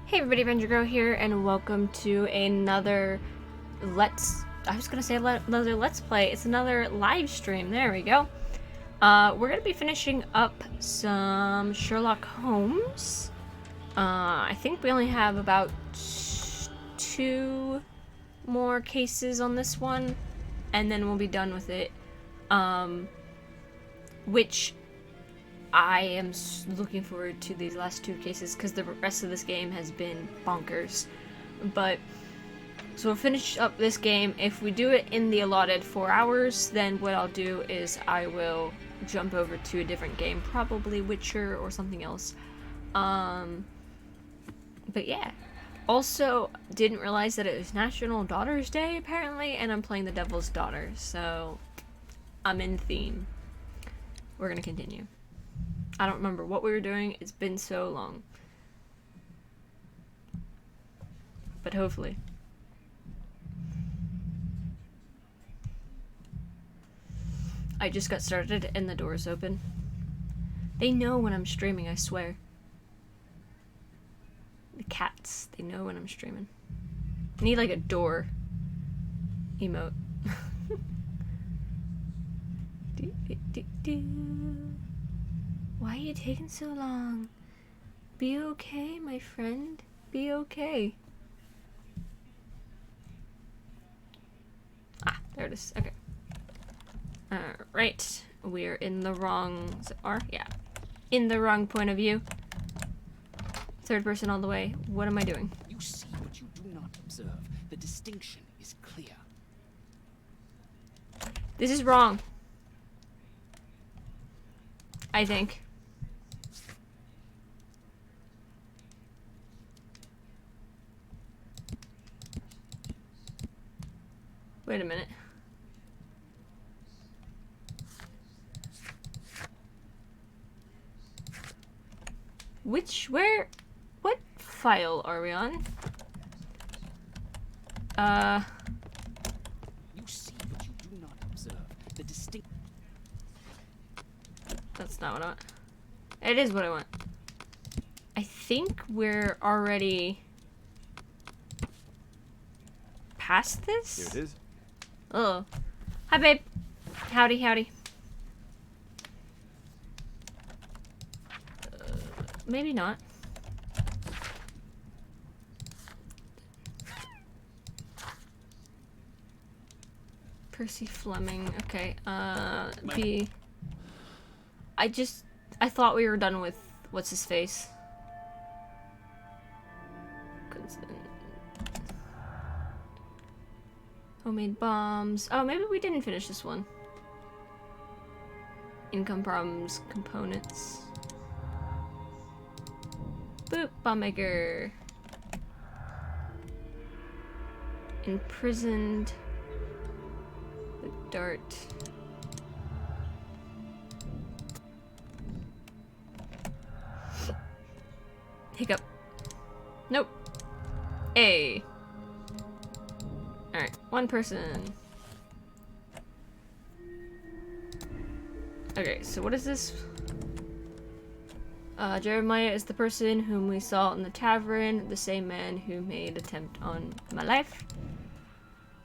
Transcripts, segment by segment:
Hey everybody, TheRevengersgirl here, and welcome to another let's play. It's another live stream. There we go. We're gonna be finishing up some Sherlock Holmes. I think we only have about 2 more cases on this one, and then we'll be done with it. Which I am looking forward to these last 2 cases because the rest of this game has been bonkers. But so we'll finish up this game. If we do it in the allotted 4 hours, then what I'll do is I will jump over to a different game, probably Witcher or something else. But yeah. Also, didn't realize that it was National Daughters Day apparently, and I'm playing the Devil's Daughter, so I'm in theme. We're gonna continue. I don't remember what we were doing. It's been so long. But hopefully. I just got started and the door's open. They know when I'm streaming, I swear. The cats, they know when I'm streaming. I need like a door emote. Why are you taking so long? Be okay, my friend. Be okay. Ah, there it is. Okay. Alright. We're in the wrong... Yeah. In the wrong point of view. 3rd person all the way. What am I doing? You see what you do not observe. The distinction is clear. This is wrong. I think. Wait a minute. What file are we on? You see what you do not observe. The distinct. That's not what I want. It is what I want. I think we're already past this? Here it is. Oh. Hi, babe. Howdy, howdy. Maybe not. Percy Fleming. Okay. B. I thought we were done with what's his face. Homemade bombs. Oh, maybe we didn't finish this one. Income problems, components. Boop, bomb maker. Imprisoned. The dart. Hiccup. Nope. A. Alright, 1 person. Okay, so what is this? Jeremiah is the person whom we saw in the tavern, the same man who made attempt on my life.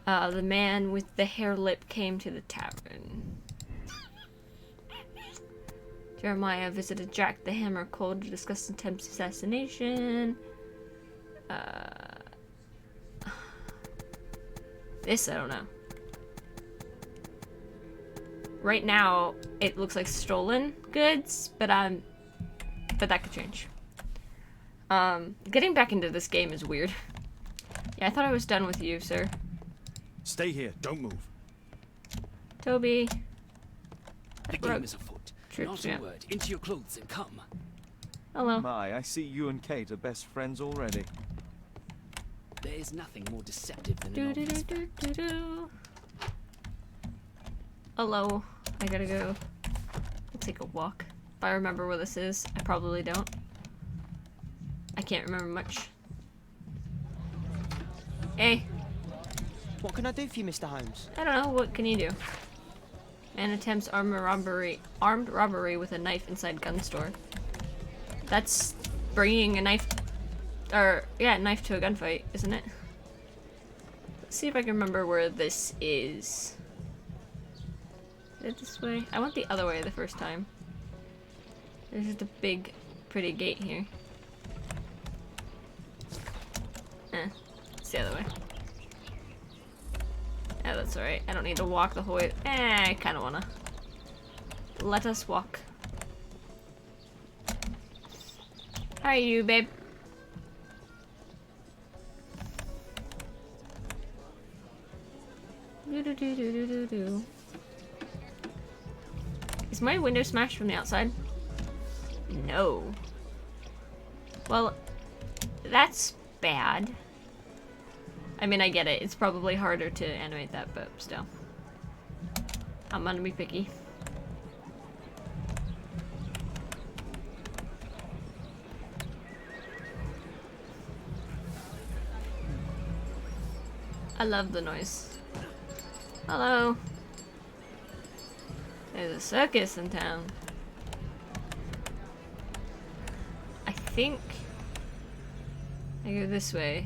The man with the hair lip came to the tavern. Jeremiah visited Jack the Hammer Cold to discuss attempted assassination. This, I don't know. Right now, it looks like stolen goods, but that could change. Getting back into this game is weird. Yeah, I thought I was done with you, sir. Stay here. Don't move. Toby. The game is afoot. Not yeah. a word. Into your clothes and come. Hello. My, I see you and Kate are best friends already. There is nothing more deceptive than an obvious fact. Hello. I gotta go. I'll take a walk. If I remember where this is, I probably don't. I can't remember much. Hey. What can I do for you, Mr. Holmes? I don't know. What can you do? Man attempts armed robbery with a knife inside gun store. That's bringing a knife or yeah, knife to a gunfight, isn't it? Let's see if I can remember where this is. Is it this way? I went the other way the first time. There's just a big, pretty gate here. It's the other way. Yeah, that's alright. I don't need to walk the whole way. I kind of wanna. Let us walk. How are you, babe? Do. Is my window smashed from the outside? No. Well, that's bad. I mean, I get it. It's probably harder to animate that, but still. I'm gonna be picky. I love the noise. Hello. There's a circus in town. I think I go this way.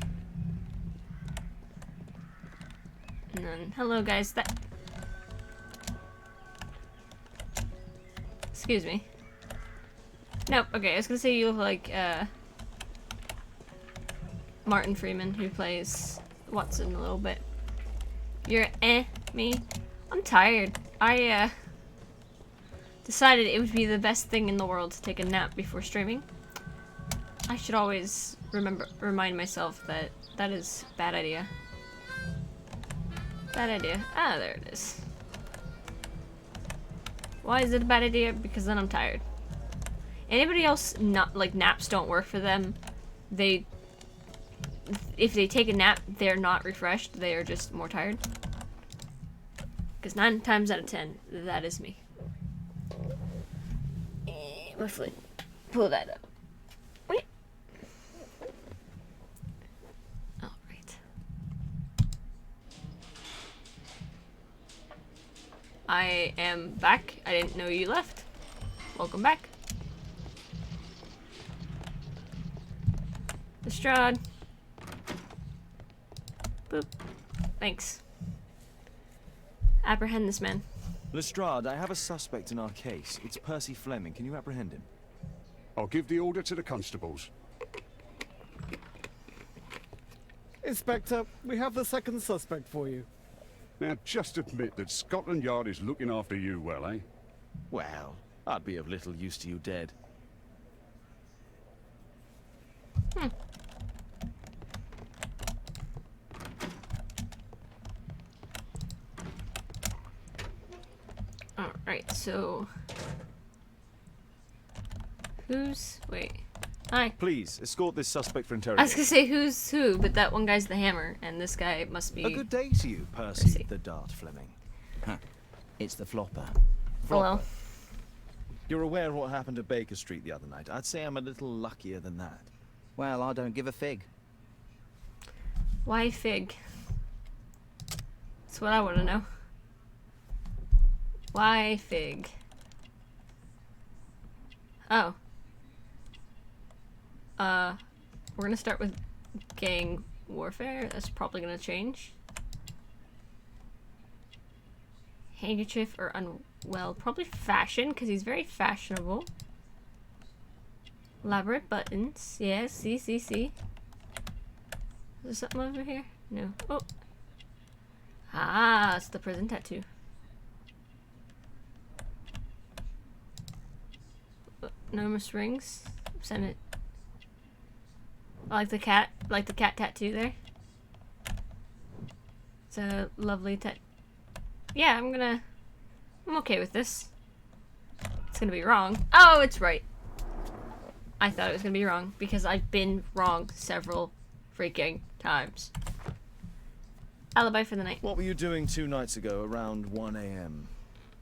And then, hello guys, excuse me. Nope, okay, I was gonna say you look like, Martin Freeman, who plays Watson a little bit. You're me. I'm tired. I, decided it would be the best thing in the world to take a nap before streaming. I should always remind myself that that is a bad idea. Bad idea. Ah, there it is. Why is it a bad idea? Because then I'm tired. Anybody else not like naps don't work for them? If they take a nap, they're not refreshed. They are just more tired. Because 9 times out of 10, that is me. My foot. Pull that up. Wait. Alright. I am back. I didn't know you left. Welcome back. Lestrade. Boop. Thanks. Apprehend this man. Lestrade, I have a suspect in our case. It's Percy Fleming. Can you apprehend him? I'll give the order to the constables. Inspector, we have the second suspect for you. Now, just admit that Scotland Yard is looking after you well, eh? Well, I'd be of little use to you dead. Alright, so... Wait. Hi. Please, escort this suspect for I was interrogation. gonna say who's who, but that one guy's the hammer, and this guy must be... A good day to you, Percy the Dart Fleming. It's the flopper. Hello. You're aware of what happened at Baker Street the other night. I'd say I'm a little luckier than that. Well, I don't give a fig. Why fig? That's what I want to know. Why fig? Oh. We're gonna start with gang warfare. That's probably gonna change. Handkerchief or unwell. Probably fashion, because he's very fashionable. Elaborate buttons. Yes, see. Is there something over here? No. Oh. Ah, it's the prison tattoo. Enormous rings. Send it. I like the cat tattoo there. It's a lovely Yeah, I'm okay with this. It's gonna be wrong. Oh, it's right. I thought it was gonna be wrong because I've been wrong several freaking times. Alibi for the night. What were you doing 2 nights ago around 1 AM?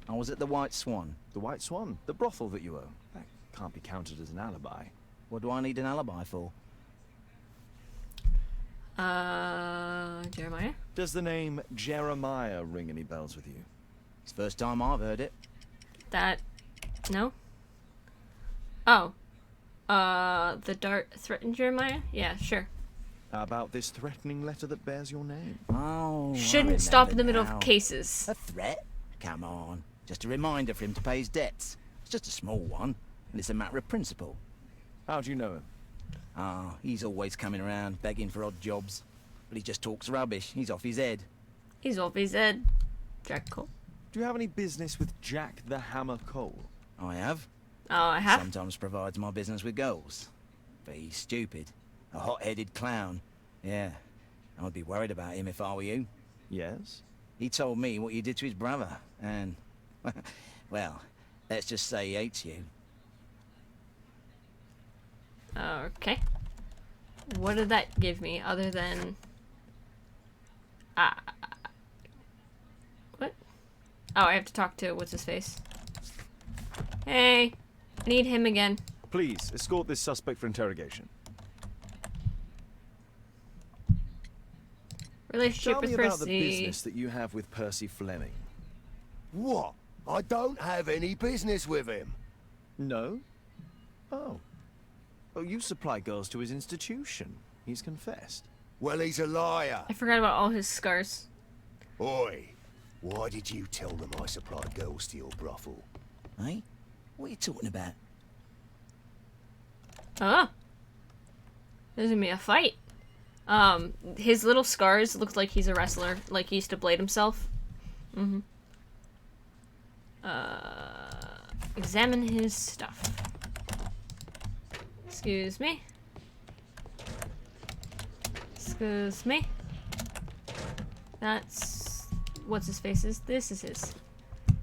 I was at the White Swan. The White Swan? The brothel that you own? That can't be counted as an alibi. What do I need an alibi for? Jeremiah? Does the name Jeremiah ring any bells with you? It's the first time I've heard it. No? Oh. The dart threatened Jeremiah? Yeah, sure. How about this threatening letter that bears your name? Oh, I Shouldn't stop in the remember middle now. of cases. A threat? Come on. Just a reminder for him to pay his debts. It's just a small one, and it's a matter of principle. How do you know him? Ah, he's always coming around, begging for odd jobs. But he just talks rubbish. He's off his head. He's off his head. Jack Cole. Do you have any business with Jack the Hammer Cole? I have. Oh, I have? Sometimes provides my business with goals. But he's stupid. A hot-headed clown. Yeah. I'd be worried about him if I were you. Yes? He told me what you did to his brother, and... well, let's just say he hates you. Okay. What did that give me other than... What? Oh, I have to talk to what's-his-face. Hey, I need him again. Please, escort this suspect for interrogation. Relationship Tell me with about the Percy. business that you have with Percy Fleming. What? I don't have any business with him. No? Oh. Oh, you supply girls to his institution. He's confessed. Well, he's a liar. I forgot about all his scars. Oi, why did you tell them I supplied girls to your brothel? Eh? What are you talking about? Oh. There's gonna be a fight. His little scars look like he's a wrestler, like he used to blade himself. Examine his stuff. Excuse me. Excuse me. That's... what's his face is? This is his.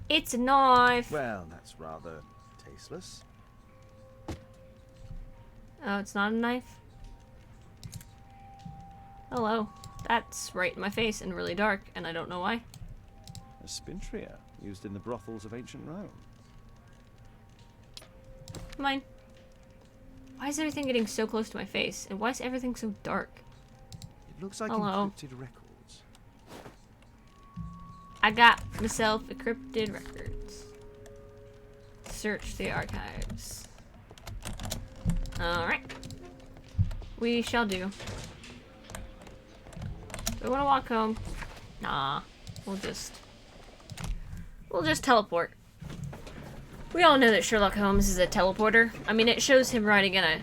It's a knife! Well, that's rather tasteless. Oh, it's not a knife? Hello. That's right in my face and really dark, and I don't know why. A spintria, used in the brothels of ancient Rome. Mine. Why is everything getting so close to my face? And why is everything so dark? It looks like Hello. encrypted records. I got myself encrypted records. Search the archives. Alright. We shall do. Do I want to walk home? Nah. We'll just teleport. We all know that Sherlock Holmes is a teleporter. I mean, it shows him riding in a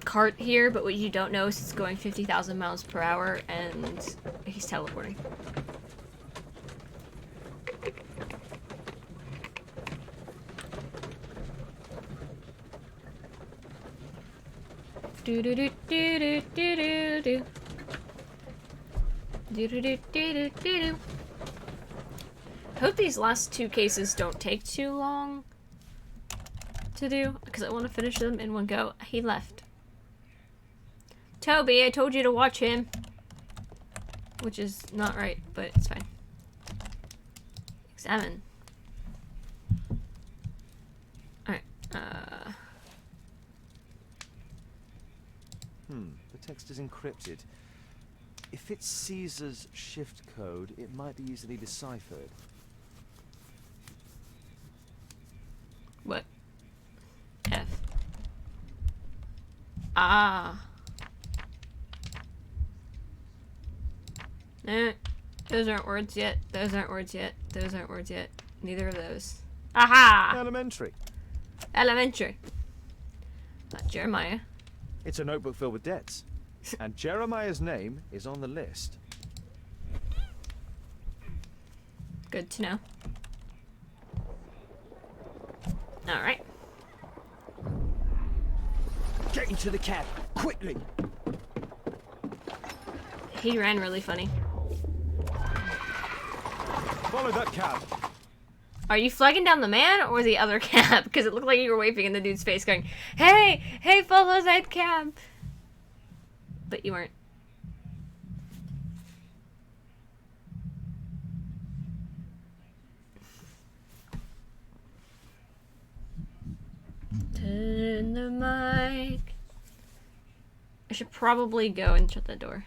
cart here, but what you don't know is it's going 50,000 miles per hour and he's teleporting. Do do do do do do do do. Do do do do do do do. I hope these last two cases don't take too long to do, because I want to finish them in one go. He left. Toby, I told you to watch him. Which is not right, but it's fine. Examine. Alright, The text is encrypted. If it's Caesar's shift code, it might be easily deciphered. what? F. Ah. Eh, those aren't words yet. Those aren't words yet. Those aren't words yet. Neither of those. Aha! Elementary. Elementary. Jeremiah. It's a notebook filled with debts. And Jeremiah's name is on the list. Good to know. Alright. Get into the cab, quickly! He ran really funny. Follow that cab. Are you flagging down the man or the other cab? Because it looked like you were waving in the dude's face going, hey, hey, follow that cab. But you weren't. Turn the mic. I should probably go and shut the door.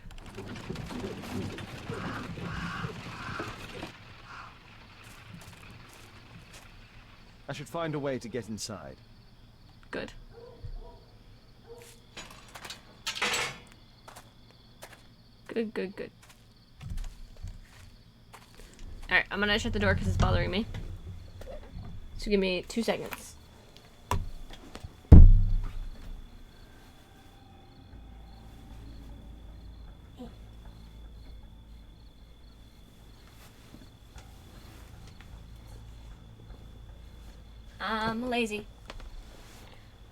I should find a way to get inside. Good. Good, good, good. Alright, I'm gonna shut the door because it's bothering me. So give me 2 seconds. I'm lazy.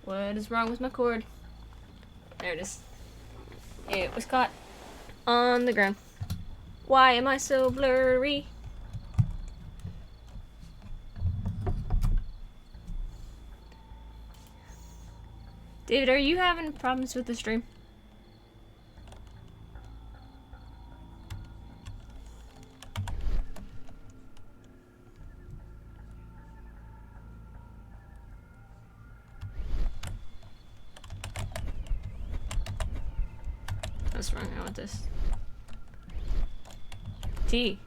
What is wrong with my cord? There it is. It was caught on the ground. Why am I so blurry? David, are you having problems with the stream? That's wrong. I want this. T.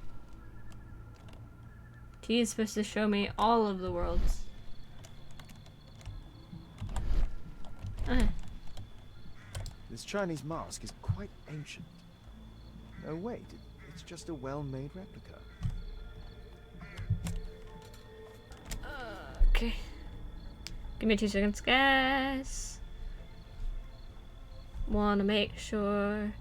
T is supposed to show me all of the worlds. Okay. This Chinese mask is quite ancient. No, wait, it's just a well-made replica. Okay. Give me 2 seconds, guys. Wanna make sure.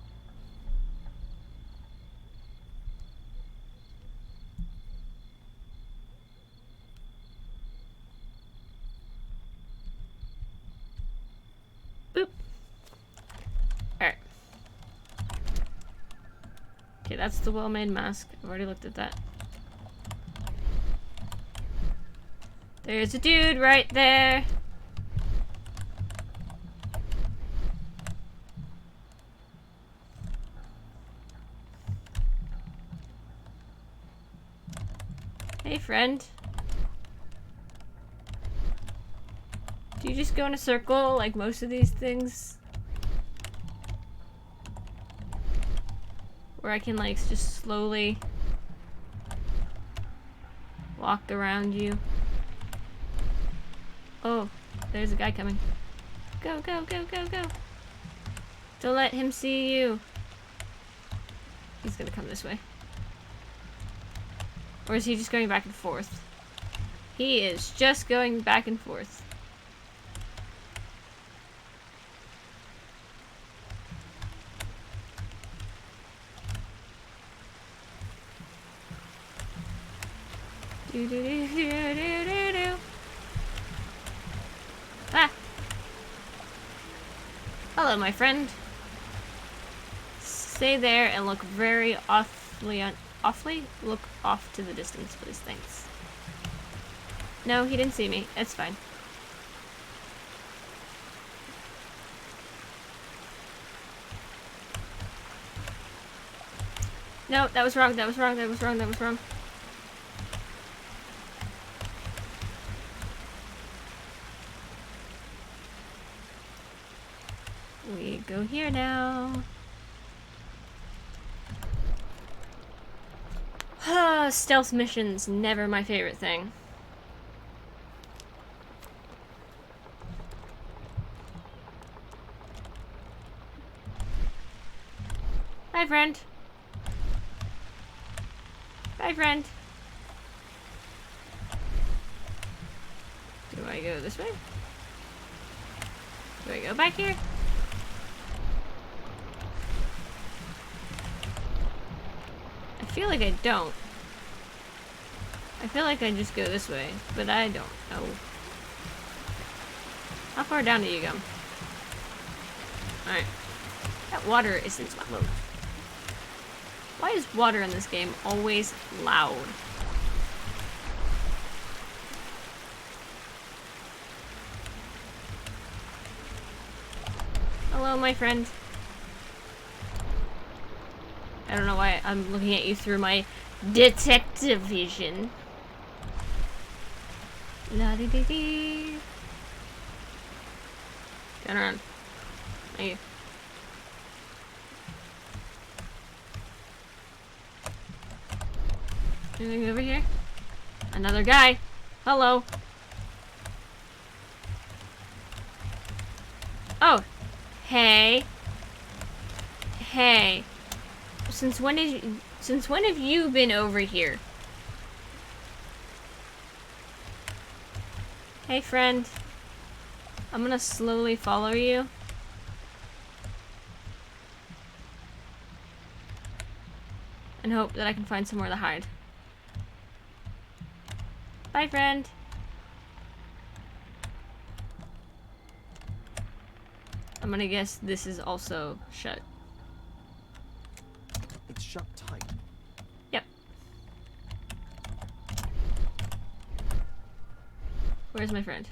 Boop. Alright. Okay, that's the well-made mask. I've already looked at that. There's a dude right there. Hey, friend. Do you just go in a circle like most of these things? Where I can like just slowly walk around you. Oh, there's a guy coming. Go, go, go, go, go. Don't let him see you. He's gonna come this way. Or is he just going back and forth? He is just going back and forth. Do do do do do do do. Ah! Hello, my friend. Stay there and look very awfully look off to the distance, please. Thanks. No, he didn't see me. It's fine. No, that was wrong. That was wrong. That was wrong. That was wrong. We go here now. Stealth missions, never my favorite thing. Hi, friend. Bye, friend. Do I go this way? Do I go back here? I feel like I don't. I feel like I just go this way, but I don't know. How far down do you go? Alright. That water is in my mode. Why is water in this game always loud? Hello, my friend. I don't know why I'm looking at you through my detective vision. La dee dee dee. Turn around. Thank you. Anything over here? Another guy. Hello. Oh. Hey. Hey. Since when have you been over here? Hey friend. I'm gonna slowly follow you. And hope that I can find somewhere to hide. Bye, friend. I'm gonna guess this is also shut. It's shut tight. Yep. Where's my friend?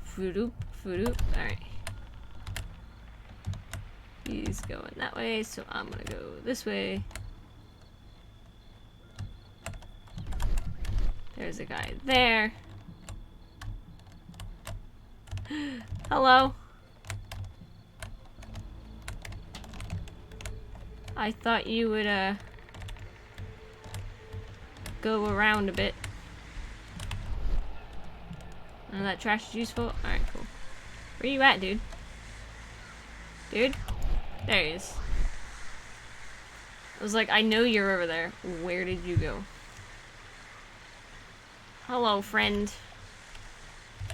Foodoop, foodoop. Alright. He's going that way, so I'm gonna go this way. There's a guy there. Hello. I thought you would, go around a bit. None of that trash is useful? Alright, cool. Where you at, dude? Dude? There he is. I was like, I know you're over there. Where did you go? Hello, friend.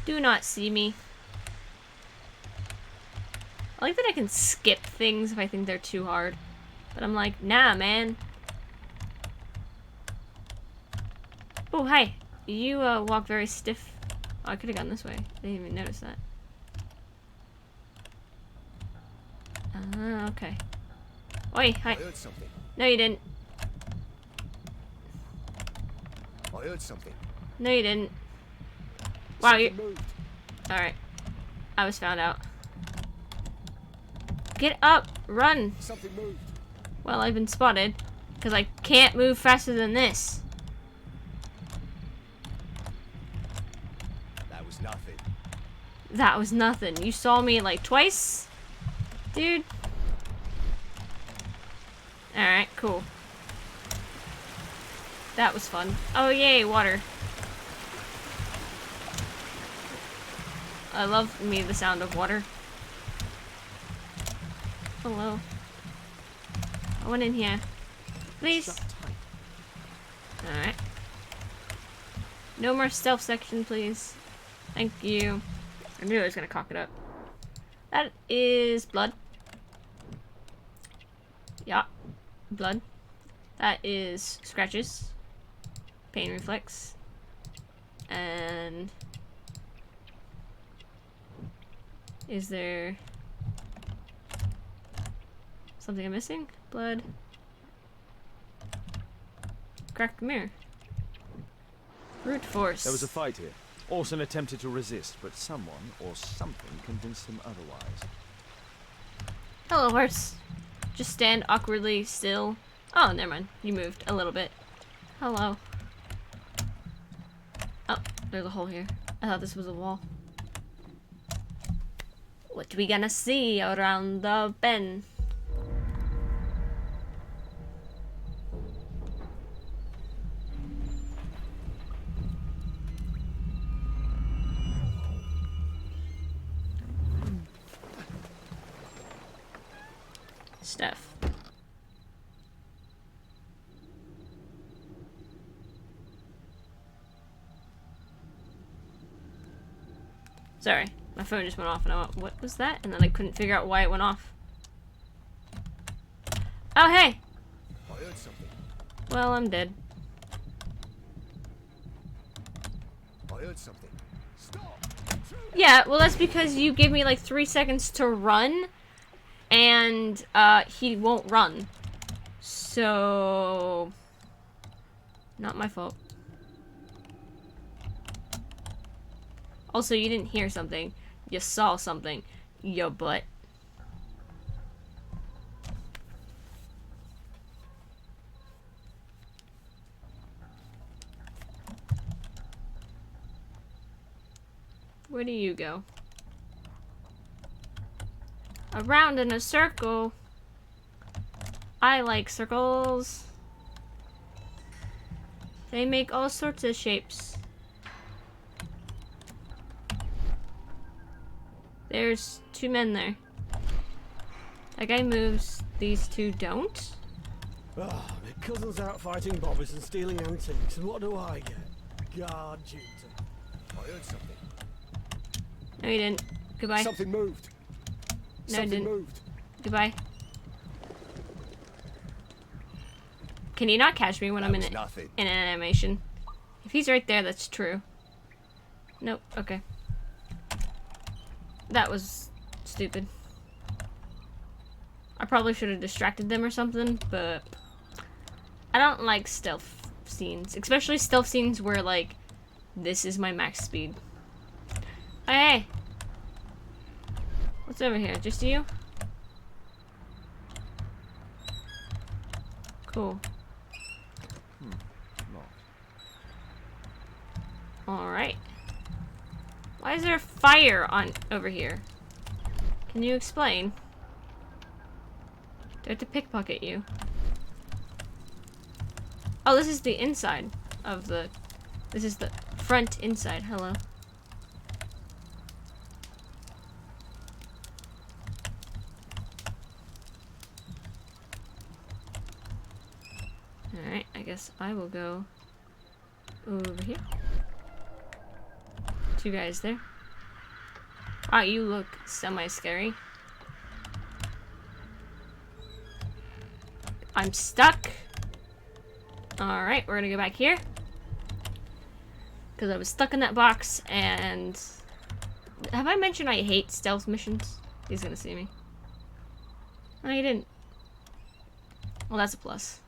Do not see me. I like that I can skip things if I think they're too hard. But I'm like, nah, man. Oh, hi. You walk very stiff. Oh, I could have gone this way. I didn't even notice that. Okay. Oi, hi. I heard something. No, you didn't. I heard something. No, you didn't. Wow, you. Something moved. Alright. I was found out. Get up! Run! Something moved. Well, I've been spotted. Because I can't move faster than this. That was nothing. That was nothing. You saw me like twice? Dude. Alright, cool. That was fun. Oh, yay, water. I love the sound of water. Hello. I went in here. Please. Shut tight. Alright. No more stealth section, please. Thank you. I knew I was gonna cock it up. That is blood. Yeah. Blood. That is scratches. Pain reflex. And... is there... something I'm missing? Blood. Cracked mirror. Brute force. There was a fight here. Orson attempted to resist, but someone or something convinced him otherwise. Hello, horse. Just stand awkwardly still. Oh, never mind. You moved a little bit. Hello. Oh, there's a hole here. I thought this was a wall. What we gonna see around the bend? Stuff. Sorry, my phone just went off and I went, what was that? And then I couldn't figure out why it went off. Oh, hey! I heard something. Well, I'm dead. I heard something. Stop! Yeah, well that's because you gave me like 3 seconds to run, and he won't run. So... not my fault. Also, you didn't hear something. You saw something. Your butt. Where do you go? Around in a circle. I like circles. They make all sorts of shapes. There's 2 men there. That guy moves, these 2 don't. Oh, my cousin's out fighting bobbies and stealing antiques, and what do I get? Guard duty. I heard something. No, you didn't. Goodbye. Something moved. No, I Something didn't. moved. Goodbye. Can you not catch me when I'm in Nothing. an animation? If he's right there, that's true. Nope. Okay. That was stupid. I probably should have distracted them or something, but I don't like stealth scenes, especially stealth scenes where like this is my max speed. Oh, hey, what's over here? Just you? Cool. Locked. All right. Why is there fire on over here? Can you explain? Do I have to pickpocket you? Oh, this is the inside of the... This is the front inside. Hello. Alright, I guess I will go over here. Two guys there. Wow, you look semi-scary. I'm stuck. Alright, we're gonna go back here. Because I was stuck in that box, and... Have I mentioned I hate stealth missions? He's gonna see me. No, he didn't. Well, that's a plus.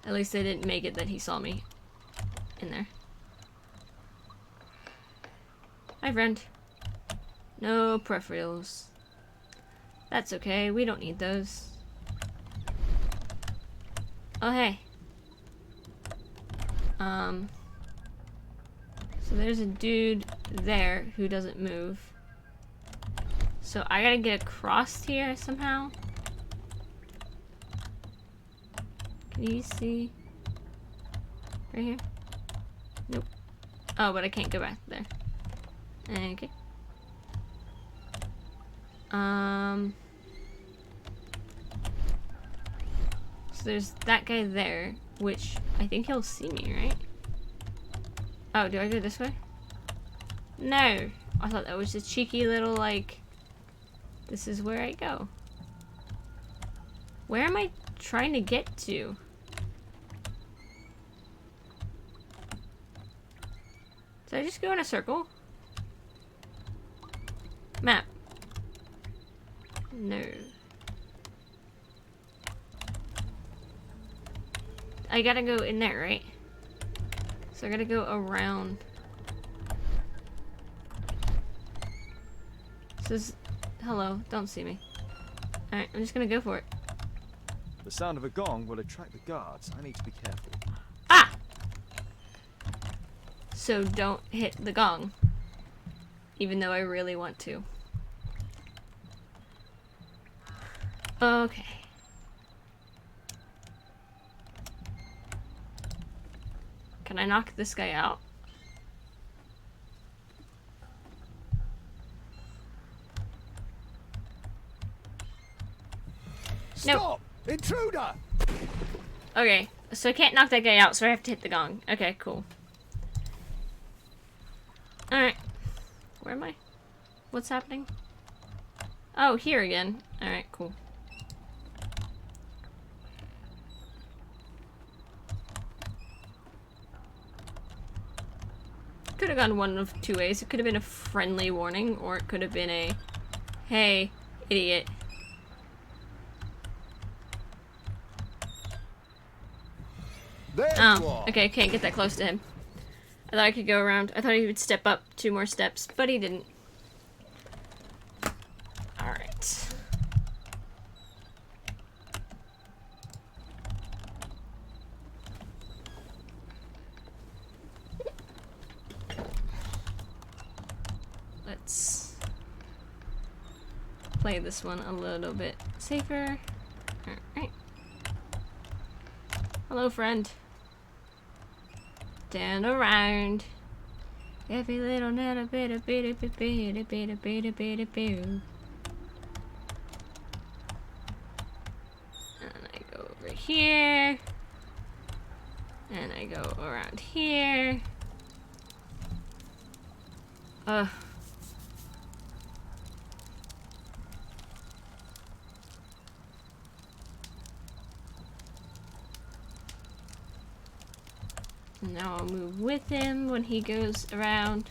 At least they didn't make it that he saw me in there. Hi, friend. No peripherals. That's okay, we don't need those. Oh, hey. So there's a dude there who doesn't move. So I gotta get across here somehow. Can you see? Right here? Nope. Oh, but I can't go back there. Okay. So there's that guy there, which I think he'll see me, right? Oh, do I go this way? No! I thought that was a cheeky little, like... This is where I go. Where am I trying to get to? Did I just go in a circle? Map. No. I gotta go in there, right? So I gotta go around. Says, hello, don't see me. Alright, I'm just gonna go for it. The sound of a gong will attract the guards. I need to be careful. Ah! So don't hit the gong. Even though I really want to. Okay. Can I knock this guy out? Stop! Intruder! Okay, so I can't knock that guy out, so I have to hit the gong. Okay, cool. Alright. Where am I? What's happening? Oh, here again. Alright, cool. Could have gone one of two ways. It could have been a friendly warning, or it could have been a, hey, idiot. There you Oh, are. okay, can't get that close to him. I thought I could go around. I thought he would step up 2 more steps, but he didn't. Alright. Let's play this one a little bit safer. Alright. Hello, friend. Stand around. Every little bit of bit. here. And I go around here. Now I'll move with him when he goes around.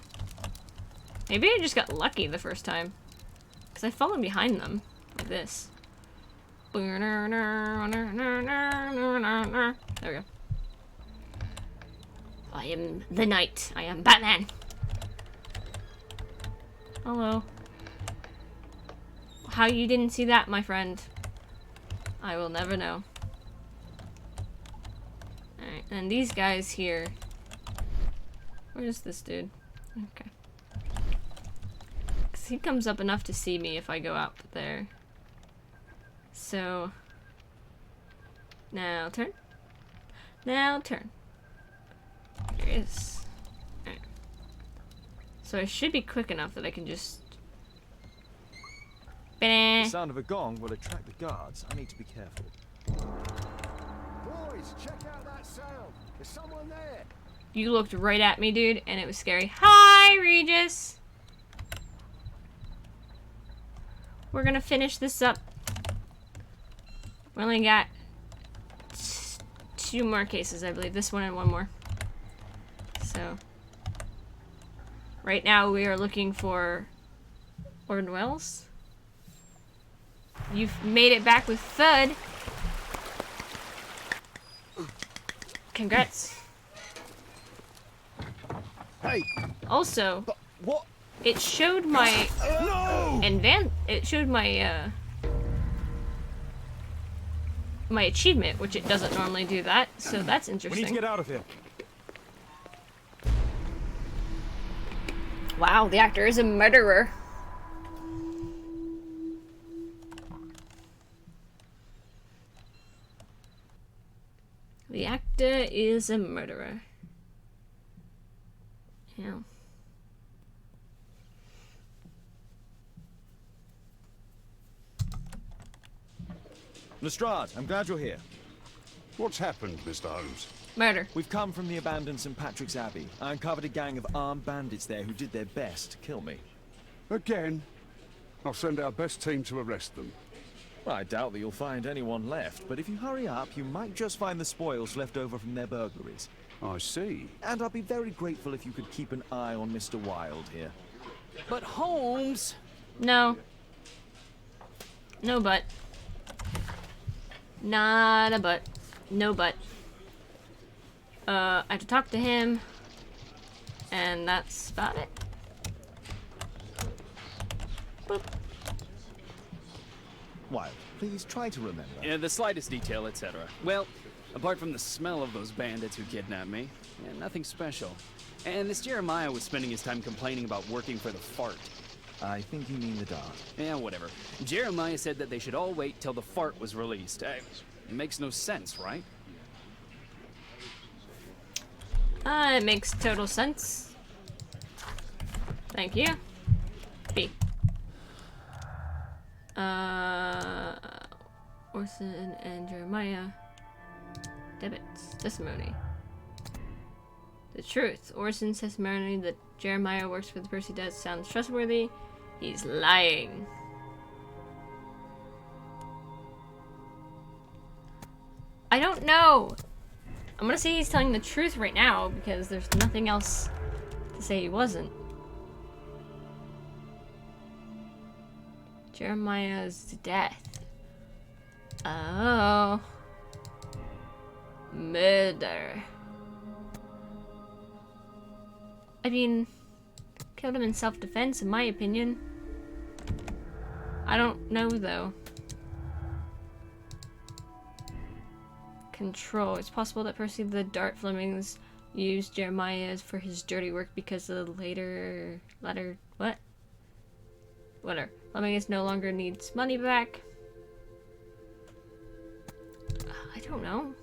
Maybe I just got lucky the first time. Because I followed behind them. Like this. There we go. I am the knight. I am Batman. Hello. How you didn't see that, my friend? I will never know. Alright, and these guys here. Where's this dude? Okay. Because he comes up enough to see me if I go out there. So. Now turn. Now turn. There he is. Alright. So I should be quick enough that I can just. The sound of a gong will attract the guards. I need to be careful. Boys, check out that sound. There's someone there. You looked right at me, dude, and it was scary. Hi, Regis! We're gonna finish this up. We only got 2 more cases, I believe. This one and one more. So. Right now we are looking for Orton Welles. You've made it back with Thud. Congrats. Hey! Also, What? it showed my No! it showed my my achievement, which it doesn't normally do that, so that's We interesting. need to get out of here. Wow, the actor is a murderer. The actor is a murderer. Yeah. Lestrade, I'm glad you're here. What's happened, Mr. Holmes? Murder. We've come from the abandoned St. Patrick's Abbey. I uncovered a gang of armed bandits there who did their best to kill me. Again? I'll send our best team to arrest them. Well, I doubt that you'll find anyone left, but if you hurry up, you might just find the spoils left over from their burglaries. I see. And I'd be very grateful if you could keep an eye on Mr. Wilde here. But Holmes! No. No but. Not a but. No but. I have to talk to him. And that's about it. Boop. Wilde, please try to remember. Yeah, the slightest detail, etc. Well, apart from the smell of those bandits who kidnapped me, yeah, nothing special. And this Jeremiah was spending his time complaining about working for the fart. I think you mean the dart. Yeah, whatever. Jeremiah said that they should all wait till the fart was released. It makes no sense, right? It makes total sense. Thank you. B. Orson and Jeremiah. Debits. Testimony. The truth. Orson's testimony that Jeremiah works for the Percy Death sounds trustworthy. He's lying. I don't know. I'm gonna say he's telling the truth right now because there's nothing else to say he wasn't. Jeremiah's death. Oh. Murder. I mean, killed him in self-defense, in my opinion. I don't know, though. Control. It's possible that Percy the Dart Flemings used Jeremiah for his dirty work because the what? Whatever. Flemings no longer needs money back. I don't know.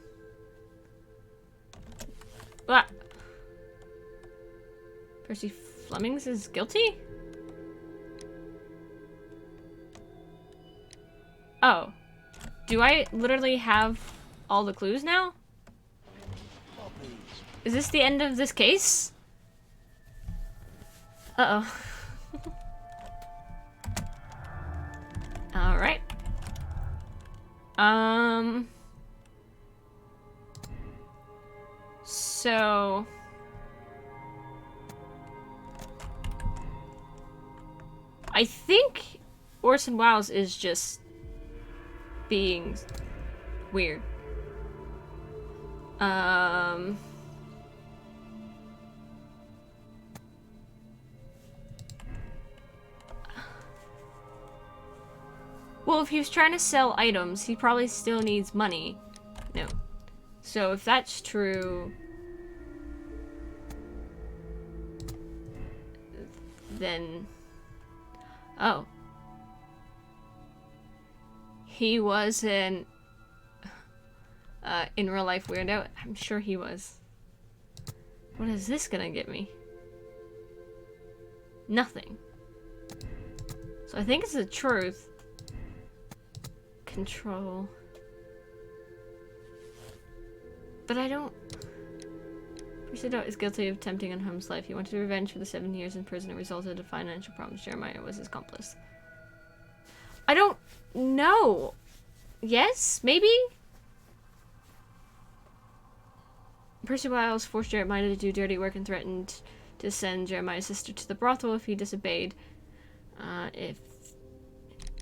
What? Percy Flemings is guilty? Oh. Do I literally have all the clues now? Is this the end of this case? Uh-oh. Alright. So... I think Orson Welles is just being weird. Well, if he was trying to sell items, he probably still needs money. No. So if that's true, then... Oh. He was an in real life weirdo. I'm sure he was. What is this gonna get me? Nothing. So I think it's the truth. Control. But I don't... Presido is guilty of attempting on Holmes' life. He wanted revenge for the 7 years in prison. It resulted in financial problems. Jeremiah was his accomplice. I don't know. Yes? Maybe? Percy Wiles forced Jeremiah to do dirty work and threatened to send Jeremiah's sister to the brothel if he disobeyed. If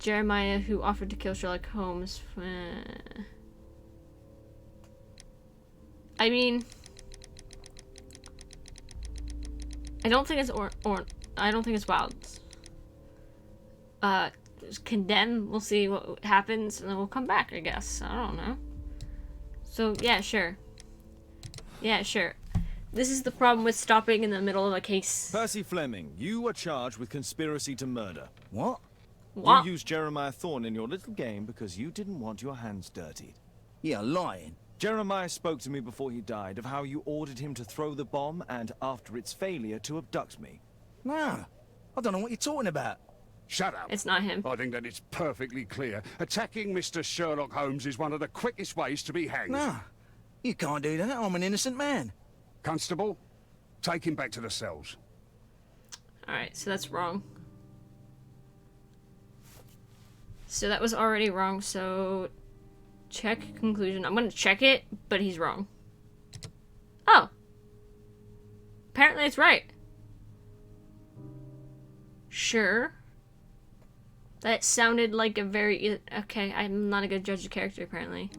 Jeremiah, who offered to kill Sherlock Holmes... I mean... I don't think it's I don't think it's Wilds. Condemn. We'll see what happens, and then we'll come back, I guess. I don't know. So, yeah, sure. Yeah, sure. This is the problem with stopping in the middle of a case. Percy Fleming, you are charged with conspiracy to murder. What? What? You used Jeremiah Thorne in your little game because you didn't want your hands dirty. You're lying. Jeremiah spoke to me before he died of how you ordered him to throw the bomb and, after its failure, to abduct me. No. I don't know what you're talking about. Shut up. It's not him. I think that it's perfectly clear. Attacking Mr. Sherlock Holmes is one of the quickest ways to be hanged. No. You can't do that. I'm an innocent man. Constable, take him back to the cells. Alright, so that's wrong. So that was already wrong, so... Check conclusion. I'm gonna check it, but he's wrong. Oh. Apparently it's right. Sure. That sounded like a very... Okay, I'm not a good judge of character, apparently.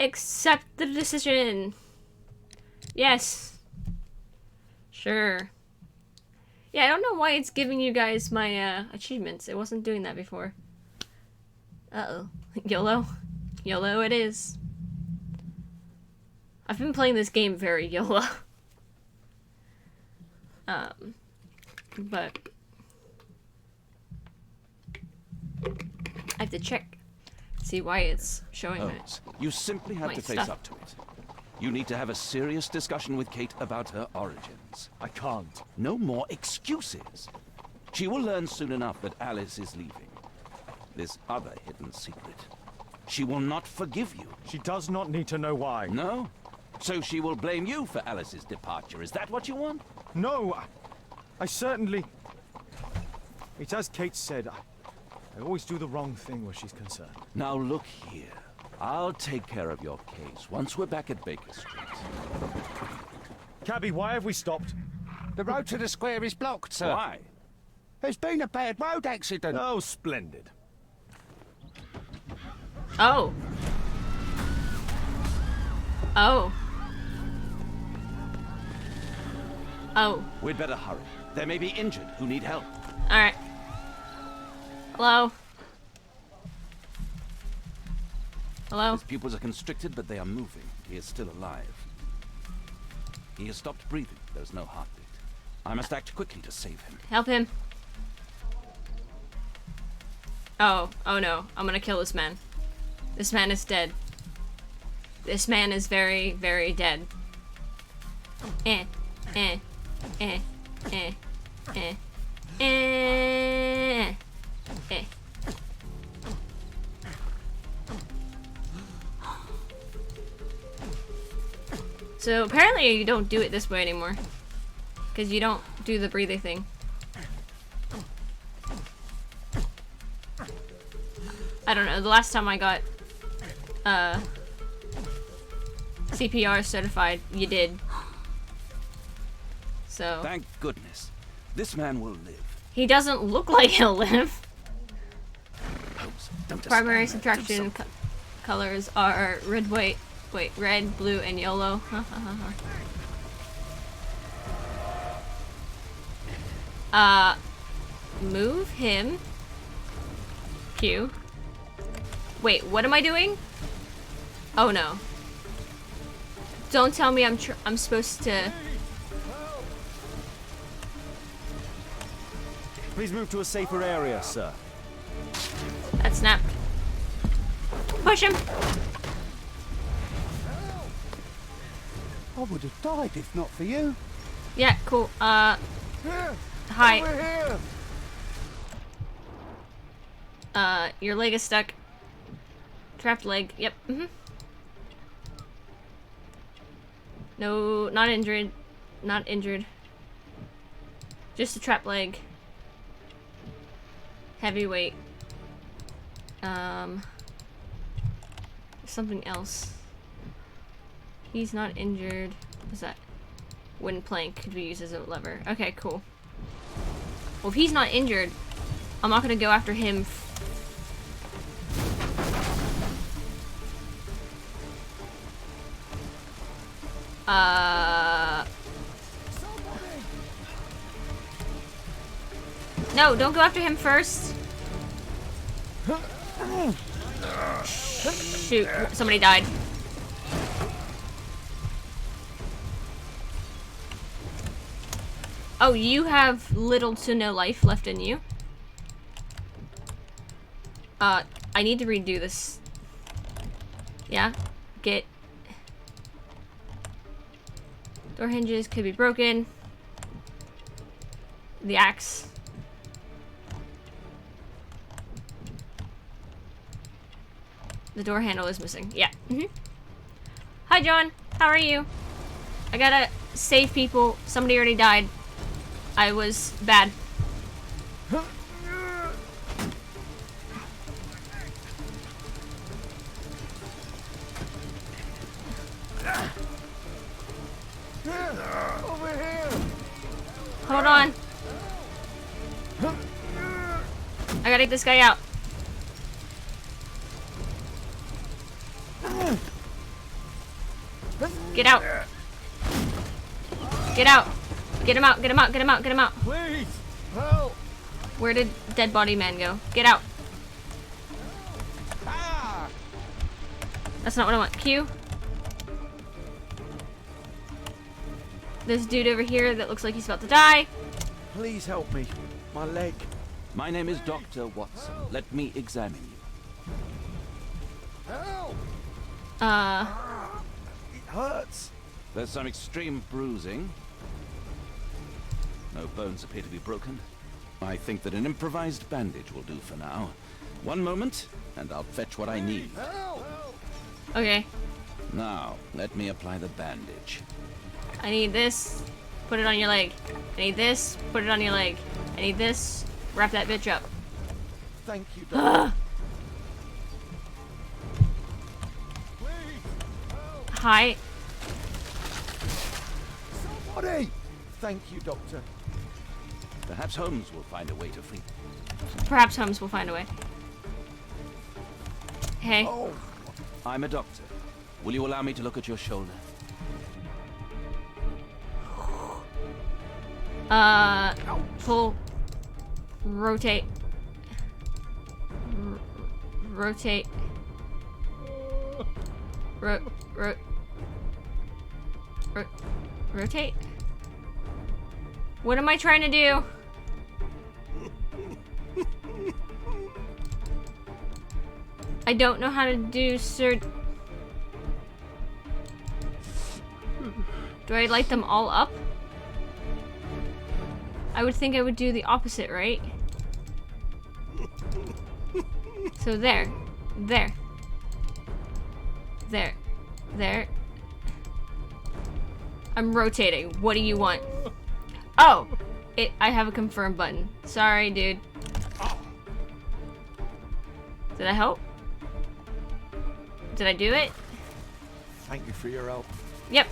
Accept the decision. Yes. Sure. Yeah, I don't know why it's giving you guys my achievements. It wasn't doing that before. Uh-oh. YOLO. YOLO it is. I've been playing this game very YOLO. But... I have to check. See why it's showing Holmes, you simply have my to face stuff. up to it. You need to have a serious discussion with Kate about her origins. I can't. No more excuses. She will learn soon enough that Alice is leaving. This other hidden secret. She will not forgive you. She does not need to know why. No? So she will blame you for Alice's departure. Is that what you want? No, I certainly... It's as Kate said, I always do the wrong thing where she's concerned. Now look here. I'll take care of your case once we're back at Baker Street. Cabby, why have we stopped? The road to the square is blocked, sir. Why? There's been a bad road accident. Oh, splendid. Oh. Oh. Oh. We'd better hurry. There may be injured who need help. Alright. Hello? Hello? His pupils are constricted, but they are moving. He is still alive. He has stopped breathing. There's no heartbeat. I must act quickly to save him. Help him. Oh. Oh no. I'm gonna kill this man. This man is dead. This man is very, very dead. Eh. Eh. Eh. Eh. Eh. Eh. Eh. So apparently you don't do it this way anymore. Because you don't do the breathing thing. I don't know, the last time I got CPR certified, you did. So Thank goodness. This man will live. he doesn't look like he'll live. Holmes, don't Primary stand there. Do subtraction something. colors are red, white, red, blue, and yellow. Move him. Q. Wait, what am I doing? Oh no. Don't tell me I'm supposed to. Please move to a safer area, sir. That snapped. Push him. I would have died if not for you. Yeah, cool. Hi. Over here! Your leg is stuck. Trapped leg. Yep. No, not injured. Not injured. Just a trapped leg. Heavyweight. Something else. He's not injured. What's that? Wooden plank could be used as a lever. Okay, cool. Well, if he's not injured, I'm not gonna go after him. No, don't go after him first. Shoot, somebody died. Oh, you have little to no life left in you. I need to redo this. Yeah, get. Door hinges could be broken. The axe. The door handle is missing. Yeah. Hi, John. How are you? I gotta save people. Somebody already died. I was bad. Over here! Hold on. I gotta get this guy out. Get out. Get out. Get him out. Get him out. Get him out. Get him out. Please! Help! Where did dead body man go? Get out. That's not what I want. Q. This dude over here that looks like he's about to die. Please help me. My leg. My name is Dr. Watson. Let me examine you. Help! It hurts. There's some extreme bruising. No bones appear to be broken. I think that an improvised bandage will do for now. One moment, and I'll fetch what I need. Help! Okay. Now, let me apply the bandage. I need this. Put it on your leg. I need this. Put it on your leg. I need this. Wrap that bitch up. Thank you, Doctor. Hi. Somebody! Thank you, Doctor. Perhaps Holmes will find a way to free. Perhaps Holmes will find a way. Hey. Oh, I'm a doctor. Will you allow me to look at your shoulder? Pull. Rotate. Rotate. Rotate? What am I trying to do? I don't know how to do Do I light them all up? I would think I would do the opposite, right? So there. There. There. There. I'm rotating. What do you want? Oh! I have a confirm button. Sorry, dude. Did I help? Did I do it? Thank you for your help. Yep.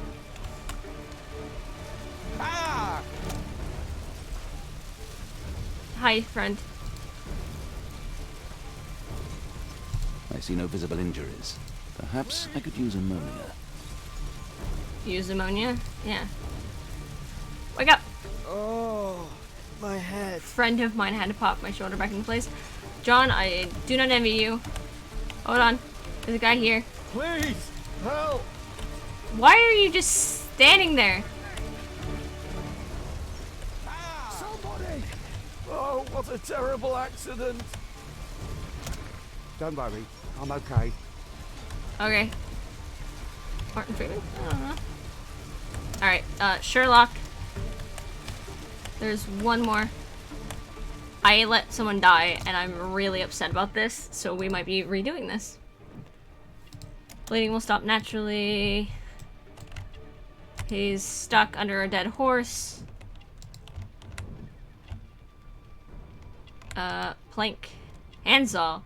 Ah! Hi, friend. I see no visible injuries. Perhaps I could use ammonia. Use ammonia? Yeah. Wake up! Oh, my head. Friend of mine had to pop my shoulder back into place. John, I do not envy you. Hold on. There's a guy here. Please, help! Why are you just standing there? Somebody! Oh, what a terrible accident. Don't worry, I'm okay. Okay. Martin Freeman? I don't know. Alright, Sherlock. There's one more. I let someone die, and I'm really upset about this, so we might be redoing this. Bleeding will stop naturally. He's stuck under a dead horse. Plank. Handsaw.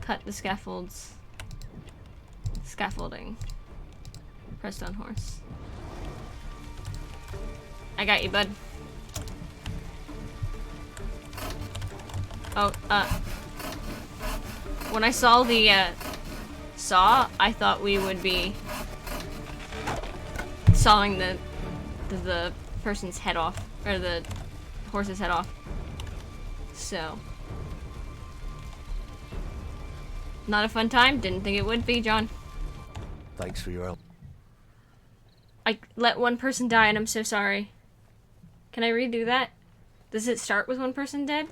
Cut the scaffolding. Pressed on horse. I got you, bud. Oh, when I saw the, saw, I thought we would be sawing the person's head off, or the horse's head off. So. Not a fun time? Didn't think it would be, John. Thanks for your help. I let one person die and I'm so sorry. Can I redo that? Does it start with one person dead?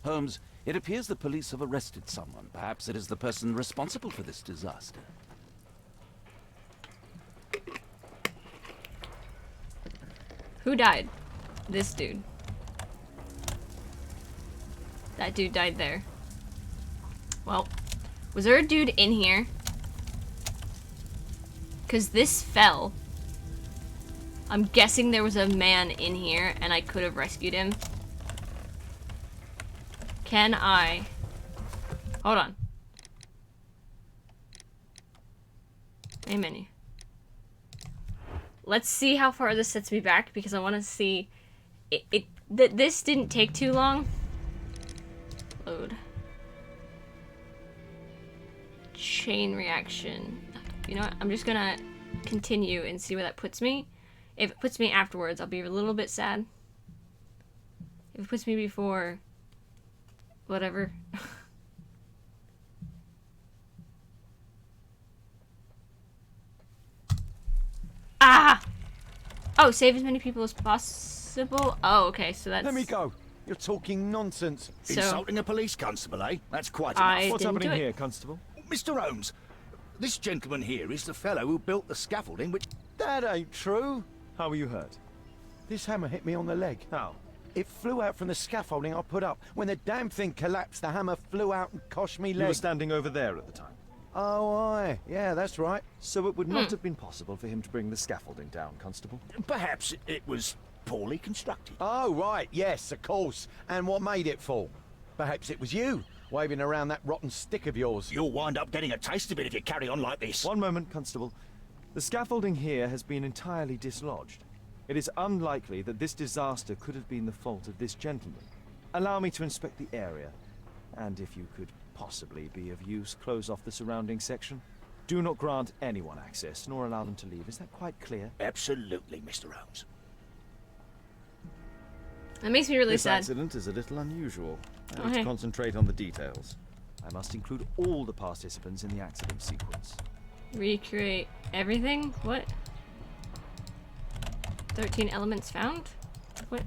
Holmes, it appears the police have arrested someone. Perhaps it is the person responsible for this disaster. Who died? This dude. That dude died there. Well, was there a dude in here? 'Cause this fell. I'm guessing there was a man in here and I could have rescued him. Can I? Hold on. Main menu. Let's see how far this sets me back because I want to see. This didn't take too long. Load. Chain reaction. You know what? I'm just gonna continue and see where that puts me. If it puts me afterwards, I'll be a little bit sad. If it puts me before, whatever. Ah! Oh, save as many people as possible. Oh, okay, so that's... Let me go. You're talking nonsense. So, Insulting a police constable, eh? That's quite I enough. What's didn't happening do it. here, Constable? Mr. Holmes, this gentleman here is the fellow who built the scaffolding which... That ain't true. How were you hurt? This hammer hit me on the leg. How? It flew out from the scaffolding I put up. When the damn thing collapsed, the hammer flew out and coshed me leg. You were standing over there at the time. Oh, aye. Yeah, that's right. So it would not have been possible for him to bring the scaffolding down, Constable. Perhaps it was poorly constructed. Oh, right. Yes, of course. And what made it fall? Perhaps it was you, waving around that rotten stick of yours. You'll wind up getting a taste of it if you carry on like this. One moment, Constable. The scaffolding here has been entirely dislodged. It is unlikely that this disaster could have been the fault of this gentleman. Allow me to inspect the area, and if you could possibly be of use, close off the surrounding section. Do not grant anyone access, nor allow them to leave. Is that quite clear? Absolutely, Mr. Holmes. That makes me really This sad. accident is a little unusual. I need Okay. to concentrate on the details. I must include all the participants in the accident sequence. Recreate everything? What? 13 elements found? What?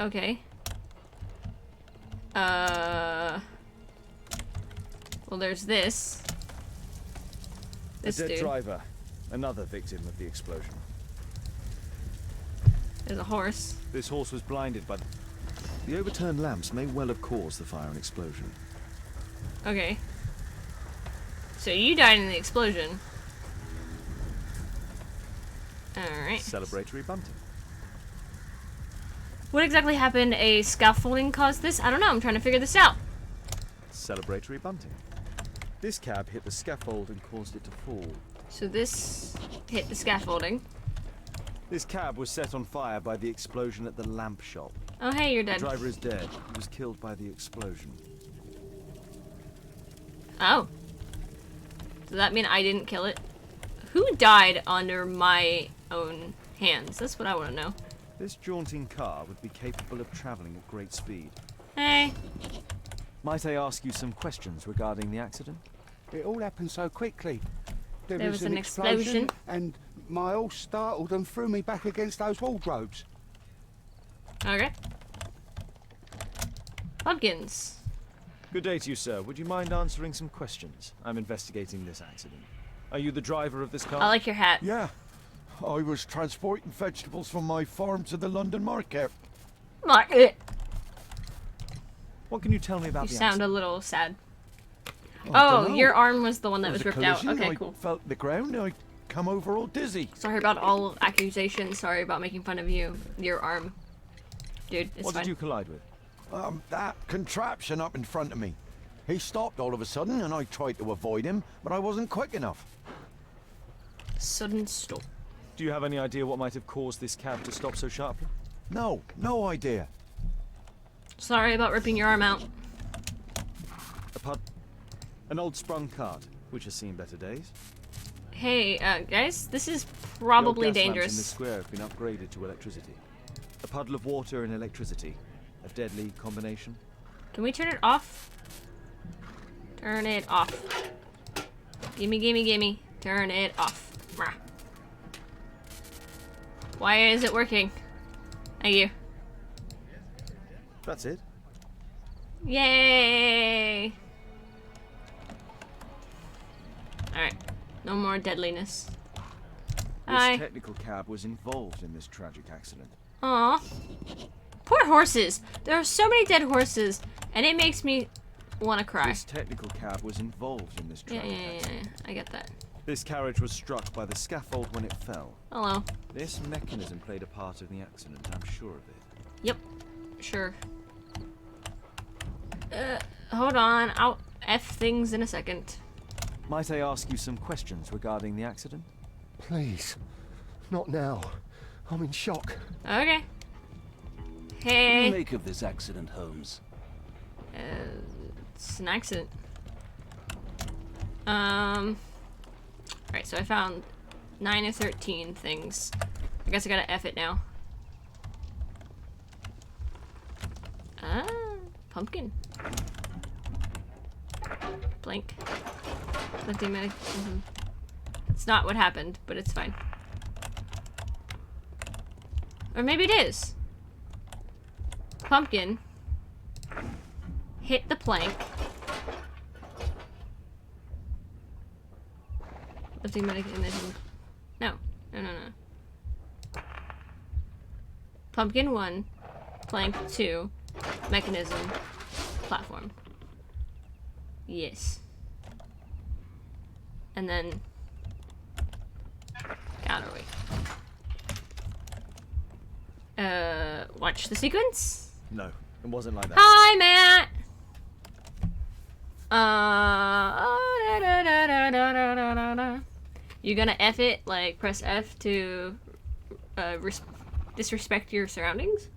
Okay. Well, there's this. This A dead dude. driver, another victim of the explosion. There's a horse. This horse was blinded by the overturned lamps may well have caused the fire and explosion. Okay. So you died in the explosion. Alright. Celebratory bunting. What exactly happened? A scaffolding caused this? I don't know. I'm trying to figure this out. Celebratory bunting. This cab hit the scaffold and caused it to fall. So this hit the scaffolding. This cab was set on fire by the explosion at the lamp shop. Oh, hey, you're The dead. driver is dead. He was killed by the explosion. Oh. Does that mean I didn't kill it? Who died under my own hands? That's what I want to know. This jaunting car would be capable of traveling at great speed. Hey. Might I ask you some questions regarding the accident? It all happened so quickly. There was an explosion. And my horse startled and threw me back against those wardrobes. Okay. Pumpkins. Good day to you, sir. Would you mind answering some questions? I'm investigating this accident. Are you the driver of this car? I like your hat. Yeah. I was transporting vegetables from my farm to the London market. Market. What can you tell me about You the sound accident? a little sad. I Oh, dunno. your arm was the one that There was a ripped out. collision, Okay, I cool. felt the ground, I come over all dizzy. Sorry about all accusations. Sorry about making fun of you. Your arm. Dude, it's What fine. did you collide with? That contraption up in front of me. He stopped all of a sudden and I tried to avoid him, but I wasn't quick enough. Sudden stop. Do you have any idea what might have caused this cab to stop so sharply? No idea. Sorry about ripping your arm out. An old sprung cart, which has seen better days. Hey, guys, this is The probably old gas lamps in dangerous. this square have been upgraded to electricity. A puddle of water and electricity. A deadly combination. Can we turn it off? Turn it off. Gimme, gimme, gimme. Turn it off. Rah. Why is it working? Thank you. That's it. Yay! Alright. No more deadliness. This Hi. technical cab was involved in this tragic accident. Aw. Poor horses. There are so many dead horses, and it makes me want to cry. This technical cab was involved in this Yeah, tragic yeah, yeah, accident. yeah. I get that. This carriage was struck by the scaffold when it fell. Hello. This mechanism played a part in the accident, I'm sure of it. Yep. Sure. Hold on. I'll F things in a second. Might I ask you some questions regarding the accident? Please. Not now. I'm in shock. Okay. What do you Hey. make of this accident, Holmes? It's an accident. Alright, so I found 9 of 13 things. I guess I gotta F it now. Ah, pumpkin. Blank. Lifting medic. It's not what happened, but it's fine. Or maybe it is. Pumpkin. Hit the plank. Lifting medication. No. No. Pumpkin 1. Plank 2. Mechanism. Platform. Yes. And then counterweight. Watch the sequence? No, it wasn't like that. Hi, Matt! You gonna F it? Like, press F to disrespect your surroundings?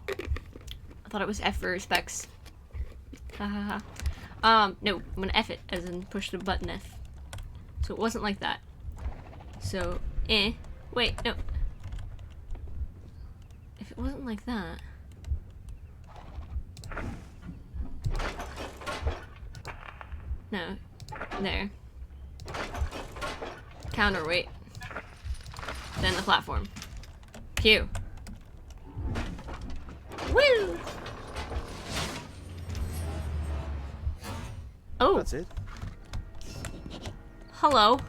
I thought it was F for respects. Ha ha ha. No, I'm gonna F it, as in push the button F. So it wasn't like that. So, wait, no. If it wasn't like that... No. There. Counterweight. Then the platform. Q. Woo! Oh, That's it. hello.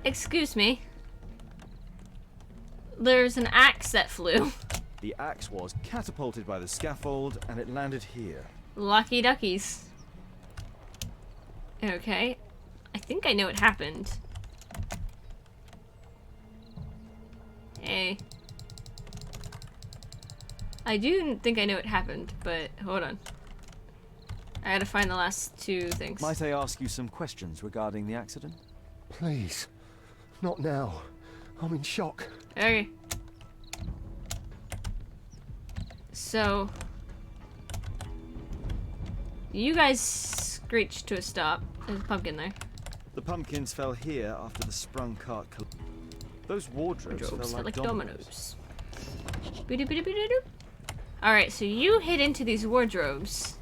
Excuse me. There's an axe that flew. The axe was catapulted by the scaffold and it landed here. Lucky duckies. Okay. I think I know what happened. Hey. I do think I know what happened, but hold on. I gotta find the last two things. Might I ask you some questions regarding the accident? Please. Not now. I'm in shock. Okay. So... you guys screeched to a stop. There's a pumpkin there. The pumpkins fell here after the sprung cart. Those wardrobes fell Felt like like dominoes. dominoes. Alright, so you hit into these wardrobes.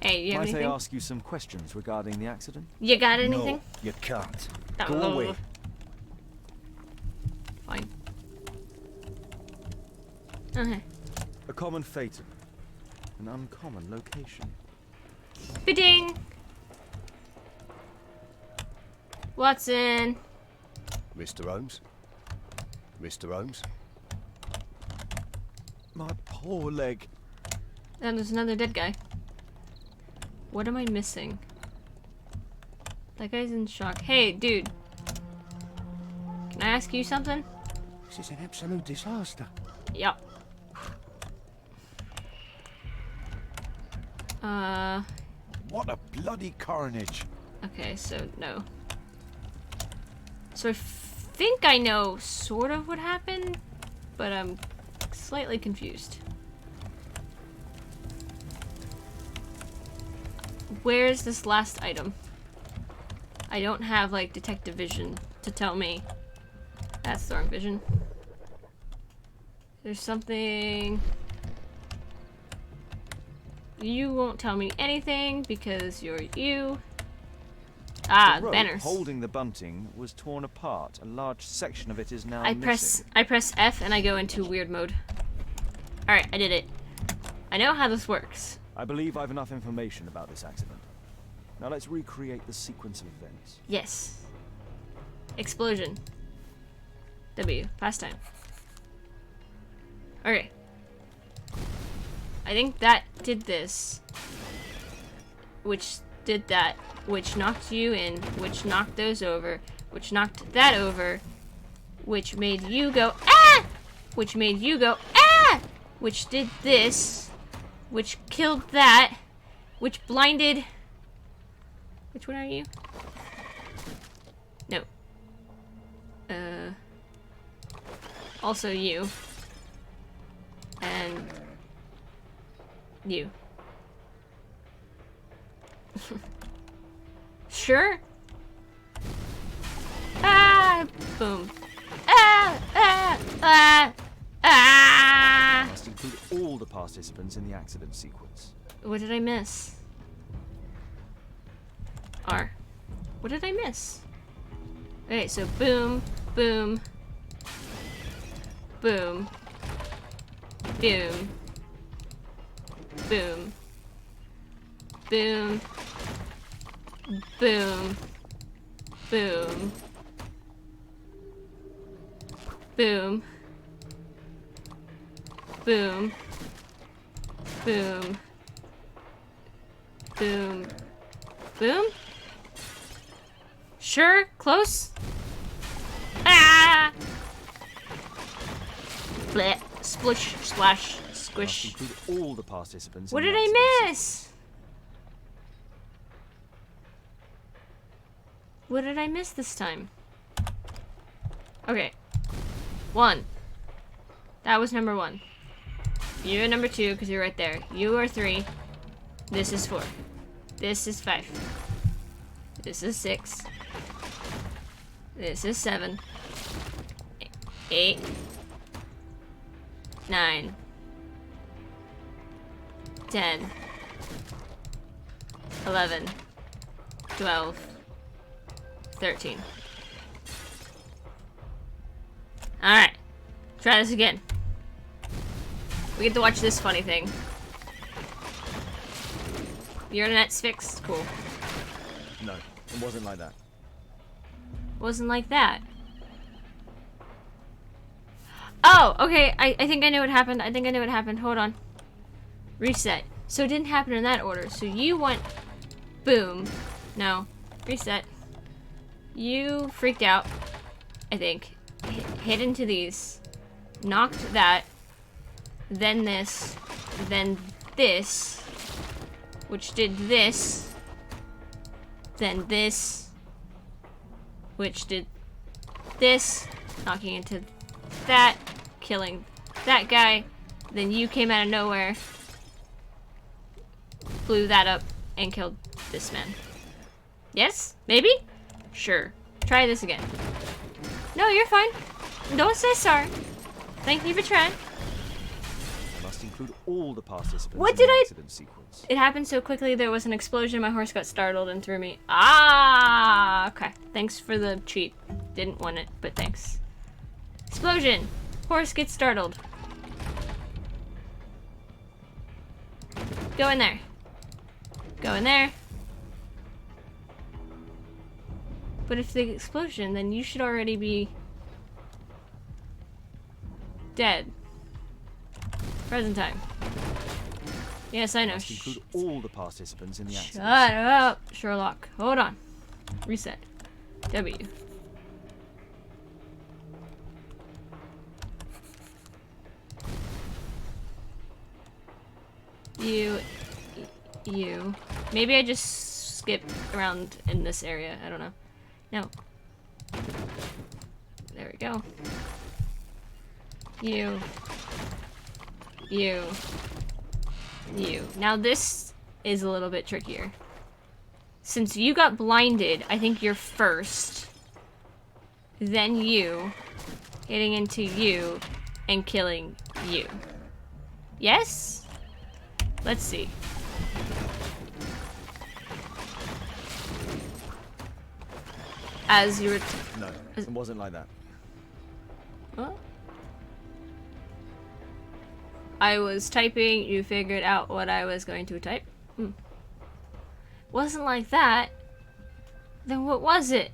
Hey, you have Might anything? I ask you some questions regarding the accident? You got anything? No, you can't. Oh. Go away. Fine. Okay. A common fatal. An uncommon location. Ba-ding! Watson! Mr. Holmes? Mr. Holmes? My poor leg. And there's another dead guy. What am I missing? That guy's in shock. Hey, dude. Can I ask you something? This is an absolute disaster. Yep. What a bloody carnage. Okay, so no. So I think I know sort of what happened, but I'm slightly confused. Where's this last item? I don't have, like, detective vision to tell me. That's the wrong vision. There's something... You won't tell me anything because you're you. Ah, The rope banners. holding the bunting was torn apart. A large section of it is now I missing. press F and I go into weird mode. Alright, I did it. I know how this works. I believe I've enough information about this accident. Now let's recreate the sequence of events. Yes. Explosion. W. Pastime. Okay. I think that did this. Which did that. Which knocked you in. Which knocked those over. Which knocked that over. Which made you go, ah! Which made you go, ah! Which did this. Which killed that. Which blinded... Which one are you? No. Also you. And... you. Sure? Ah! Boom. Ah! Ah! Ah! Ah! Must include all the participants in the accident sequence. What did I miss? R. What did I miss? Okay, so boom, boom, boom, boom, boom, boom, boom, boom, boom, boom, boom, boom, boom. Sure, close. Ah! Blech, splish, splash, Must squish. include all the participants. What in did the I accident miss? What did I miss this time? Okay. 1. That was number 1. You're number 2 because you're right there. You are 3. This is 4. This is 5. This is 6. This is 7. 8. 9. 10. 11. 12. 13. Alright. Try this again. We get to watch this funny thing. Your internet's fixed? Cool. No, it wasn't like that. Wasn't like that. Oh, okay. I think I know what happened. I think I know what happened. Hold on. Reset. So it didn't happen in that order. So you went boom. No. Reset. You freaked out, I think. Hit into these. Knocked that. Then this. Then this. Which did this. Then this. Which did this. Knocking into that. Killing that guy. Then you came out of nowhere. Blew that up and killed this man. Yes? Maybe? Sure. Try this again. No, you're fine. Don't say sorry. Thank you for trying. I must include all the participants What in did the I- accident sequence. It happened so quickly, there was an explosion, my horse got startled and threw me. Ah, okay. Thanks for the treat. Didn't want it, but thanks. Explosion! Horse gets startled. Go in there. Go in there. But if the explosion, then you should already be dead. Present time. Yes, I know. Must include all the participants in the accident. Shut up, Sherlock. Hold on. Reset. W. You. Maybe I just skip around in this area. I don't know. No. There we go. You. Now this is a little bit trickier. Since you got blinded, I think you're first. Then you. Hitting into you. And killing you. Yes? Let's see. As you were... No, it wasn't like that. What? I was typing, you figured out what I was going to type? Wasn't like that. Then what was it?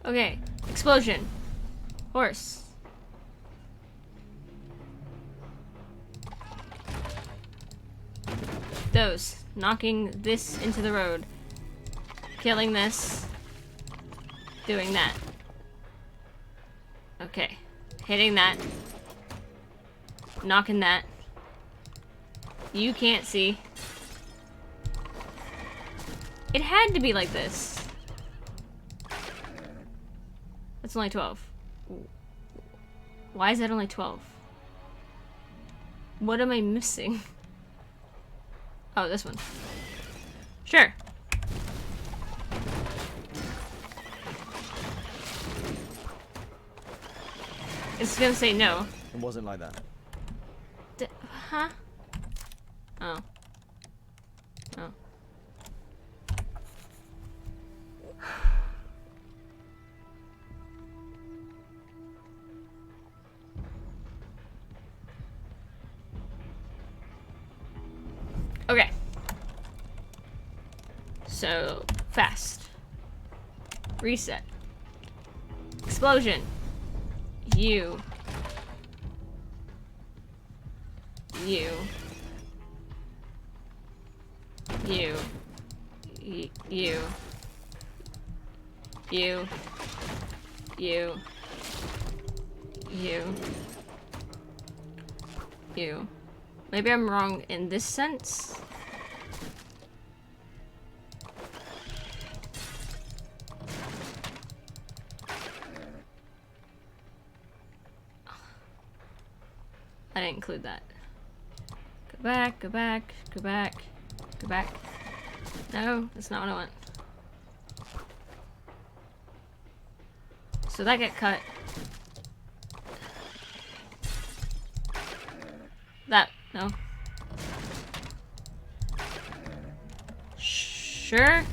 Okay, explosion. Horse. Those. Knocking this into the road. Killing this. Doing that. Okay. Hitting that. Knocking that. You can't see. It had to be like this. That's only 12. Why is that only 12? What am I missing? Oh, this one. Sure. It's gonna say no. It wasn't like that. Huh? Oh. Oh. Okay. So, fast. Reset. Explosion. You. You. You. You. You. You. You. You. Maybe I'm wrong in this sense. I didn't include that. Go back, go back, go back, go back. No, that's not what I want. So that got cut. That, no. Sure. I'm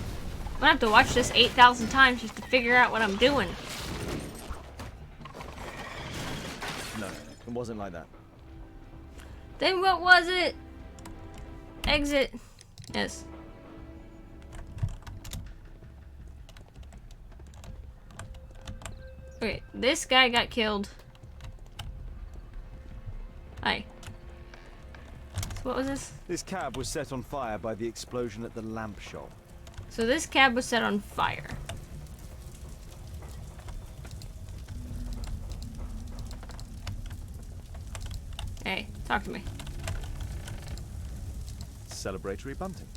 gonna have to watch this 8,000 times just to figure out what I'm doing. No, it wasn't like that. Then what was it? Exit. Yes. Okay, this guy got killed. Hi. So what was this? This cab was set on fire by the explosion at the lamp shop. So this cab was set on fire. Hey, talk to me. Celebratory bunting.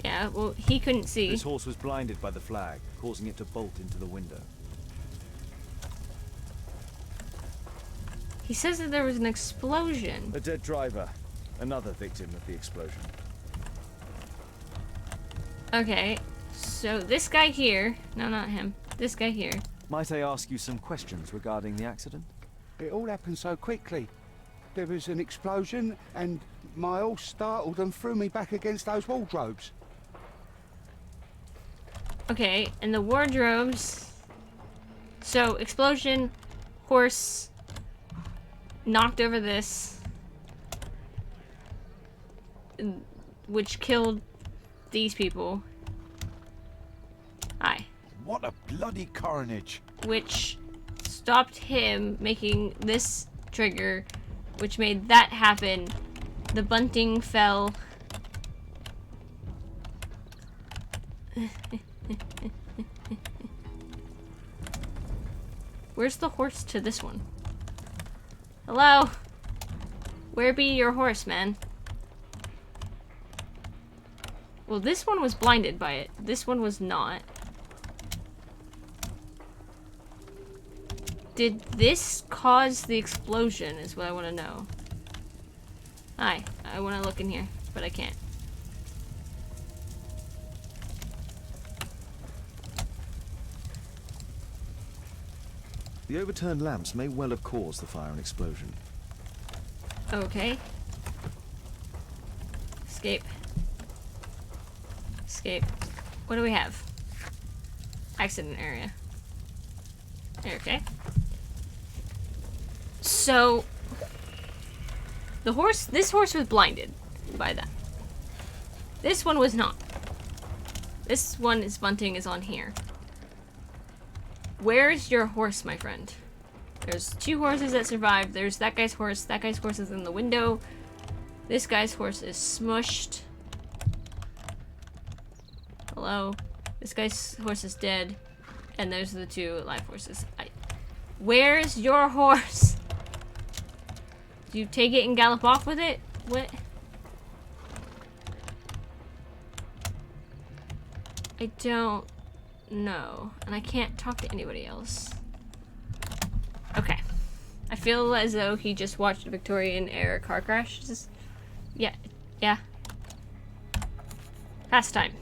Yeah, well, he couldn't see. This horse was blinded by the flag, causing it to bolt into the window. He says that there was an explosion. A dead driver. Another victim of the explosion. Okay, so this guy here... No, not him. This guy here. Might I ask you some questions regarding the accident? It all happened so quickly. There was an explosion, and my horse startled and threw me back against those wardrobes. Okay, and the wardrobes... So, explosion, horse, knocked over this, which killed these people. Hi. What a bloody carnage. Which stopped him making this trigger, which made that happen. The bunting fell. Where's the horse to this one? Hello? Where be your horse, man? Well, this one was blinded by it. This one was not. Did this cause the explosion is what I want to know. Hi, I want to look in here, but I can't. The overturned lamps may well have caused the fire and explosion. Okay. Escape. Escape. What do we have? Accident area. Okay. So, this horse was blinded by that. This one was not. This one is bunting is on here. Where's your horse, my friend? There's two horses that survived. There's that guy's horse. That guy's horse is in the window. This guy's horse is smushed. Hello? This guy's horse is dead. And there's the two live horses. Where's your horse? Do you take it and gallop off with it? What? I don't know. And I can't talk to anybody else. Okay. I feel as though he just watched a Victorian era car crash. Just, yeah. Past time.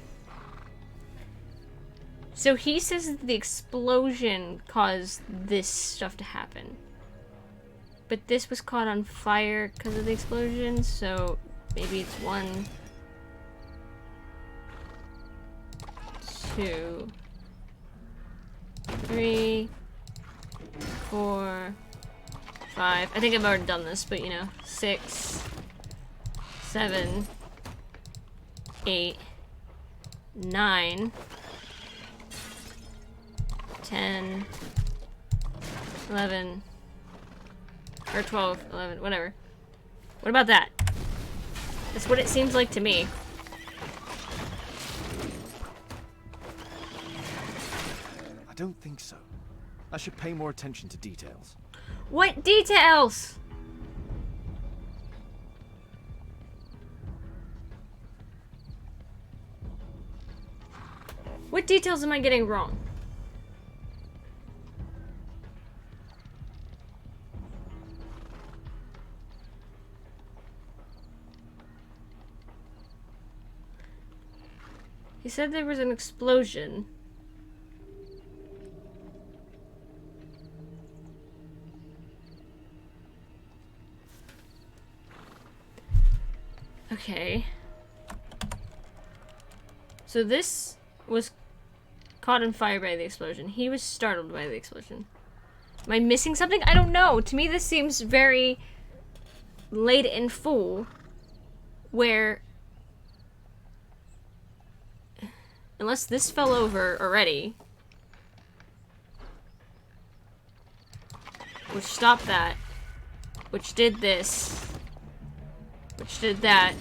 So he says that the explosion caused this stuff to happen. But this was caught on fire because of the explosion, so maybe it's 1, 2, 3, 4, 5. I think I've already done this, but you know, 6, 7, 8, 9, 10, 11, or 12, 11, whatever. What about that? That's what it seems like to me. I don't think so. I should pay more attention to details. What details? What details am I getting wrong? He said there was an explosion. Okay. So this was caught on fire by the explosion. He was startled by the explosion. Am I missing something? I don't know. To me, this seems very laid in full, where unless this fell over already. which stopped that, which did this, which did that.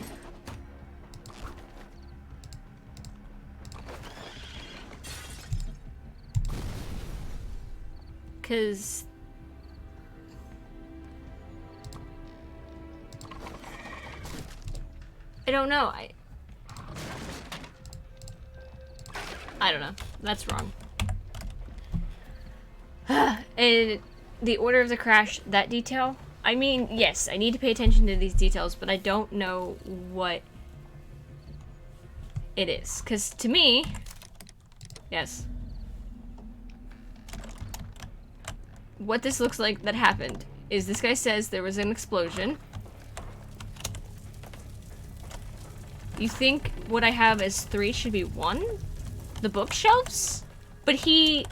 Because I don't know. I don't know. That's wrong. And the order of the crash, that detail, I mean, yes, I need to pay attention to these details, but I don't know what it is. Because to me, yes, what this looks like that happened is this guy says there was an explosion. You think what I have as 3 should be 1? The bookshelves? But he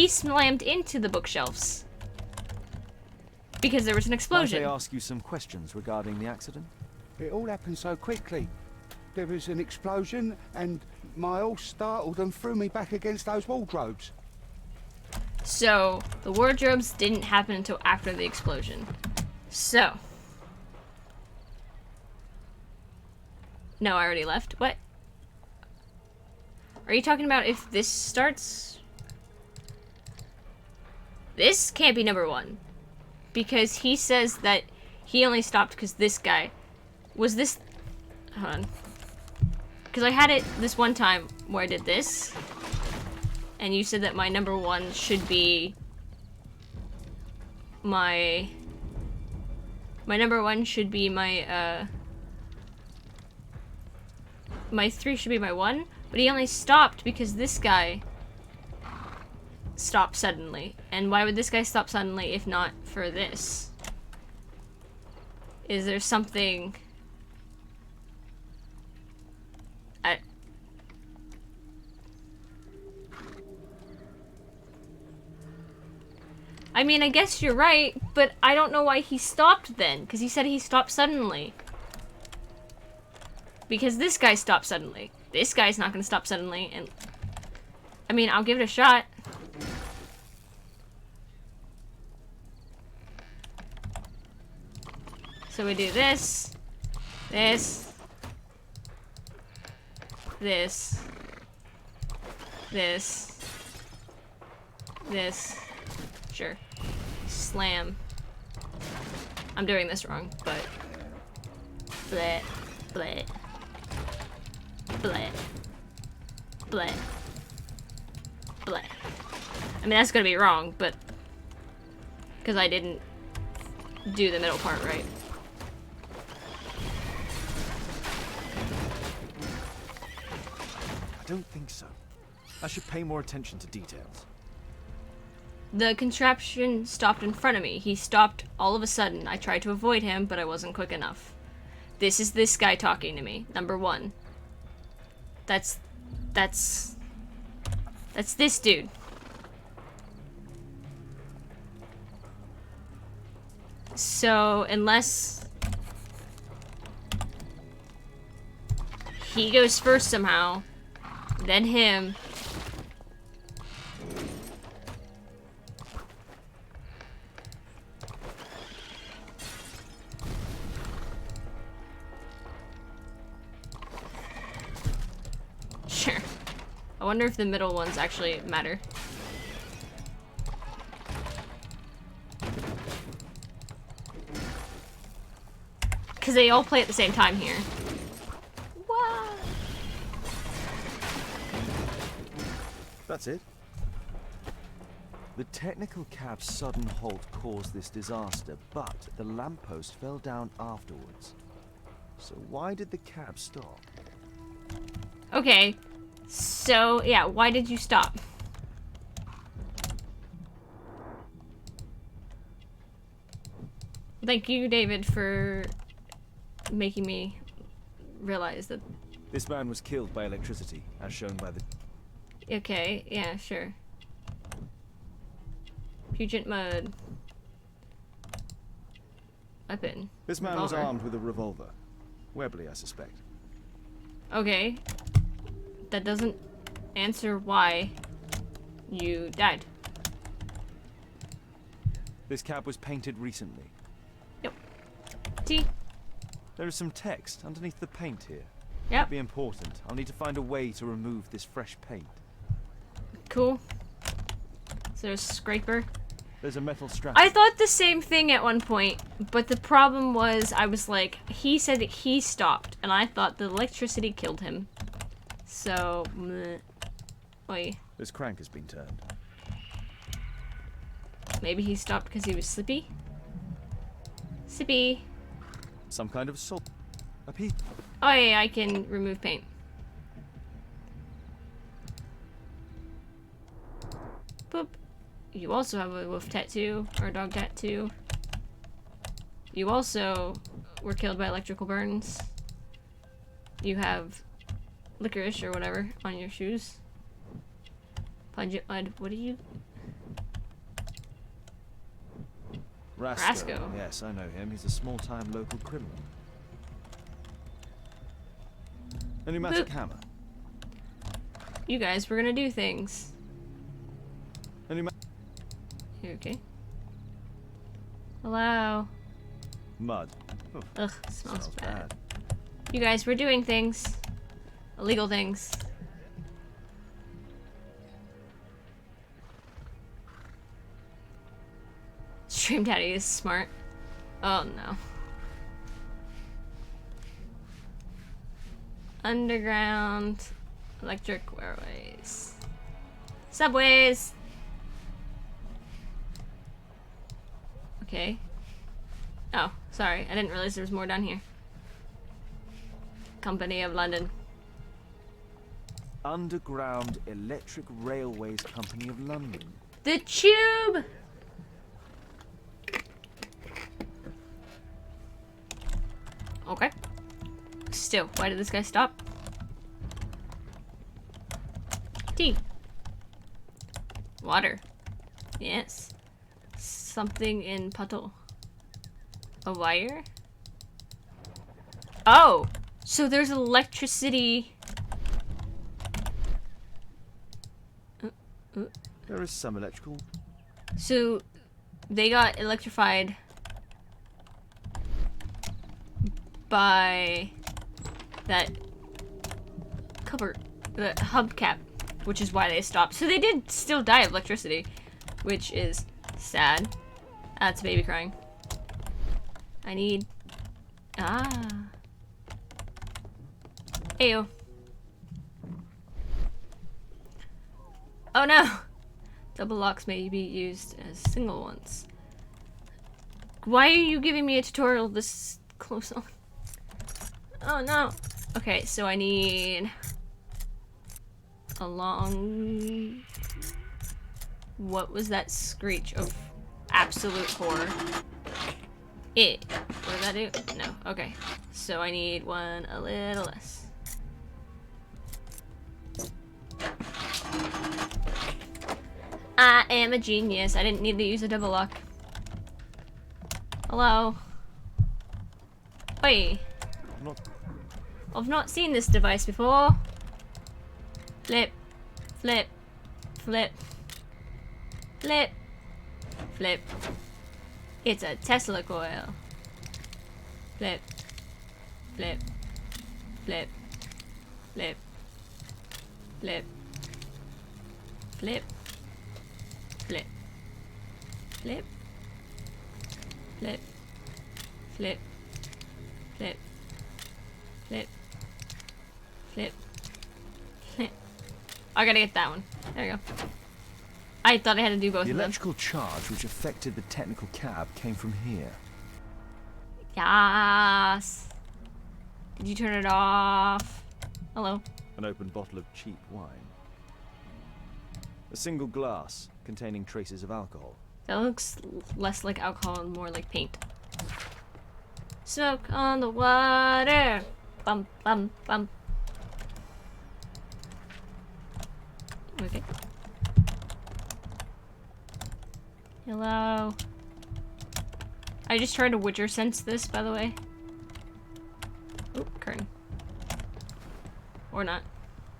slammed into the bookshelves. Because there was an explosion. Might I ask you some questions regarding the accident? It all happened so quickly. There was an explosion, and my horse startled and threw me back against those wardrobes. So, the wardrobes didn't happen until after the explosion. So. No, I already left. What? Are you talking about if this starts? This can't be number 1. Because he says that he only stopped because this guy. Was this... Hold on. Because I had it this one time where I did this. And you said that my number 1 should be... My number 1 should be my, my 3 should be my 1, but he only stopped because this guy stopped suddenly. And why would this guy stop suddenly if not for this? Is there something... I mean, I guess you're right, but I don't know why he stopped then, because he said he stopped suddenly. Because this guy stopped suddenly. This guy's not going to stop suddenly, and... I mean, I'll give it a shot. So we do this, this, this, this, this. Sure. Slam. I'm doing this wrong, but... Bleh. Bleh. Bleh. Bleh. Bleh. I mean, that's gonna be wrong, but... Because I didn't do the middle part right. I don't think so. I should pay more attention to details. The contraption stopped in front of me. He stopped all of a sudden. I tried to avoid him, but I wasn't quick enough. This is this guy talking to me. Number 1. That's this dude. So, unless he goes first somehow, then him. Sure. I wonder if the middle ones actually matter. Because they all play at the same time here. Wow. That's it. The technical cab's sudden halt caused this disaster, but the lamppost fell down afterwards. So why did the cab stop? Okay. So, yeah, why did you stop? Thank you, David, for making me realize that... This man was killed by electricity, as shown by the... Okay, yeah, sure. Pungent mud. Weapon. This man was Revolver. armed with a revolver. Webley, I suspect. Okay. That doesn't answer why you died. This cab was painted recently. Yep. T. There is some text underneath the paint here. Yep. It'll be important. I'll need to find a way to remove this fresh paint. Cool. Is there a scraper? There's a metal strap. I thought the same thing at one point, but the problem was I was like, he said that he stopped, and I thought the electricity killed him. So, meh. Oi. This crank has been turned. Maybe he stopped because he was sleepy? Sippy. Some kind of salt. A piece. Oh yeah, I can remove paint. Boop. You also have a wolf tattoo, or a dog tattoo. You also were killed by electrical burns. You have licorice or whatever on your shoes. Pungent mud. What are you? Rasco. Yes, I know him. He's a small-time local criminal. A pneumatic hammer. You guys were gonna do things. A pneumatic. You okay? Hello. Mud. Oh, Ugh, smells bad. You guys were doing things. Illegal things. Stream Daddy is smart. Oh no. Underground electric railways. Subways. Okay. Oh, sorry. I didn't realize there was more down here. Company of London. Underground Electric Railways Company of London. The Tube! Okay. Still, why did this guy stop? Tea. Water. Yes. Something in puddle. A wire? Oh! So there's electricity. There is some electrical. So they got electrified by that cover, the hubcap, which is why they stopped. So they did still die of electricity, which is sad. That's a baby crying. I need... Ah. Ayo. Oh no! Double locks may be used as single ones. Why are you giving me a tutorial this close on? Oh no! Okay, so I need a long... What was that screech of absolute horror? What did that do? No, okay. So I need one a little less. I am a genius. I didn't need to use a double lock. Hello? Oi. I've not seen this device before. Flip. Flip. Flip. Flip. Flip. It's a Tesla coil. Flip. Flip. Flip. Flip. Flip. Flip. Flip. Flip. Flip. Flip. Flip. Flip. Flip. Flip. I gotta get that one. There we go. I thought I had to do both of The them. electrical charge which affected the technical cab came from here. Yes. Did you turn it off? Hello. An open bottle of cheap wine. A single glass containing traces of alcohol. That looks less like alcohol and more like paint. Smoke on the water. Bum bum bum. Okay. Hello. I just tried to Witcher sense this, by the way. Oh, curtain. Or not.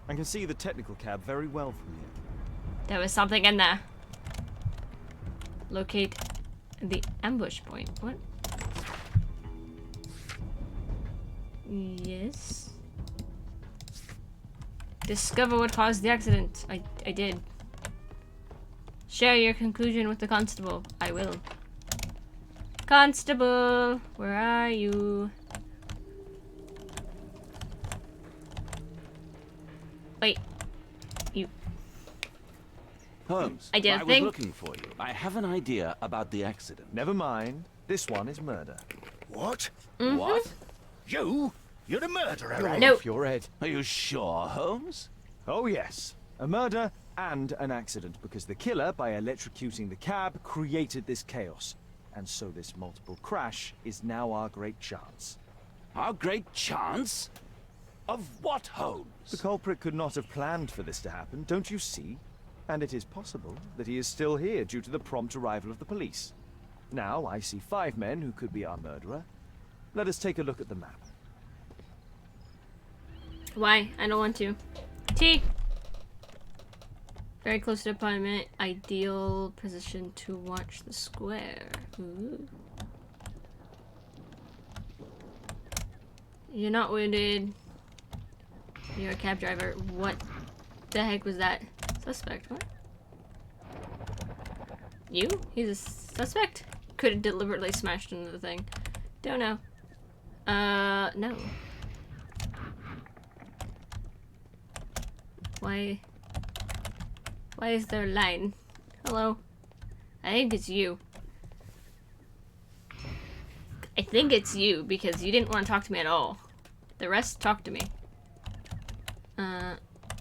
I can see the technical cab very well from here. There was something in there. Locate The ambush point. What? Yes. Discover what caused the accident. I did. Share your conclusion with the constable. I will. Constable, where are you? Wait. You. Holmes, I did a was thing. looking for you. I have an idea about the accident. Never mind. This one is murder. What? What? You? You're the murderer, eh? No. Off your head. Are you sure, Holmes? Oh yes, a murder and an accident, because the killer, by electrocuting the cab, created this chaos. And so this multiple crash is now our great chance. Our great chance? Of what, Holmes? The culprit could not have planned for this to happen, don't you see? And it is possible that he is still here due to the prompt arrival of the police. Now I see 5 men who could be our murderer. Let us take a look at the map. Why? I don't want to. T! Very close to the apartment. Ideal position to watch the square. Ooh. You're not wounded. You're a cab driver. What the heck was that? Suspect, what? You? He's a suspect? Could have deliberately smashed into the thing. Don't know. No. Why is there a line? Hello? I think it's you. I think it's you, because you didn't want to talk to me at all. The rest talked to me.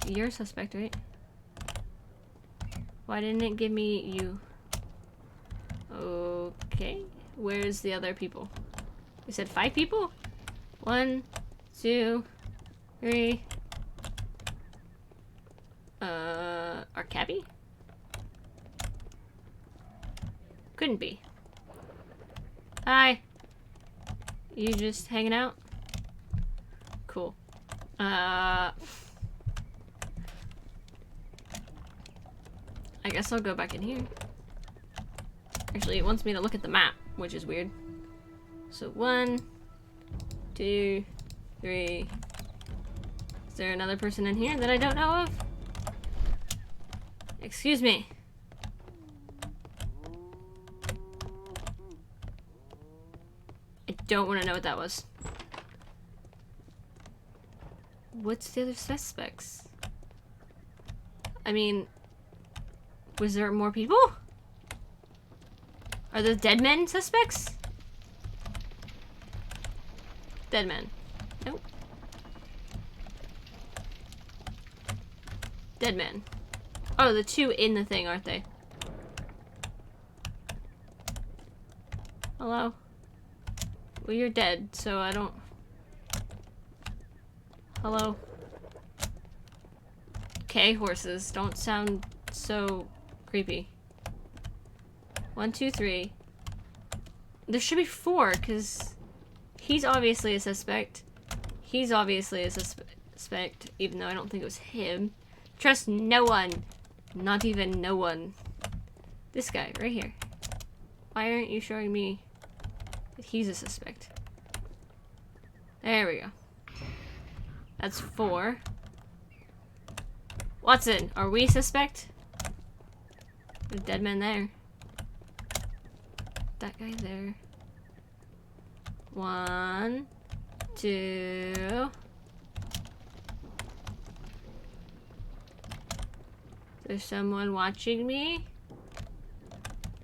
You're a suspect, right? Why didn't it give me you? Okay. Where's the other people? You said 5 people? 1, 2, 3. Our cabbie? Couldn't be. Hi. You just hanging out? Cool. I guess I'll go back in here. Actually, it wants me to look at the map, which is weird. So 1, 2, 3. Is there another person in here that I don't know of? Excuse me. I don't want to know what that was. What's the other suspects? I mean, was there more people? Are the dead men suspects? Dead men. Nope. Dead men. Oh, the 2 in the thing, aren't they? Hello? Well, you're dead, so I don't... Hello? Okay, horses. Don't sound so creepy. 1, 2, 3. There should be 4, because he's obviously a suspect. He's obviously a suspect, even though I don't think it was him. Trust no one. Not even no one. This guy, right here. Why aren't you showing me that he's a suspect? There we go. That's 4. Watson, are we suspect? There's dead men there. That guy there. 1, 2. There's someone watching me.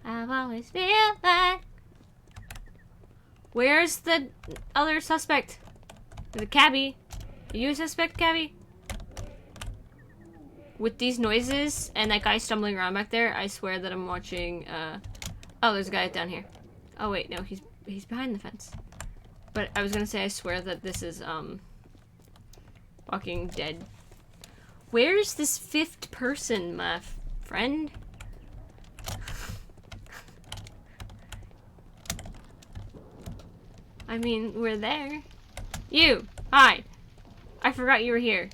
I've always feel like. Where's the other suspect? The cabbie. Are you a suspect, cabbie? With these noises and that guy stumbling around back there, I swear that I'm watching. Oh, there's a guy down here. Oh wait, no, he's behind the fence. But I was gonna say I swear that this is Walking Dead. Where's this 5th person, my friend? I mean, we're there. You! Hi! I forgot you were here.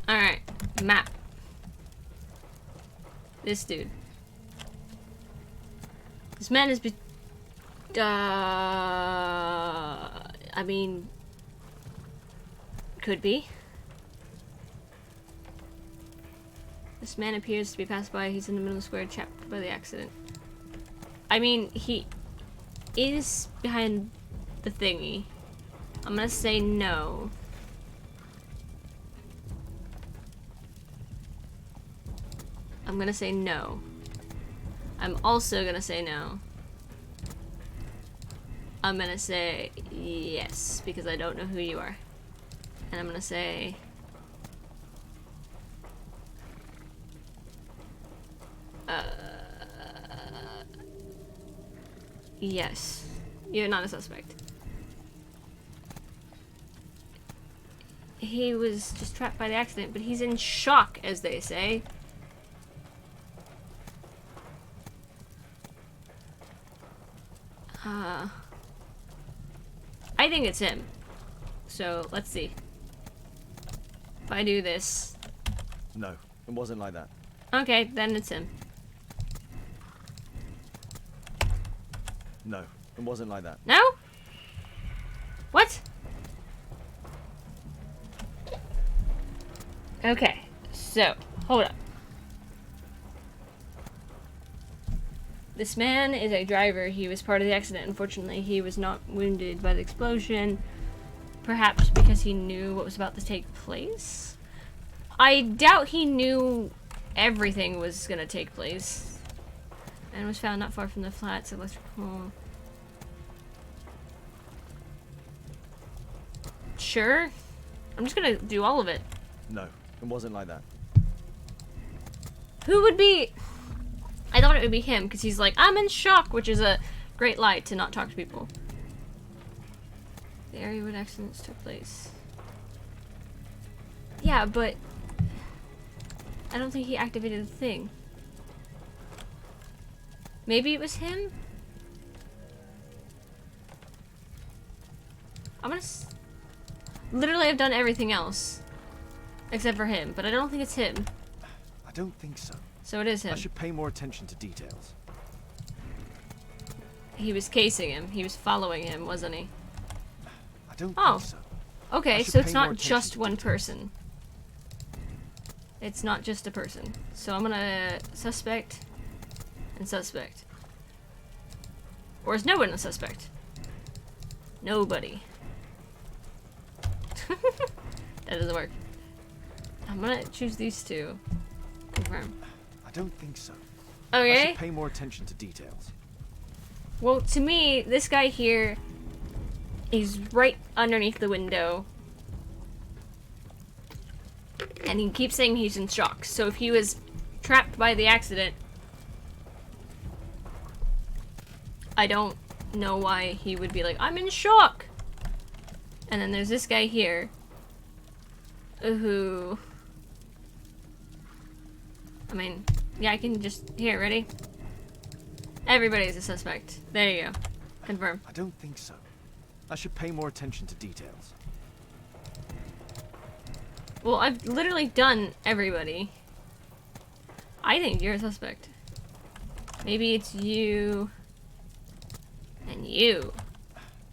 Alright. Map. This dude. This man is I mean, could be. This man appears to be passed by. He's in the middle of the square, trapped by the accident. I mean, he is behind the thingy. I'm gonna say no. I'm gonna say no. I'm also gonna say no. I'm gonna say yes, because I don't know who you are. And I'm gonna say... yes. You're not a suspect. He was just trapped by the accident, but he's in shock, as they say. I think it's him. So, let's see. If I do this... No, it wasn't like that. Okay, then it's him. No, it wasn't like that. No? What? Okay, so, hold up. This man is a driver. He was part of the accident. Unfortunately, he was not wounded by the explosion. Perhaps because he knew what was about to take place? I doubt he knew everything was gonna take place. And was found not far from the flats. Electrical... Sure. I'm just gonna do all of it. No, it wasn't like that. Who would be... I thought it would be him, because he's like, I'm in shock, which is a great lie to not talk to people. The area where accidents took place. Yeah, but... I don't think he activated the thing. Maybe it was him? I'm gonna... Literally, I've done everything else. Except for him, but I don't think it's him. I don't think so. So it is him. I should pay more attention to details. He was casing him. He was following him, wasn't he? I don't Oh. think so. Okay, should so it's pay more not attention just to one details. person. It's not just a person. So I'm gonna suspect and suspect. Or is no one a suspect? Nobody. That doesn't work. I'm gonna choose these two. Confirm. I don't think so. I Okay. should pay more attention to details. Well, to me, this guy here is right underneath the window. And he keeps saying he's in shock. So if he was trapped by the accident, I don't know why he would be like, I'm in shock! And then there's this guy here who... I mean, yeah, I can just... Here, ready? Everybody's a suspect. There you go. Confirm. I don't think so. I should pay more attention to details. Well, I've literally done everybody. I think you're a suspect. Maybe it's you... and you.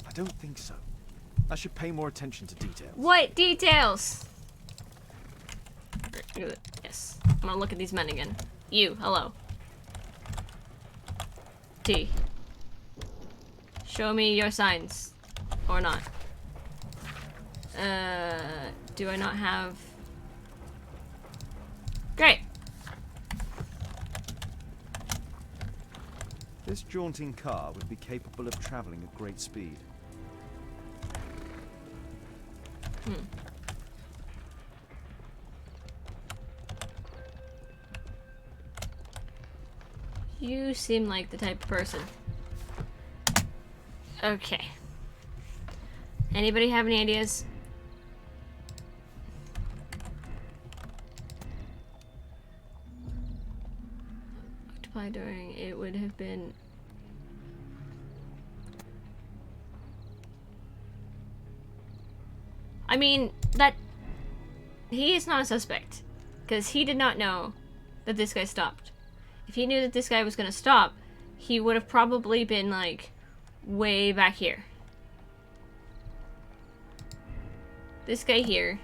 I don't think so. I should pay more attention to details. What details? Yes. I'm gonna look at these men again. You, hello. T. Show me your signs. Or not. Do I not have... Great. This jaunting car would be capable of traveling at great speed. You seem like the type of person. Okay. Anybody have any ideas? Octopi during it would have been... I mean, that... He is not a suspect. Because he did not know that this guy stopped. If he knew that this guy was gonna stop, he would have probably been, like, way back here. This guy here.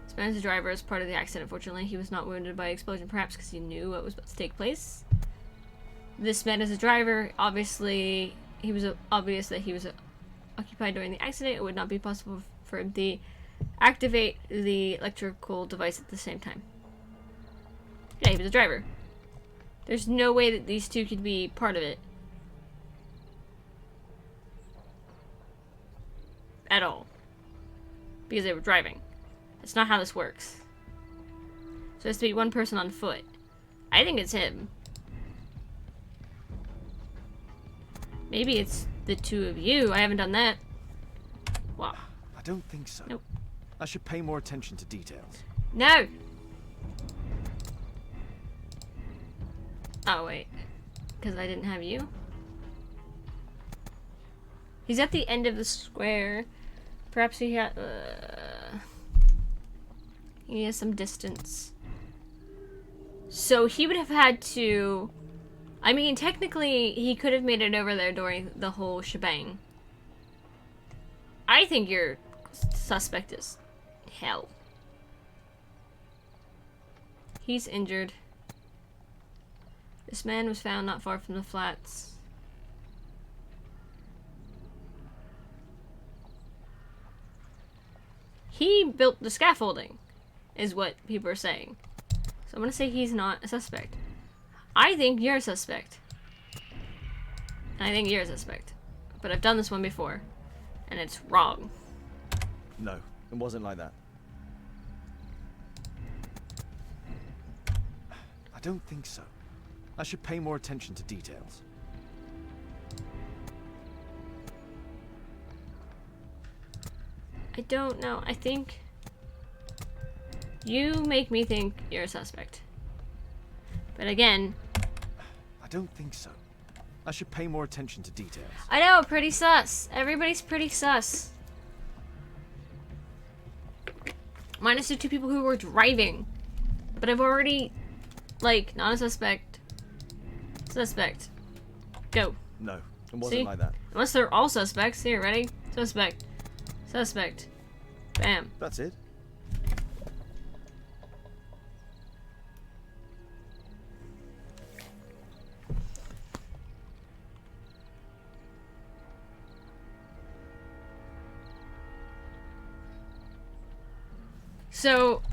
This man's the driver as part of the accident. Unfortunately, he was not wounded by explosion, perhaps because he knew what was about to take place. This man is a driver. Obviously, he was obvious that he was occupied during the accident. It would not be possible for him to activate the electrical device at the same time. Yeah, he was a driver. There's no way that these two could be part of it. At all. Because they were driving. That's not how this works. So it has to be one person on foot. I think it's him. Maybe it's the two of you. I haven't done that. Wow. I don't think so. Nope. I should pay more attention to details. No! Oh, wait. Because I didn't have you? He's at the end of the square. Perhaps he had... he has some distance. So he would have had to... I mean, technically, he could have made it over there during the whole shebang. I think your suspect is hell. He's injured. This man was found not far from the flats. He built the scaffolding, is what people are saying. So I'm gonna say he's not a suspect. I think you're a suspect. And I think you're a suspect. But I've done this one before. And it's wrong. No, it wasn't like that. I don't think so. I should pay more attention to details. I don't know. I think you make me think you're a suspect. But again, I don't think so. I should pay more attention to details. I know, pretty sus. Everybody's pretty sus. Minus the two people who were driving. But I've already, like, not a suspect. Suspect. Go. No, it wasn't See? like that. Unless they're all suspects. Here, ready? Suspect. Suspect. Bam. That's it. So,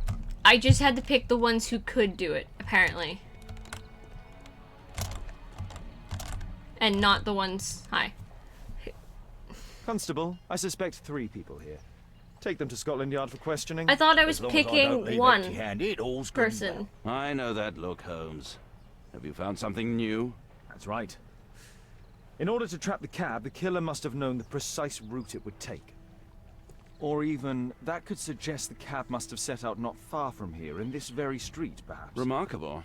I just had to pick the ones who could do it, apparently. And not the ones... Hi. Constable, I suspect 3 people here. Take them to Scotland Yard for questioning. I thought I was As long as I don't picking leave one empty-handed, all's good and person. well. I know that look, Holmes. Have you found something new? That's right. In order to trap the cab, the killer must have known the precise route it would take. Or even, that could suggest the cab must have set out not far from here, in this very street, perhaps. Remarkable.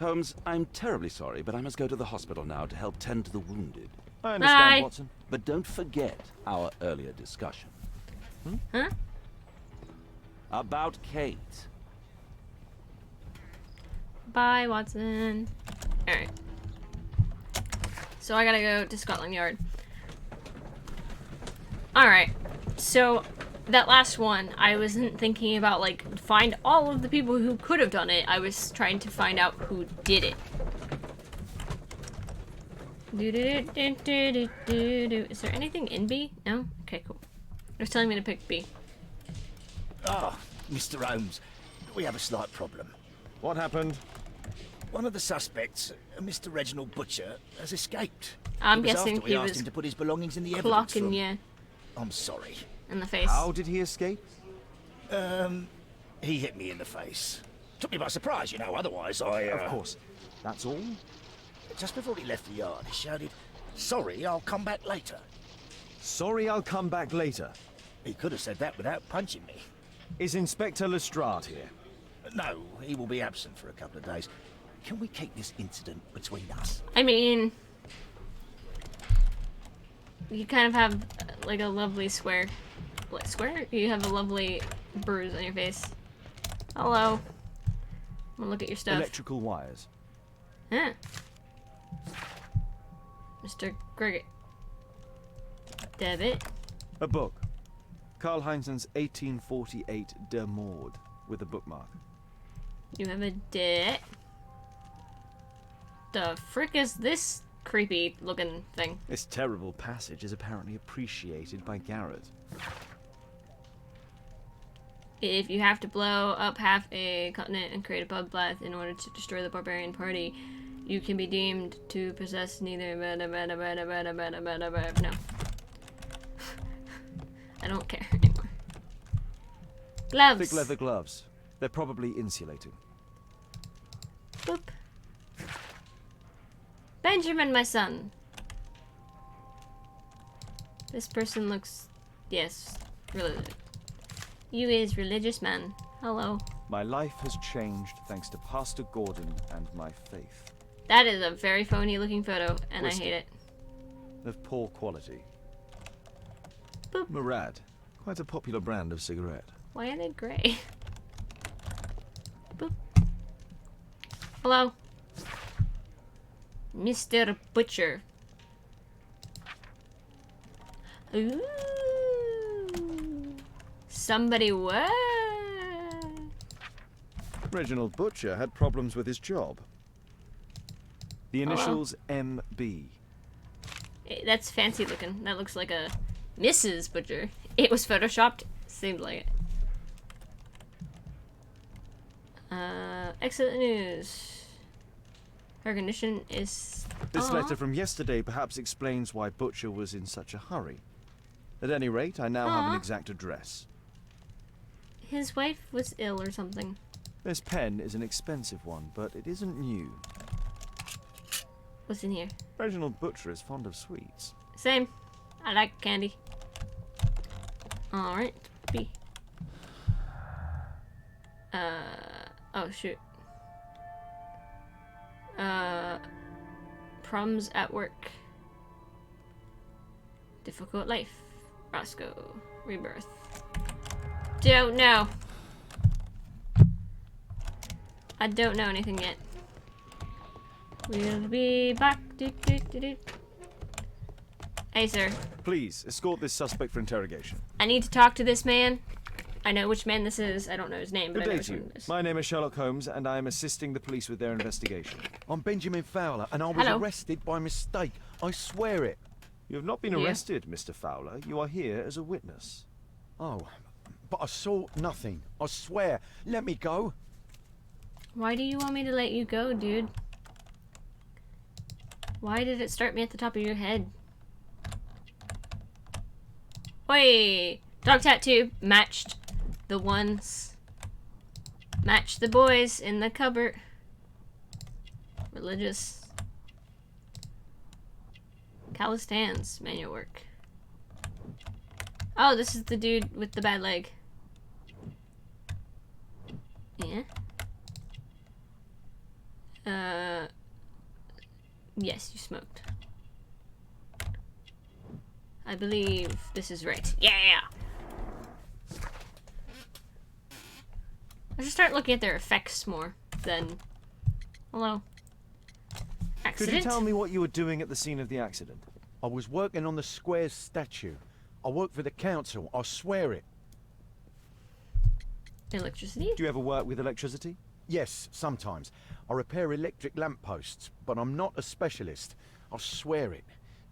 Holmes, I'm terribly sorry, but I must go to the hospital now to help tend to the wounded. I understand, Bye. Watson. But don't forget our earlier discussion. Huh? About Kate. Bye, Watson. Alright. So I gotta go to Scotland Yard. Alright. So, that last one, I wasn't thinking about, like, find all of the people who could have done it. I was trying to find out who did it. Is there anything in B? No? Okay, cool. It was telling me to pick B. Ah, Mr. Holmes, we have a slight problem. What happened? One of the suspects, Mr. Reginald Butcher, has escaped. I'm It was guessing after we he asked was him to put his belongings in the evidence clocking room. you I'm sorry. in the face. How did he escape? He hit me in the face. Took me by surprise, you know, otherwise I... Of course. That's all? Just before he left the yard, he shouted, "Sorry, I'll come back later." Sorry, I'll come back later. He could have said that without punching me. Is Inspector Lestrade here? No, he will be absent for a couple of days. Can we keep this incident between us? I mean, you kind of have like a lovely square. What, square? You have a lovely bruise on your face. Hello. I'm gonna look at your stuff. Electrical wires. Huh. Mr. Greg. Debit. A book. Karl Heinzen's 1848 Der Mord, with a bookmark. You have a debt. The frick is this creepy looking thing? This terrible passage is apparently appreciated by Garrett. If you have to blow up half a continent and create a bloodbath in order to destroy the barbarian party, you can be deemed to possess neither. No. I don't care anymore. Gloves. Thick leather gloves. They're probably insulating. Boop. Benjamin, my son. This person looks, yes, religious. You is religious man. Hello. My life has changed thanks to Pastor Gordon and my faith. That is a very phony looking photo, and Whiskey. I hate it. Of poor quality. Boop. Murad. Quite a popular brand of cigarette. Why are they gray? Boop. Hello. Mr. Butcher. Ooh. Somebody what? Reginald Butcher had problems with his job. The Hello. initials MB. That's fancy looking. That looks like a Mrs. Butcher. It was photoshopped. Seemed like it. Excellent news. Her condition is... This Aw. letter from yesterday perhaps explains why Butcher was in such a hurry. At any rate, I now have Aw. an exact address. His wife was ill or something. This pen is an expensive one, but it isn't new. What's in here? Reginald Butcher is fond of sweets. Same. I like candy. Alright. B. Oh shoot. Problems at work. Difficult life. Roscoe. Rebirth. Don't know. I don't know anything yet. We'll be back. Hey, sir. Please, escort this suspect for interrogation. I need to talk to this man. I know which man this is. I don't know his name, but Good I know day which to one you. it is. My name is Sherlock Holmes, and I am assisting the police with their investigation. I'm Benjamin Fowler, and I was Hello. arrested by mistake. I swear it. You have not been Yeah. arrested, Mr. Fowler. You are here as a witness. Oh, but I saw nothing. I swear. Let me go. Why do you want me to let you go, dude? Why did it start me at the top of your head? Oi! Dog tattoo matched the ones. Matched the boys in the cupboard. Religious. Calloused hands. Manual work. Oh, this is the dude with the bad leg. Yeah. Yes, you smoked. I believe this is right. Yeah! I should start looking at their effects more than... Hello. Could Accident? you tell me what you were doing at the scene of the accident? I was working on the square's statue. I work for the council. I swear it. Electricity? Do you ever work with electricity? Yes, sometimes. I repair electric lampposts, but I'm not a specialist. I swear it.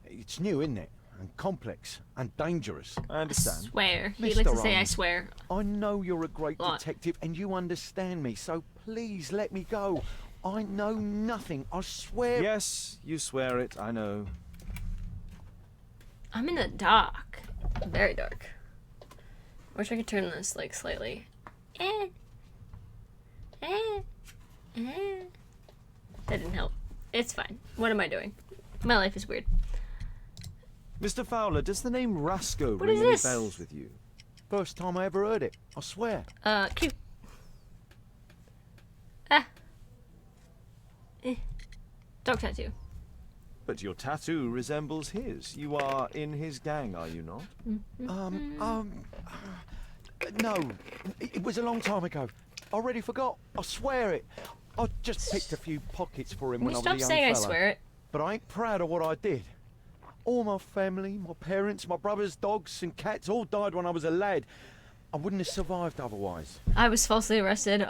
It's new, isn't it? And complex and dangerous. I understand. Swear. He Mr. likes to say I Holmes. swear. I know you're a great What? detective and you understand me, so please let me go. I know nothing. I swear. Yes, you swear it, I know. I'm in the dark. Very dark. I wish I could turn this like slightly. That didn't help. It's fine. What am I doing? My life is weird. Mr. Fowler, does the name Roscoe What ring is any this? bells with you? First time I ever heard it. I swear. Cute. Ah. Dog tattoo. But your tattoo resembles his. You are in his gang, are you not? No. It was a long time ago. I already forgot. I swear it. I just picked a few pockets for him Can when you I was stop a young saying I fella. swear it? But I ain't proud of what I did. all my family, my parents, my brothers, dogs and cats all died when I was a lad. I wouldn't have survived otherwise. I was falsely arrested.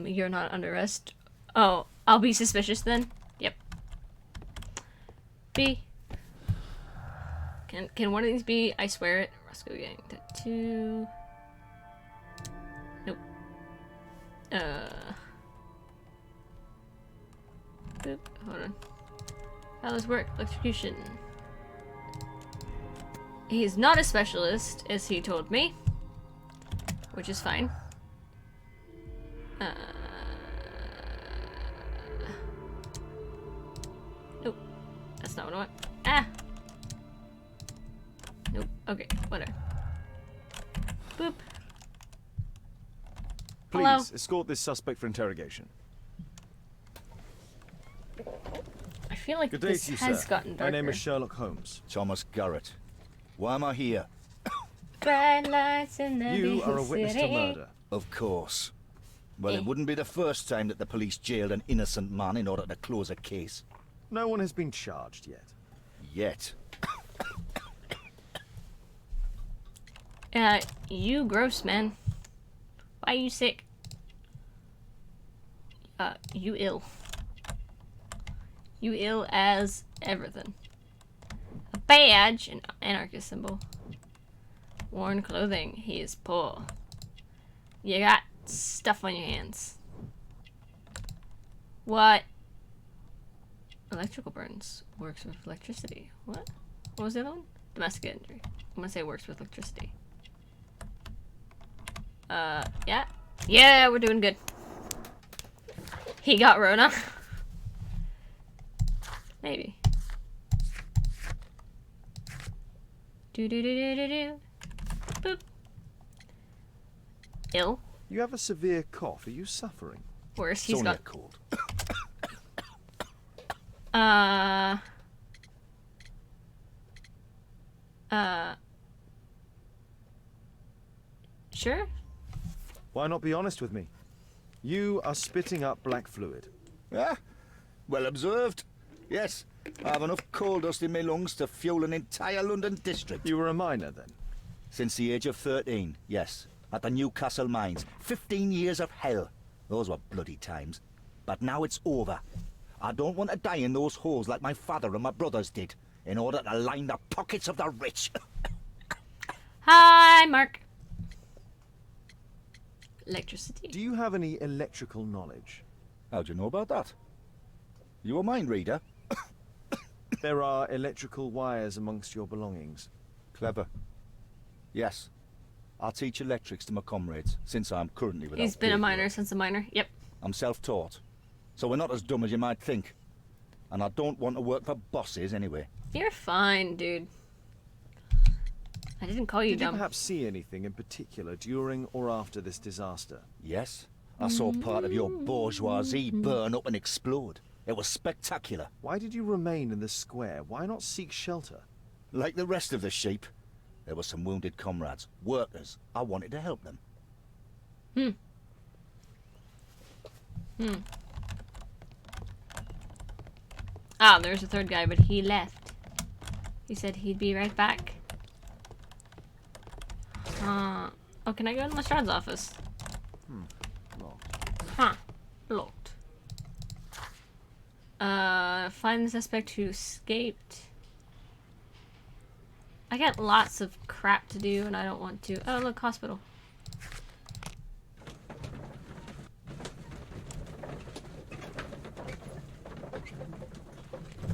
You're not under arrest. Oh, I'll be suspicious then. Yep. B. Can one of these be? I swear it. Roscoe Gang tattoo. Nope. Boop. Hold on. How does this work? Electrocution. He's not a specialist, as he told me, which is fine. Nope. That's not what I want. Ah! Nope. Okay, whatever. Boop. Please, Hello? escort this suspect for interrogation. I feel like Good day this to you, has sir. gotten darker. My name is Sherlock Holmes. Thomas Garrett. Why am I here? Bright lights in the You big are a witness to city. murder. Of course. Well, Eh. it wouldn't be the first time that the police jailed an innocent man in order to close a case. No one has been charged yet. Yet. You gross, man. Why are you sick? You ill. You ill as everything. A badge, an anarchist symbol. Worn clothing, he is poor. You got stuff on your hands. What? Electrical burns. Works with electricity. What? What was the other one? Domestic injury. I'm gonna say works with electricity. Yeah. Yeah, we're doing good. He got Rona. Maybe. Do do do do do do. Boop. Ill. You have a severe cough. Are you suffering? Worse, It's he's only a got. cold. Sure. Why not be honest with me? You are spitting up black fluid. Ah, well observed. Yes, I have enough coal dust in my lungs to fuel an entire London district. You were a miner then? Since the age of 13, yes. At the Newcastle mines. 15 years of hell. Those were bloody times. But now it's over. I don't want to die in those holes like my father and my brothers did, in order to line the pockets of the rich. Hi, Mark. Electricity. Do you have any electrical knowledge? How'd you know about that? You a mind reader? There are electrical wires amongst your belongings. Clever. Yes. I teach electrics to my comrades, since I'm currently without He's been a paid miner work. since a miner. Yep. I'm self-taught. So we're not as dumb as you might think. And I don't want to work for bosses anyway. You're fine, dude. I didn't call you Did you dumb. perhaps see anything in particular during or after this disaster? Yes. I saw part of your bourgeoisie burn up and explode. It was spectacular. Why did you remain in the square? Why not seek shelter? Like the rest of the sheep, there were some wounded comrades, workers. I wanted to help them. Ah, there's a third guy, but he left. He said he'd be right back. Oh, can I go to Lestrade's office? Locked. Huh. Locked. Find the suspect who escaped. I got lots of crap to do and I don't want to. Oh, look, hospital.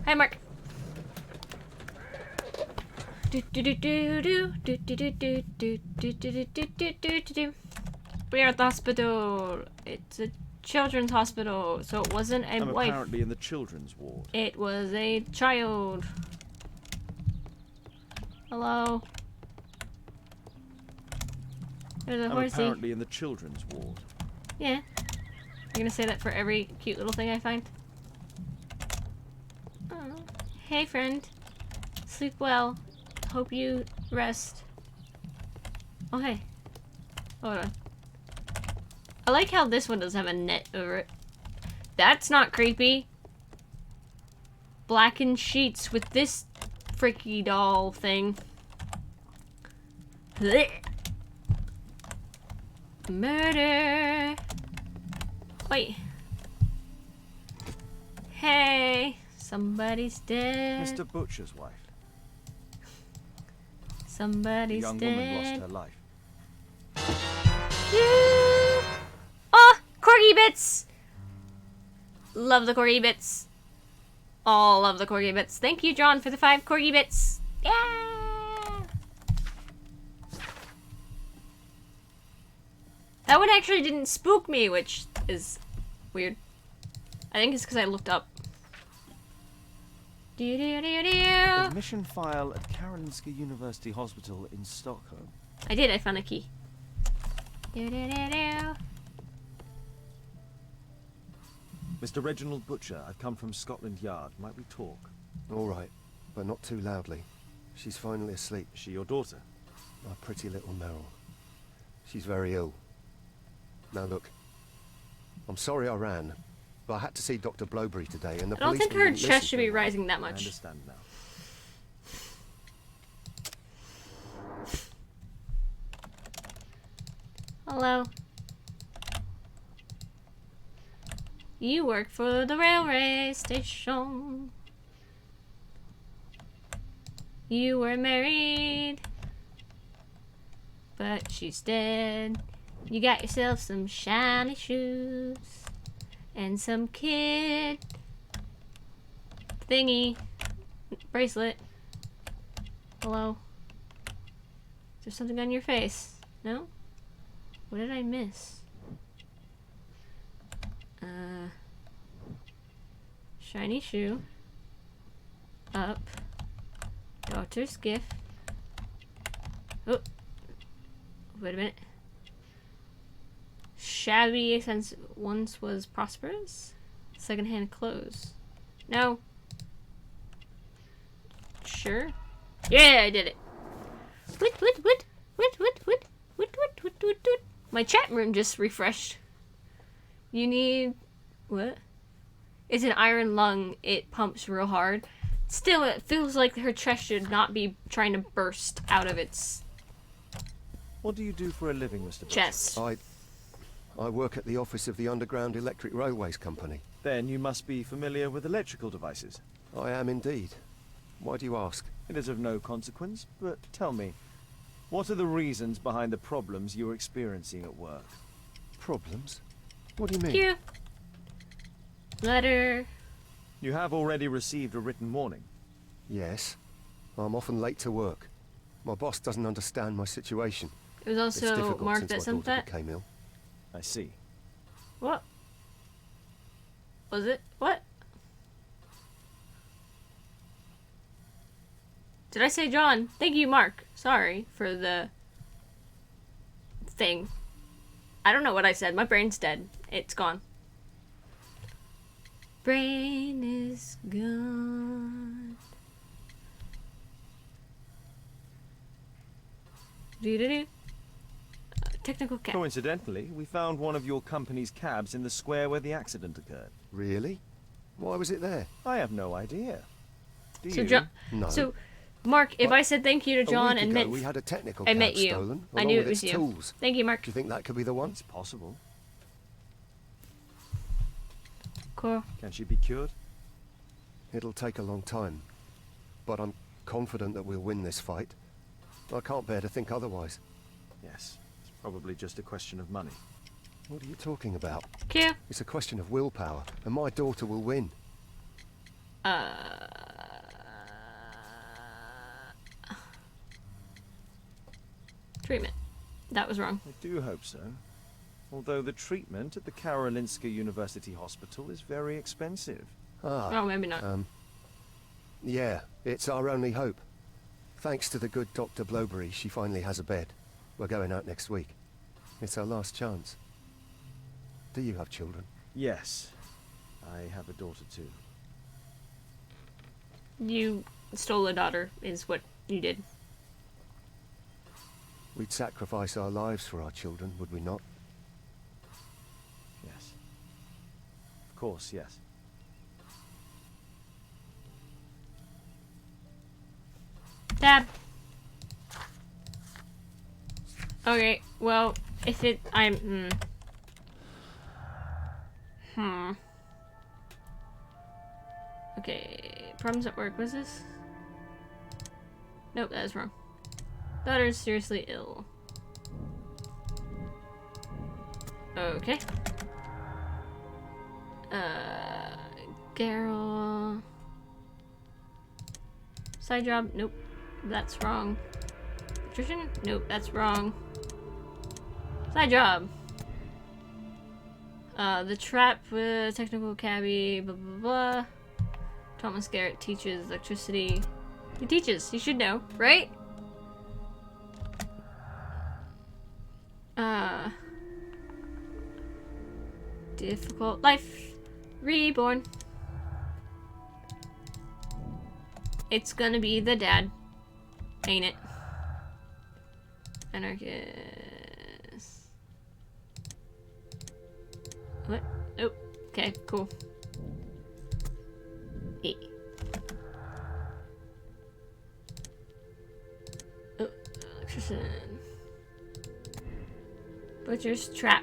Hi, Mark. We're at the hospital. It's a children's hospital, so it wasn't a I'm wife. apparently in the children's ward. It was a child. Hello. There's a I'm horsey. apparently in the children's ward. Yeah. You're gonna say that for every cute little thing I find? Oh. Hey, friend. Sleep well. Hope you rest. Oh, hey. Hold on. I like how this one doesn't have a net over it. That's not creepy. Blackened sheets with this freaky doll thing. Blech. Murder. Wait. Hey, somebody's dead. Mr. Butcher's wife. The Somebody's young dead. woman lost her life. Yeah. Oh, corgi bits. Love the corgi bits. All love the corgi bits. Thank you, John, for the 5 corgi bits. Yeah. That one actually didn't spook me, which is weird. I think it's because I looked up. Admission file at Karolinska University Hospital in Stockholm. I did. I found a key. Mr. Reginald Butcher, I've come from Scotland Yard. Might we talk? All right, but not too loudly. She's finally asleep. Is she your daughter? My pretty little Meryl. She's very ill. Now look, I'm sorry I ran, but I had to see Dr. Blowberry today, and the I don't think policeman her wouldn't chest listen should to be me. rising that I much. understand now. Hello. You work for the railway station. You were married, but she's dead. You got yourself some shiny shoes and some kid thingy bracelet. Hello. Is there something on your face? No? What did I miss? Shiny shoe. Up. Daughter's gift. Oh. Wait a minute. Shabby since once was prosperous. Secondhand clothes. No. Sure. Yeah, I did it. What? My chat room just refreshed. You need... What? It's an iron lung. It pumps real hard. Still, it feels like her chest should not be trying to burst out of its What do you do for a living, Mr. Butcher? chest. I work at the office of the Underground Electric Railways Company. Then you must be familiar with electrical devices. I am indeed. Why do you ask? It is of no consequence, but tell me, what are the reasons behind the problems you are experiencing at work? Problems? What do you mean? Cute. Letter. You have already received a written warning. Yes. I'm often late to work. My boss doesn't understand my situation. It was It's also difficult marked since that my some daughter that. became ill. I see. What? Was it? What? Did I say John? Thank you, Mark. Sorry for the thing. I don't know what I said. My brain's dead. It's gone. Brain is gone. Do-do-do. Technical cat. Coincidentally, we found one of your company's cabs in the square where the accident occurred. Really? Why was it there? I have no idea. Do So, you? John, No. so Mark, if What? I said thank you to A John week and ago, meant we had a technical I cab meant you. stolen, I along knew with it was its you. tools. Thank you, Mark. Do you think that could be the one? It's possible. Cool. Can she be cured? It'll take a long time, but I'm confident that we'll win this fight. I can't bear to think otherwise. Yes. It's probably just a question of money. What are you talking about? Cute. It's a question of willpower, and my daughter will win. Treatment. That was wrong. I do hope so. Although the treatment at the Karolinska University Hospital is very expensive. Ah, Oh, maybe not. yeah, it's our only hope. Thanks to the good Dr. Blowberry, she finally has a bed. We're going out next week. It's our last chance. Do you have children? Yes. I have a daughter too. You stole a daughter, is what you did. We'd sacrifice our lives for our children, would we not? Yes. Of course, yes. Tab. Okay, well, if it... Okay, problems at work. Was this? Nope, that is wrong. Daughter's seriously ill. Okay. Garrel. Side job? Nope. That's wrong. Patrician? Nope, that's wrong. Side job. The trap, technical cabbie, blah blah blah. Thomas Garrett teaches electricity. He teaches. He should know, right? Difficult life. Reborn. It's gonna be the dad. Ain't it? Anarchist. What? Oh, okay, cool. E. Oh, electrician. Butcher's trap.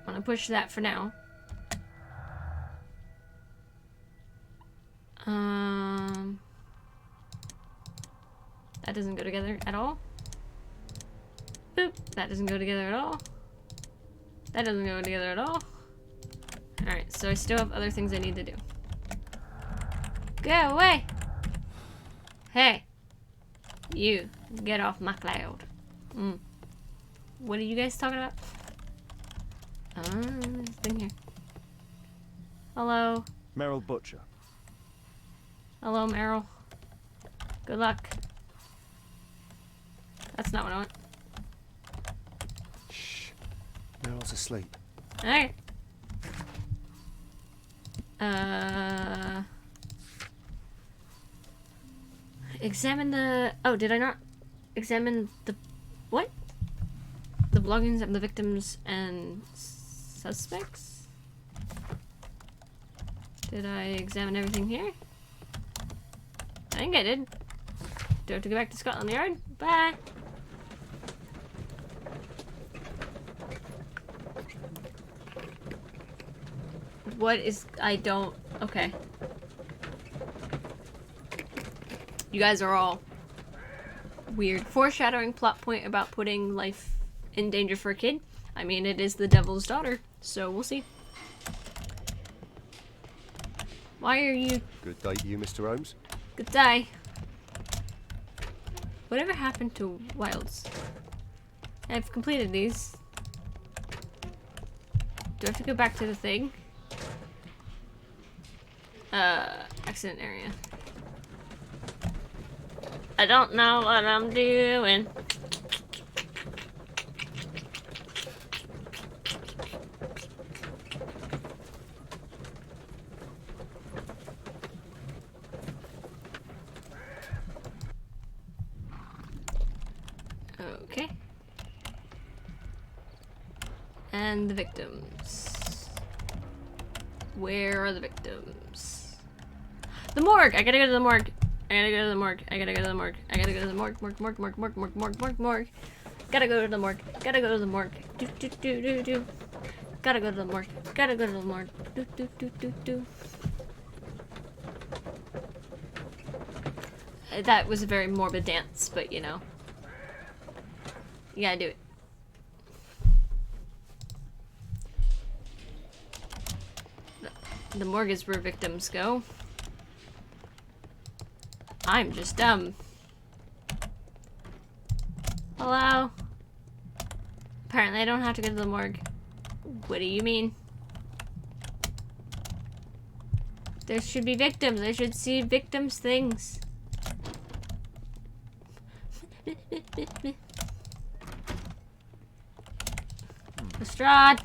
I'm gonna push that for now. That doesn't go together at all. Boop. That doesn't go together at all. That doesn't go together at all. Alright, so I still have other things I need to do. Go away! Hey! You, get off my cloud. What are you guys talking about? This thing here. Hello? Meryl Butcher. Hello, Meryl. Good luck. That's not what I want. Shh. Meryl's asleep. Alright. Examine the... Oh, did I not examine the... What? The belongings of the victims and suspects? Did I examine everything here? I think I did. Do I have to go back to Scotland Yard? Bye! What is... I don't... Okay. You guys are all weird. Foreshadowing plot point about putting life in danger for a kid. I mean, it is the devil's daughter, so we'll see. Why are you... Good day to you, Mr. Holmes. Good day. Whatever happened to Wilds? I've completed these. Do I have to go back to the thing? Accident area. I don't know what I'm doing. Okay. And the victims. Where are the victims? The morgue! I gotta go to the morgue. I gotta go to the morgue. I gotta go to the morgue. I gotta go to the morgue. Morgue. Gotta go to the morgue. Gotta go to the morgue. Do. Gotta go to the morgue. Gotta go to the morgue. Do. That was a very morbid dance, but you know. You gotta do it. The morgue is where victims go. I'm just dumb. Hello? Apparently I don't have to go to the morgue. What do you mean? There should be victims. I should see victims' things. Lestrade!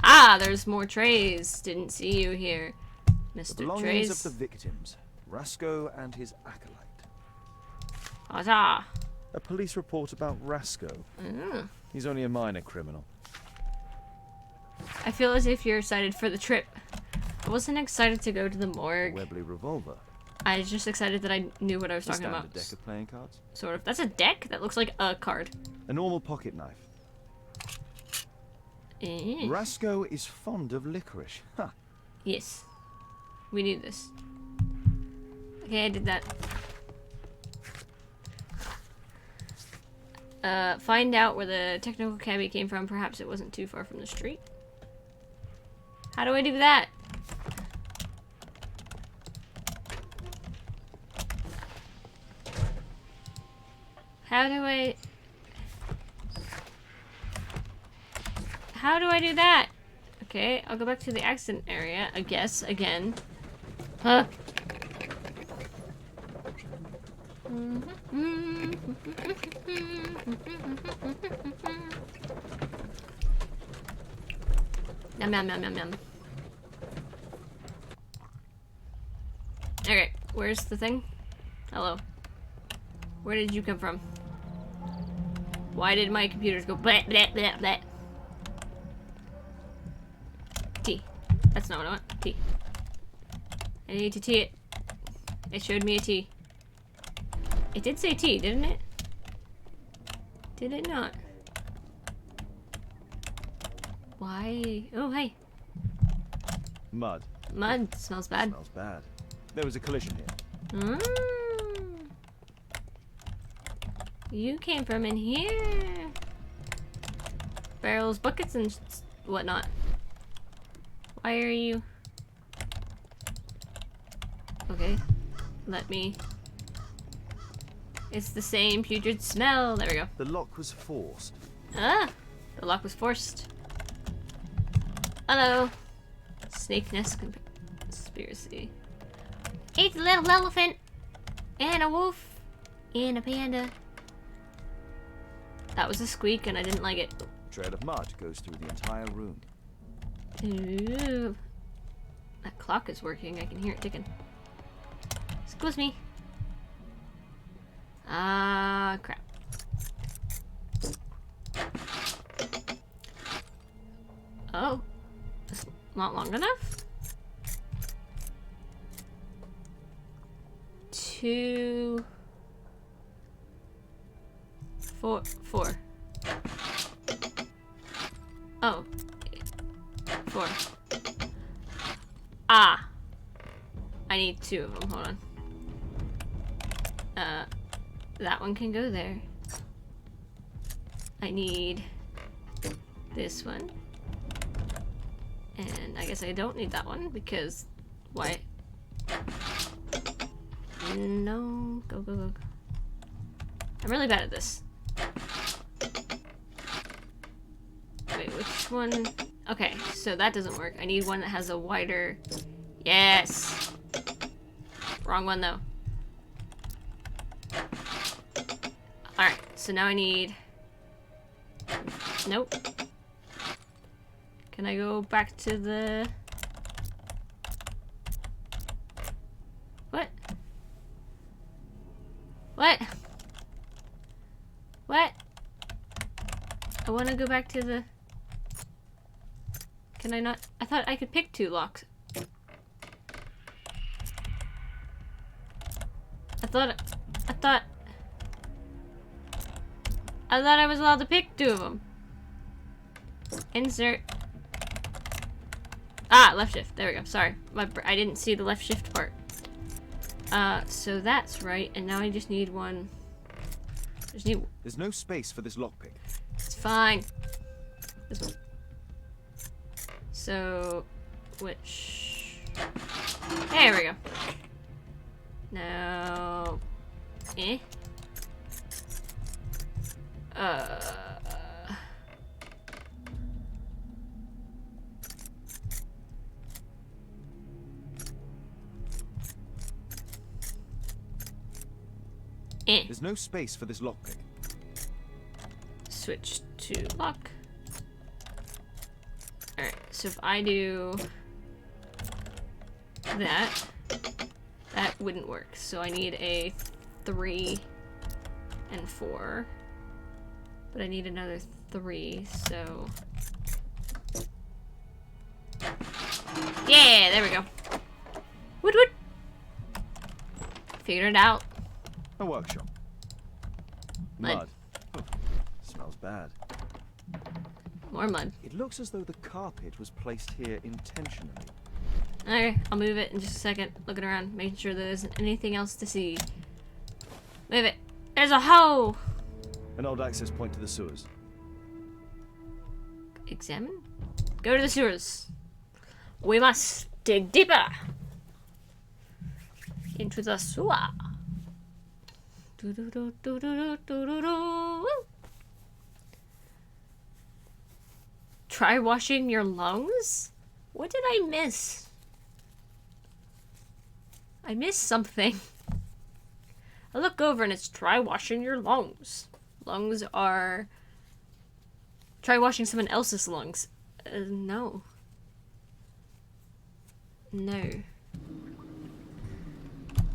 Ah, there's more trays. Didn't see you here, The Mr. belongings Trays. of the victims, Rasco and his acolyte. Ah, A police report about Rasco. He's only a minor criminal. I feel as if you're excited for the trip. I wasn't excited to go to the morgue. Webley revolver. I was just excited that I knew what I was talking Standard about. deck of playing cards. Sort of. That's a deck? That looks like a card. A normal pocket knife. Rasco is fond of licorice. Huh. Yes. We need this. Okay, I did that. Find out where the technical cabbie came from. Perhaps it wasn't too far from the street. How do I do that? How do I do that? Okay, I'll go back to the accident area, I guess, again. Huh? Yum yum yum yum yum. Okay, where's the thing? Hello. Where did you come from? Why did my computers go blah blah blah blah? T. That's not what I want. T. I need to T it. It showed me a T. It did say T, didn't it? Did it not? Why? Oh, hey. Mud. Mud. Smells bad. Smells bad. There was a collision here. Mm. You came from in here. Barrels, buckets, and whatnot. Why are you... Okay. Let me... It's the same putrid smell. There we go. The lock was forced. Ah! The lock was forced. Hello. Snake nest conspiracy. It's a little elephant. And a wolf. And a panda. That was a squeak and I didn't like it. Trail of mud goes through the entire room. Ooh. That clock is working. I can hear it ticking. Excuse me. Ah, crap. Oh. It's not long enough? 2... 4... Oh. 4. Ah! I need 2 of them. Hold on. That one can go there. I need this one. And I guess I don't need that one because why? No. Go, go, go. I'm really bad at this. Wait, which one? Okay, so that doesn't work. I need one that has a wider... Yes! Wrong one, though. Alright, so now I need... Nope. Can I go back to the... What? What? What? I want to go back to the... Can I not? I thought I could pick 2 locks. I thought I was allowed to pick 2 of them. Insert. Ah, left shift. There we go. Sorry. I didn't see the left shift part. So that's right. And now I just need one. There's no space for this lockpick. It's fine. This one. So, which... There we go. Now... Eh? There's no space for this lockpick. Switch to lock. Alright, so if I do that, that wouldn't work. So I need a 3 and 4. But I need another 3, so... Yeah, there we go. Woot woot. Figured it out. A workshop. Mud. Mud. Oh, smells bad. More mud. It looks as though the carpet was placed here intentionally. Okay, I'll move it in just a second. Looking around, making sure there isn't anything else to see. Move it. There's a hole! An old access point to the sewers. Examine? Go to the sewers. We must dig deeper. Into the sewer. Do-do-do-do-do-do-do-do. Try washing your lungs? What did I miss? I missed something. I look over and it's try washing your lungs. Lungs are... Try washing someone else's lungs. No. No.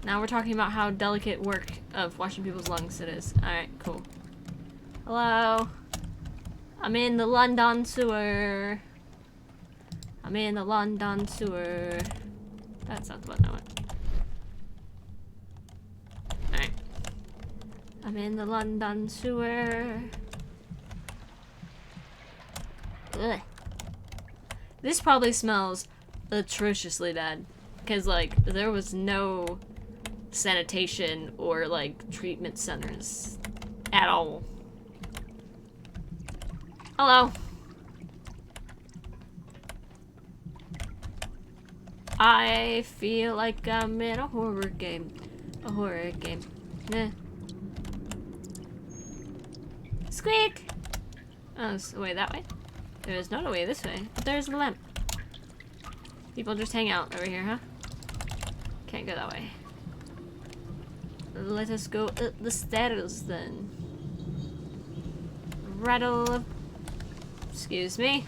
Now we're talking about how delicate work of washing people's lungs it is. Alright, cool. Hello? I'm in the London sewer. I'm in the London sewer. That's not the button I want. Alright. I'm in the London sewer. Ugh. This probably smells atrociously bad. Because, like, there was no sanitation or, like, treatment centers at all. Hello. I feel like I'm in a horror game. A horror game. Nah. Squeak! Oh, it's a way that way? There is not a way this way, but there's a lamp. People just hang out over here, huh? Can't go that way. Let us go up the stairs then. Rattle. Excuse me.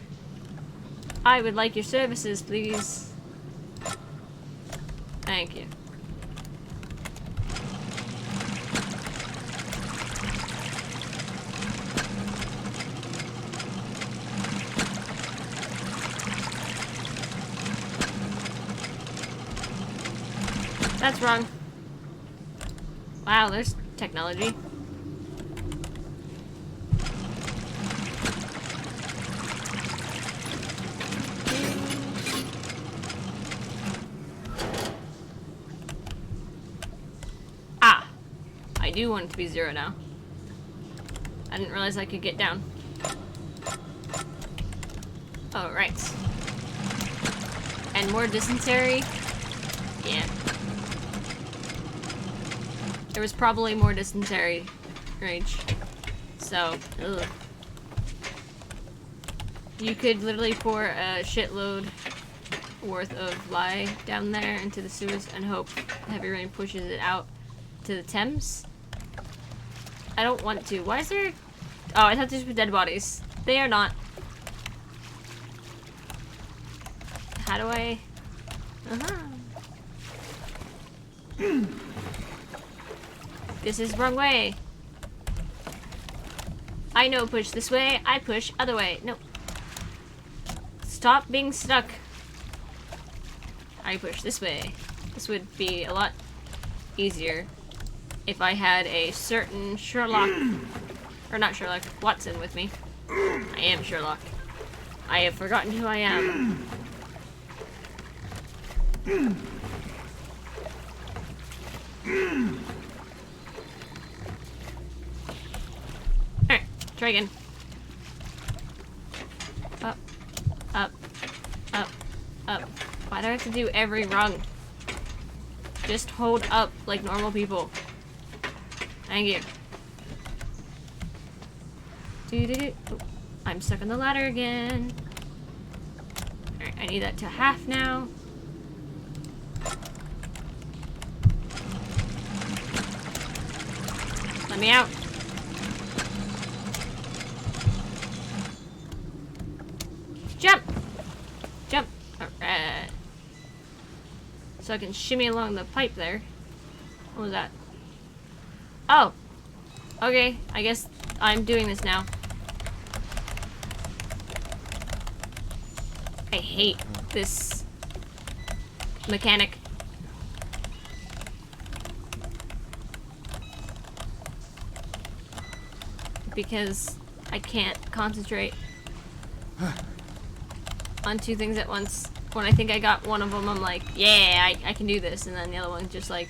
I would like your services, please. Thank you. That's wrong. Wow, there's technology. Ah! I do want it to be 0 now. I didn't realize I could get down. Oh, right. And more dysentery? Yeah. There was probably more dysentery rage. So, ugh. You could literally pour a shitload worth of lye down there into the sewers and hope heavy rain pushes it out to the Thames. I don't want to. Why is there... Oh, I thought these were dead bodies. They are not. How do I... Uh-huh. This is wrong way. I know push this way, I push other way. No. Stop being stuck. I push this way. This would be a lot easier if I had a certain Sherlock, or not Sherlock, Watson with me. I am Sherlock. I have forgotten who I am. Alright, try again. Up, up, up, up. Why do I have to do every rung? Just hold up like normal people. Thank you. Doo-doo-doo. Oh, I'm stuck on the ladder again. Alright, I need that to half now. Let me out. Jump! Jump! Alright. So I can shimmy along the pipe there. What was that? Oh! Okay, I guess I'm doing this now. I hate this mechanic. Because I can't concentrate on two things at once. When I think I got one of them, I'm like, yeah, I can do this. And then the other one just like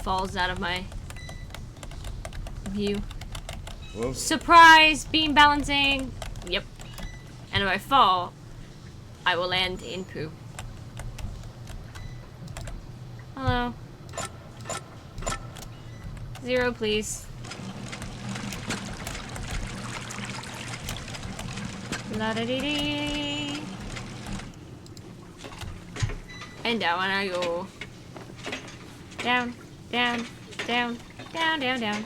falls out of my view. Whoa. Surprise! Beam balancing! Yep. And if I fall, I will land in poo. Hello. 0, please. La da dee dee. And down I go. Down, down, down, down, down, down.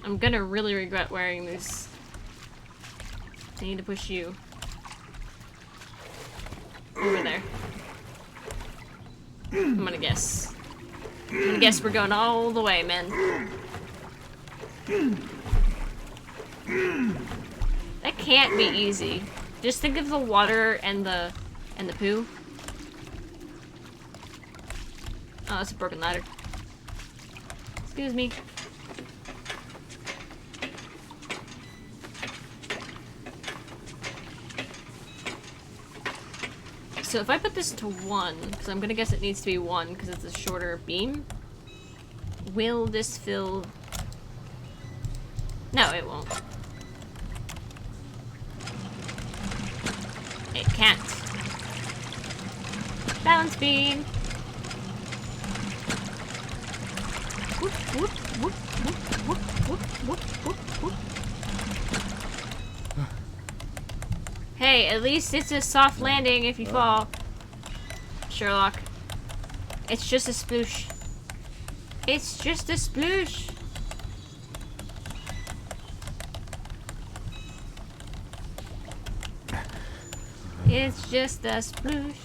I'm gonna really regret wearing this. I need to push you over there. I'm gonna guess. I'm gonna guess we're going all the way, man. That can't be easy. Just think of the water and the poo. Oh, that's a broken ladder. Excuse me. So if I put this to 1, because I'm gonna guess it needs to be 1 because it's a shorter beam, will this fill? No, it won't. It can't. Balance beam. Whoop, whoop, whoop, whoop, whoop, whoop, whoop, whoop, whoop. Hey, at least it's a soft landing if you fall. Sherlock. It's just a sploosh. It's just a sploosh. It's just a sploosh.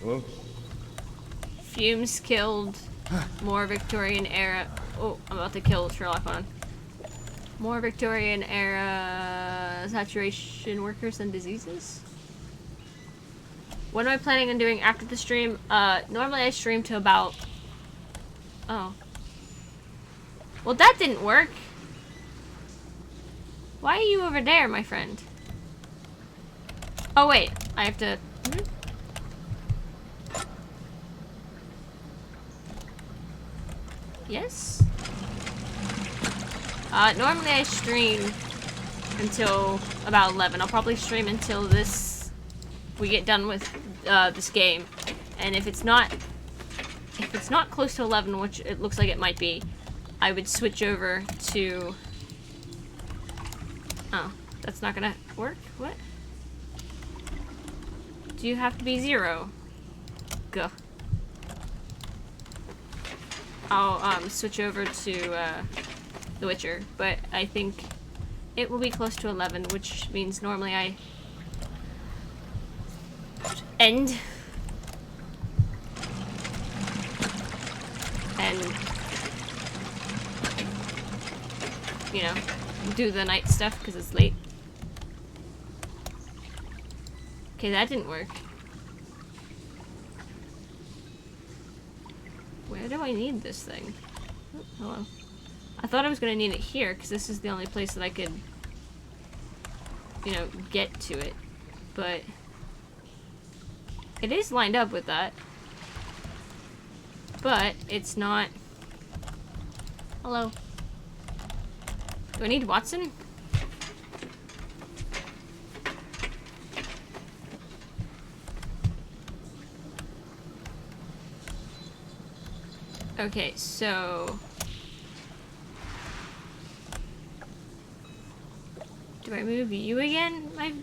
Whoa. Fumes killed. More Victorian era. Oh, I'm about to kill Sherlock on. More Victorian era saturation workers and diseases. What am I planning on doing after the stream? Normally I stream to about... Oh. Well, that didn't work. Why are you over there, my friend? Oh, wait. I have to... Yes? Normally I stream until about 11. I'll probably stream until we get done with this game. And if it's not close to 11, which it looks like it might be, I would switch over to... Oh, that's not gonna work? What? Do you have to be 0? Go. I'll switch over to The Witcher, but I think it will be close to 11, which means normally I end and, you know, do the night stuff because it's late. Okay, that didn't work. Where do I need this thing? Oh, hello. I thought I was gonna need it here because this is the only place that I could, you know, get to it. But it is lined up with that. But it's not. Hello. Do I need Watson? Okay, so... Do I move you again, my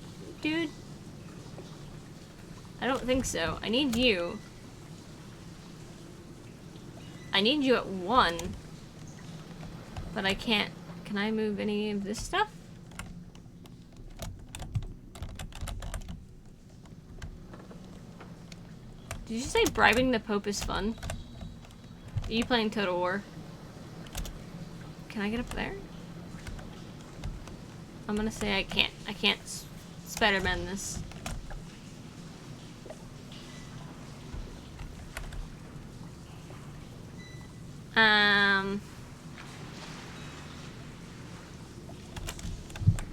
dude? I don't think so. I need you. I need you at 1. But I can't... Can I move any of this stuff? Did you say bribing the Pope is fun? Are you playing Total War? Can I get up there? I'm gonna say I can't. I can't Spider-Man this.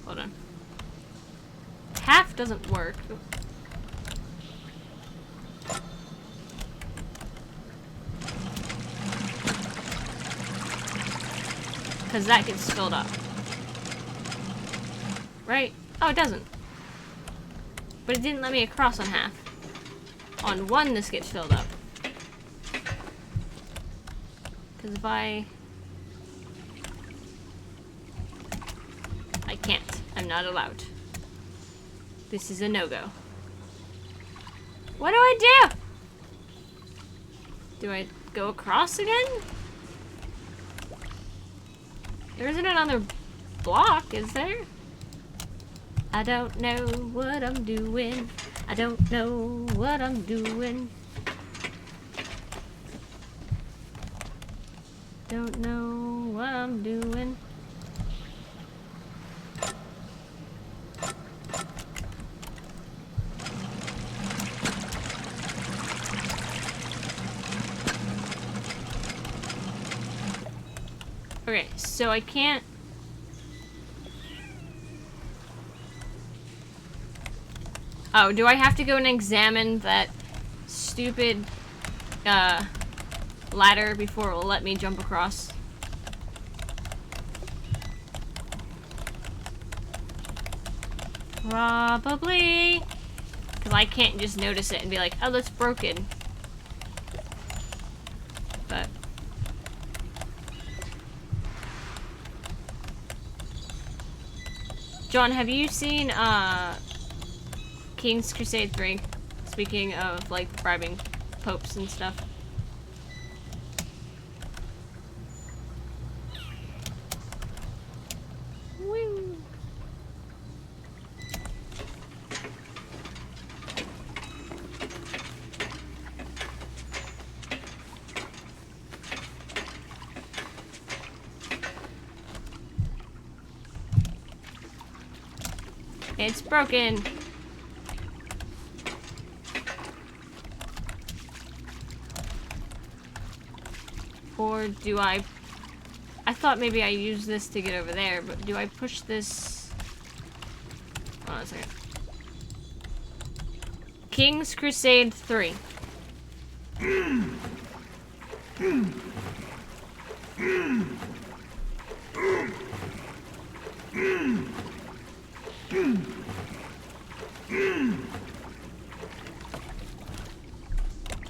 Hold on. Half doesn't work. Because that gets filled up. Right? Oh, it doesn't. But it didn't let me across on half. On one, this gets filled up. Because if I can't. I'm not allowed. This is a no-go. What do I do? Do I go across again? There isn't another block, is there? I don't know what I'm doing. I don't know what I'm doing. Don't know what I'm doing. Okay, so I can't. Oh, do I have to go and examine that stupid ladder before it will let me jump across? Probably. Because I can't just notice it and be like, oh, that's broken. But. John, have you seen, King's Crusade 3? Speaking of, like, bribing popes and stuff. Woo! It's broken. Or do I thought maybe I used this to get over there, but do I push this? Hold on a second. King's Crusade 3.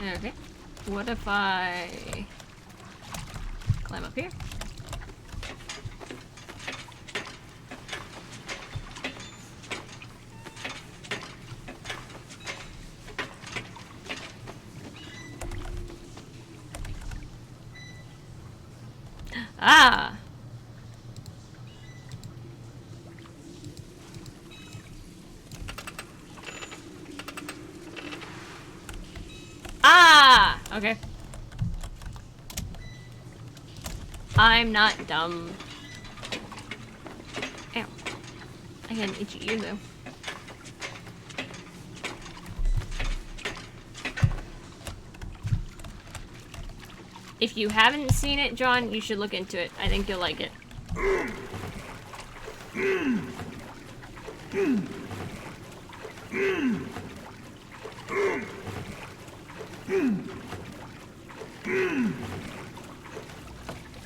Okay. What if I climb up here? Ah! Ah! Okay. I'm not dumb. Ow. I had an itchy ear though. If you haven't seen it, John, you should look into it. I think you'll like it.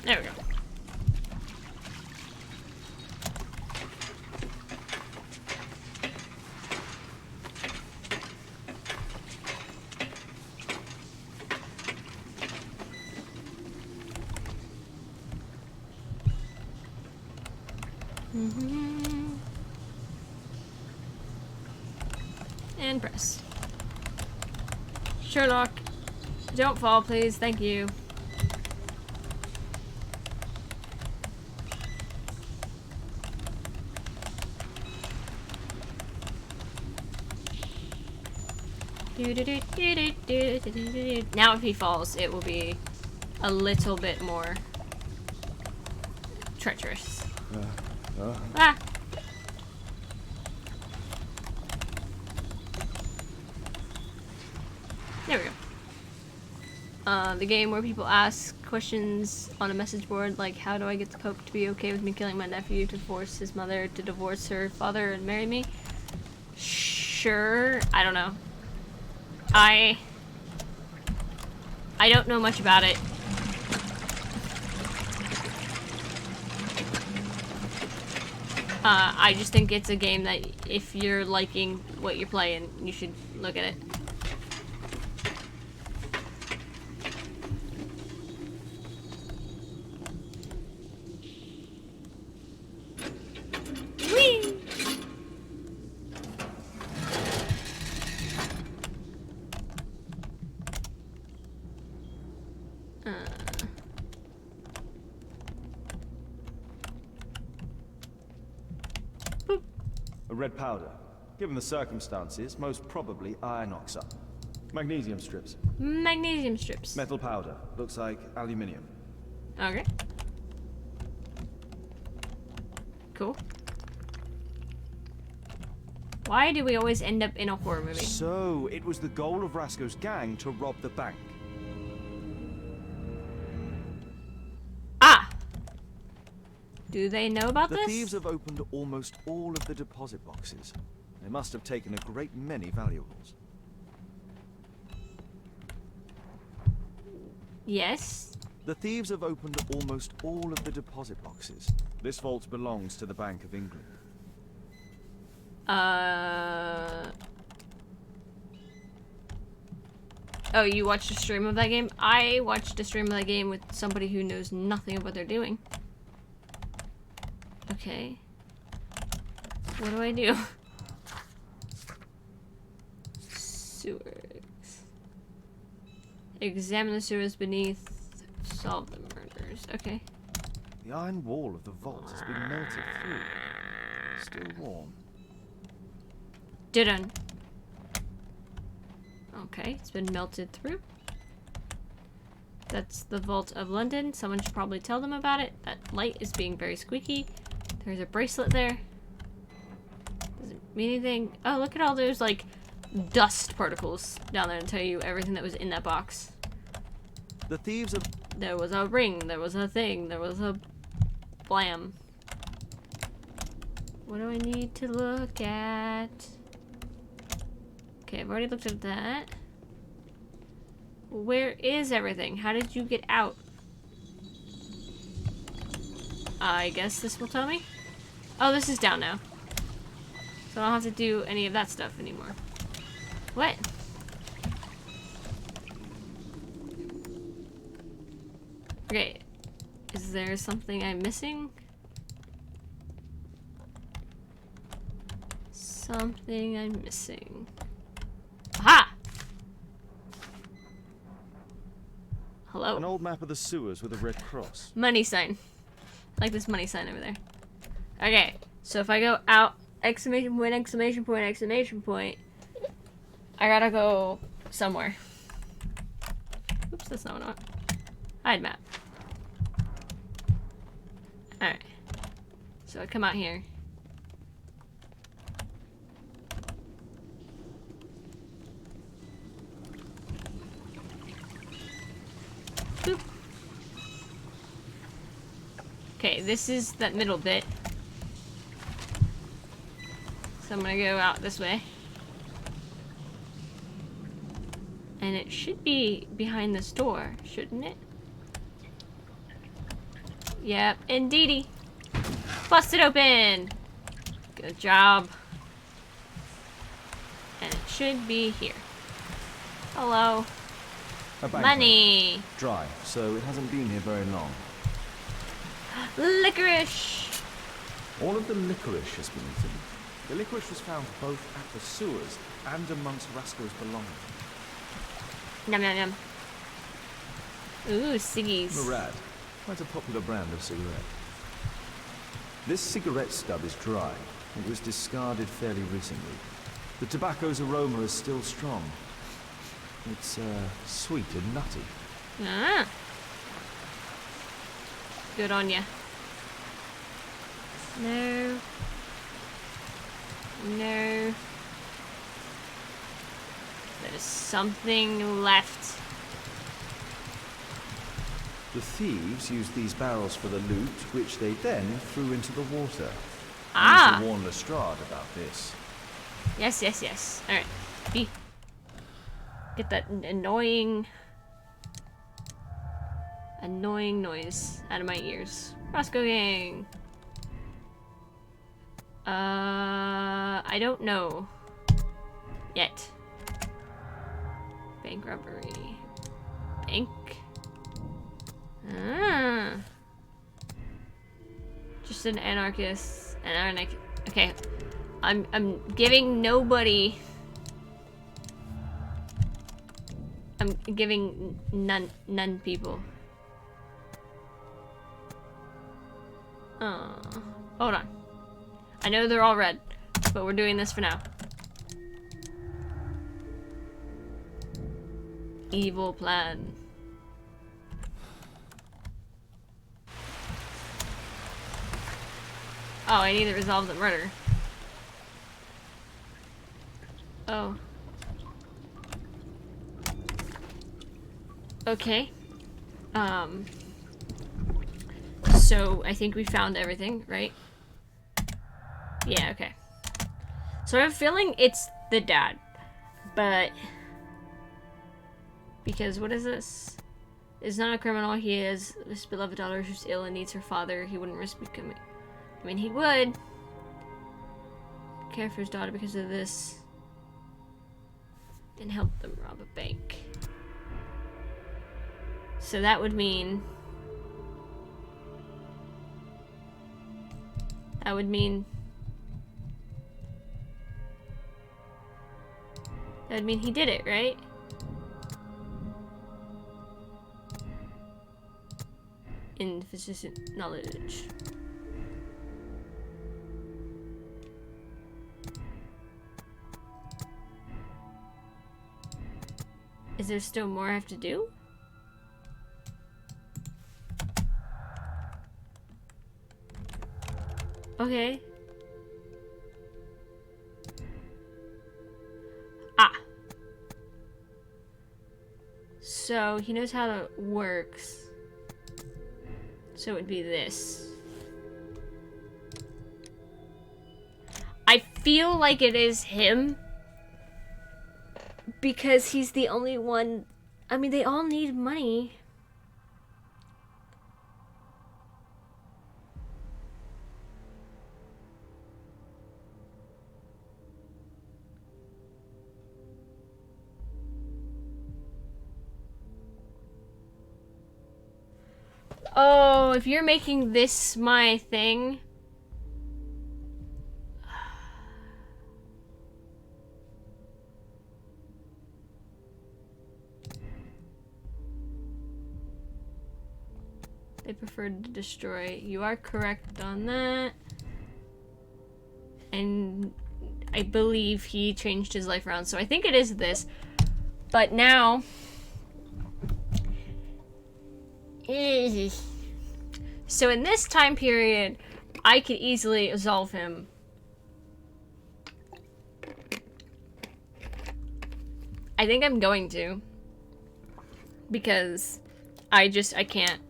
There we go. And press. Sherlock, don't fall, please. Thank you. Now if he falls, it will be a little bit more treacherous. Ah! There we go. The game where people ask questions on a message board like, how do I get the Pope to be okay with me killing my nephew to force his mother to divorce her father and marry me? Sure. I don't know. I don't know much about it. I just think it's a game that if you're liking what you're playing, you should look at it. Whee! A red powder. Given the circumstances, most probably iron oxide. Magnesium strips. Magnesium strips. Metal powder. Looks like aluminium. Okay. Cool. Why do we always end up in a horror movie? So, it was the goal of Rasco's gang to rob the bank. Ah! Do they know about The this? thieves have opened almost all of the deposit boxes. They must have taken a great many valuables. Yes. The thieves have opened almost all of the deposit boxes. This vault belongs to the Bank of England. Oh, you watched a stream of that game? I watched a stream of that game with somebody who knows nothing of what they're doing. Okay. What do I do? Sewers. Examine the sewers beneath. Solve the murders. Okay. The iron wall of the vault has been melted through. Still warm. Didn't. Okay, it's been melted through. That's the Vault of London. Someone should probably tell them about it. That light is being very squeaky. There's a bracelet there. Does it mean anything? Oh, look at all those, like, dust particles down there and tell you everything that was in that box. The thieves have... There was a ring, there was a thing, there was a blam. What do I need to look at? Okay, I've already looked at that. Where is everything? How did you get out? I guess this will tell me. Oh, this is down now. So I don't have to do any of that stuff anymore. What? Okay. Is there something I'm missing? Something I'm missing. Aha! Hello. An old map of the sewers with a red cross. Money sign. Like this money sign over there. Okay, so if I go out, exclamation point, exclamation point, exclamation point, I gotta go somewhere. Oops, that's not what I want. Hide map. Alright. So I come out here. Boop. Okay, this is that middle bit. So I'm gonna go out this way. And it should be behind this door, shouldn't it? Yep, indeedy. Bust it open! Good job. And it should be here. Hello. A bank Money! note. Dry, so it hasn't been here very long. Licorice! All of the licorice has been eaten. The licorice was found both at the sewers and amongst Rasco's belongings. Yum yum yum. Ooh, ciggies. Murad, quite a popular brand of cigarette. This cigarette stub is dry. It was discarded fairly recently. The tobacco's aroma is still strong. It's sweet and nutty. Ah. Good on ya. No. No. There's something left. The thieves used these barrels for the loot, which they then threw into the water. I need to warn Lestrade about this. Yes, yes, yes. Alright. B. Get that annoying noise out of my ears. Roscoe Gang. I don't know. Yet. Bank robbery. Bank. Ah. Just an anarchist. Okay. I'm giving nobody. I'm giving none people. Hold on. I know they're all red, but we're doing this for now. Evil plan. Oh, I need to resolve the murder. Oh. Okay. So I think we found everything, right? Yeah, okay. So I have a feeling it's the dad, but because what is this? Is not a criminal. He is his beloved daughter who's ill and needs her father. He wouldn't risk becoming. I mean, he would care for his daughter because of this and help them rob a bank. So that would mean. That would mean he did it, right? Insufficient knowledge. Is there still more I have to do? Okay. Ah. So he knows how it works. So it would be this. I feel like it is him. Because he's the only one. I mean, they all need money. Oh, if you're making this my thing. They preferred to destroy. You are correct on that. And I believe he changed his life around. So I think it is this. But now. So in this time period, I could easily absolve him. I think I'm going to. Because I can't.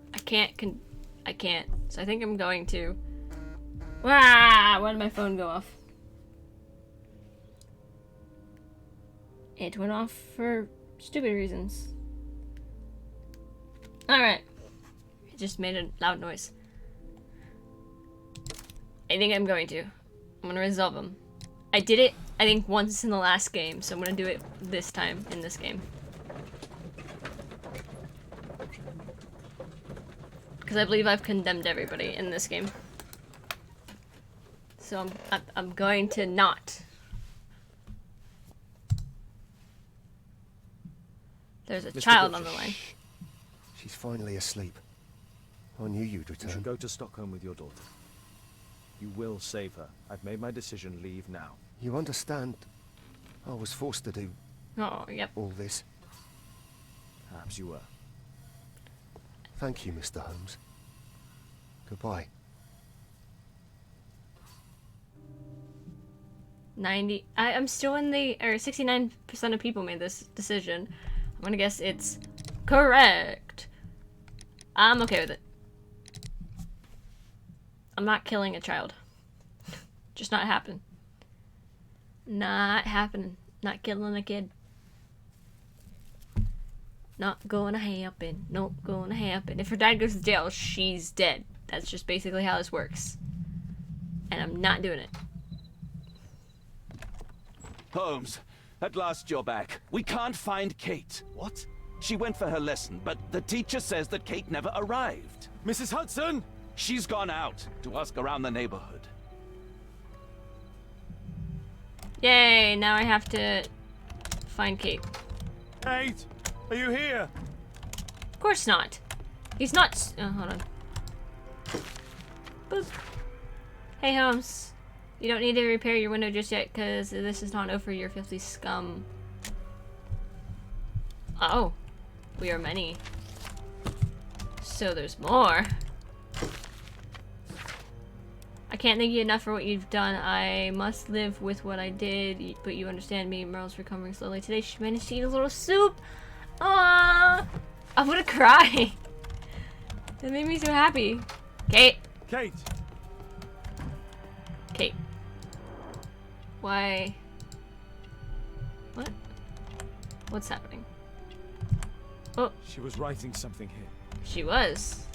So I think I'm going to. Wah! Why did my phone go off? It went off for stupid reasons. Alright. It just made a loud noise. I think I'm going to. I'm gonna resolve him. I did it, I think, once in the last game, so I'm gonna do it this time in this game. Because I believe I've condemned everybody in this game. So I'm going to not. There's a Mr. child Butcher, on the line. shh. She's finally asleep. I knew you'd You return. should go to Stockholm with your daughter. You will save her. I've made my decision. Leave now. You understand? I was forced to do Oh, yep. all this. Perhaps you were. Thank you, Mr. Holmes. Goodbye. 90. I'm still in the, or 69% of people made this decision. I'm gonna guess it's correct. I'm okay with it. I'm not killing a child. Just not happening. Not happening. Not killing a kid. Not gonna happen. Not gonna happen. If her dad goes to jail, she's dead. That's just basically how this works. And I'm not doing it. Holmes, at last you're back. We can't find Kate. What? She went for her lesson, but the teacher says that Kate never arrived. Mrs. Hudson? She's gone out to ask around the neighborhood. Yay, now I have to find Kate. Kate, are you here? Of course not. He's not. Oh, hold on. Boop. Hey, Holmes. You don't need to repair your window just yet, because this is not over, your filthy scum. Oh. We are many. So there's more. I can't thank you enough for what you've done. I must live with what I did, but you understand me. Merle's recovering slowly. Today she managed to eat a little soup. Aww. I'm gonna cry. That made me so happy. Kate. Kate. Kate. Why? What? What's happening? Oh. She was writing something here. She was.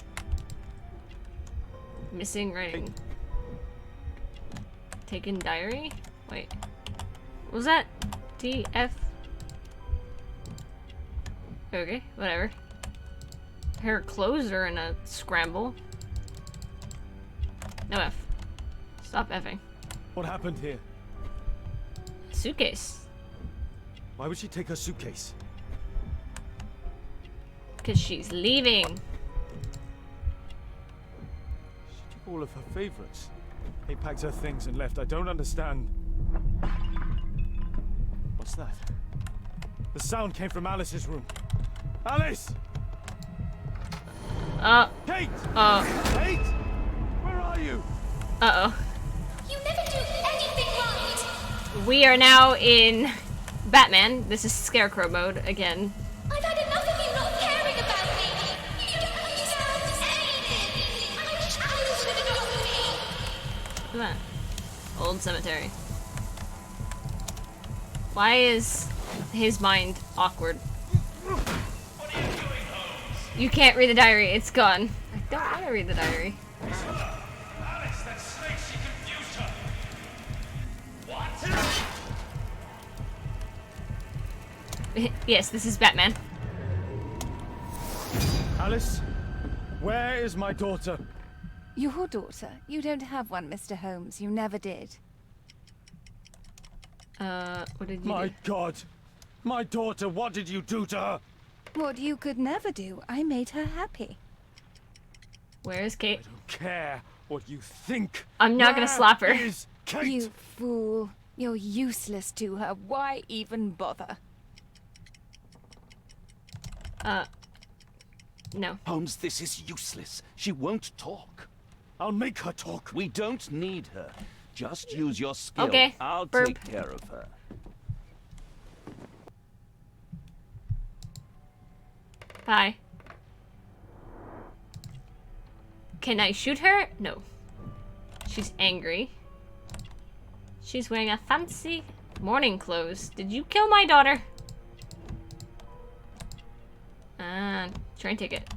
Missing writing. Kate. Taken diary? Wait. What was that? DF? Okay, whatever. Her clothes are in a scramble. No F. Stop effing. What happened here? Suitcase. Why would she take her suitcase? Because she's leaving. She took all of her favorites. They packed her things and left. I don't understand. What's that? The sound came from Alice's room. Alice! Kate! Kate! Where are you? Uh-oh. You never do anything right! We are now in Batman. This is Scarecrow mode again. I've had enough of you not caring about me! You don't understand anything! I wish Alice would have got me! Look at that. Old cemetery. Why is his mind awkward? What are you doing, Holmes? You can't read the diary. It's gone. I don't want to read the diary. Alice, that snake, she confused her. What? Yes, this is Batman. Alice? Where is my daughter? Your daughter? You don't have one, Mr. Holmes. You never did. What did you My do? God! My daughter, what did you do to her? What you could never do. I made her happy. Where is Kate? I don't care what you think. I'm not gonna slap her. Where is Kate? You fool. You're useless to her. Why even bother? No. Holmes, this is useless. She won't talk. I'll make her talk. We don't need her. Just use your skill. Okay, I'll burp. take care of her. Hi. Can I shoot her? No. She's angry. She's wearing a fancy morning clothes. Did you kill my daughter? Train ticket.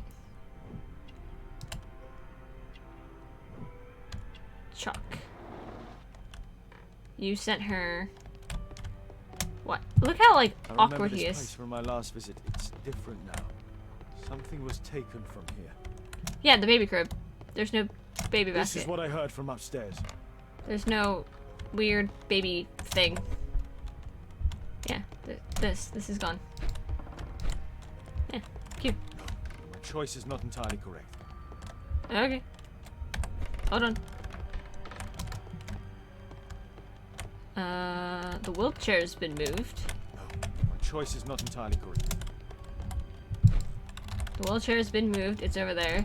Chalk. You sent her... What? Look how, like, I remember awkward this he place is. from my last visit. It's different now. Something was taken from here. Yeah, the baby crib. There's no baby basket. This is what I heard from upstairs. There's no weird baby thing. Yeah, this is gone. Yeah, cute. My choice is not entirely correct. Okay. Hold on. The wheelchair's been moved. No, my choice is not entirely correct. The wheelchair's been moved. It's over there.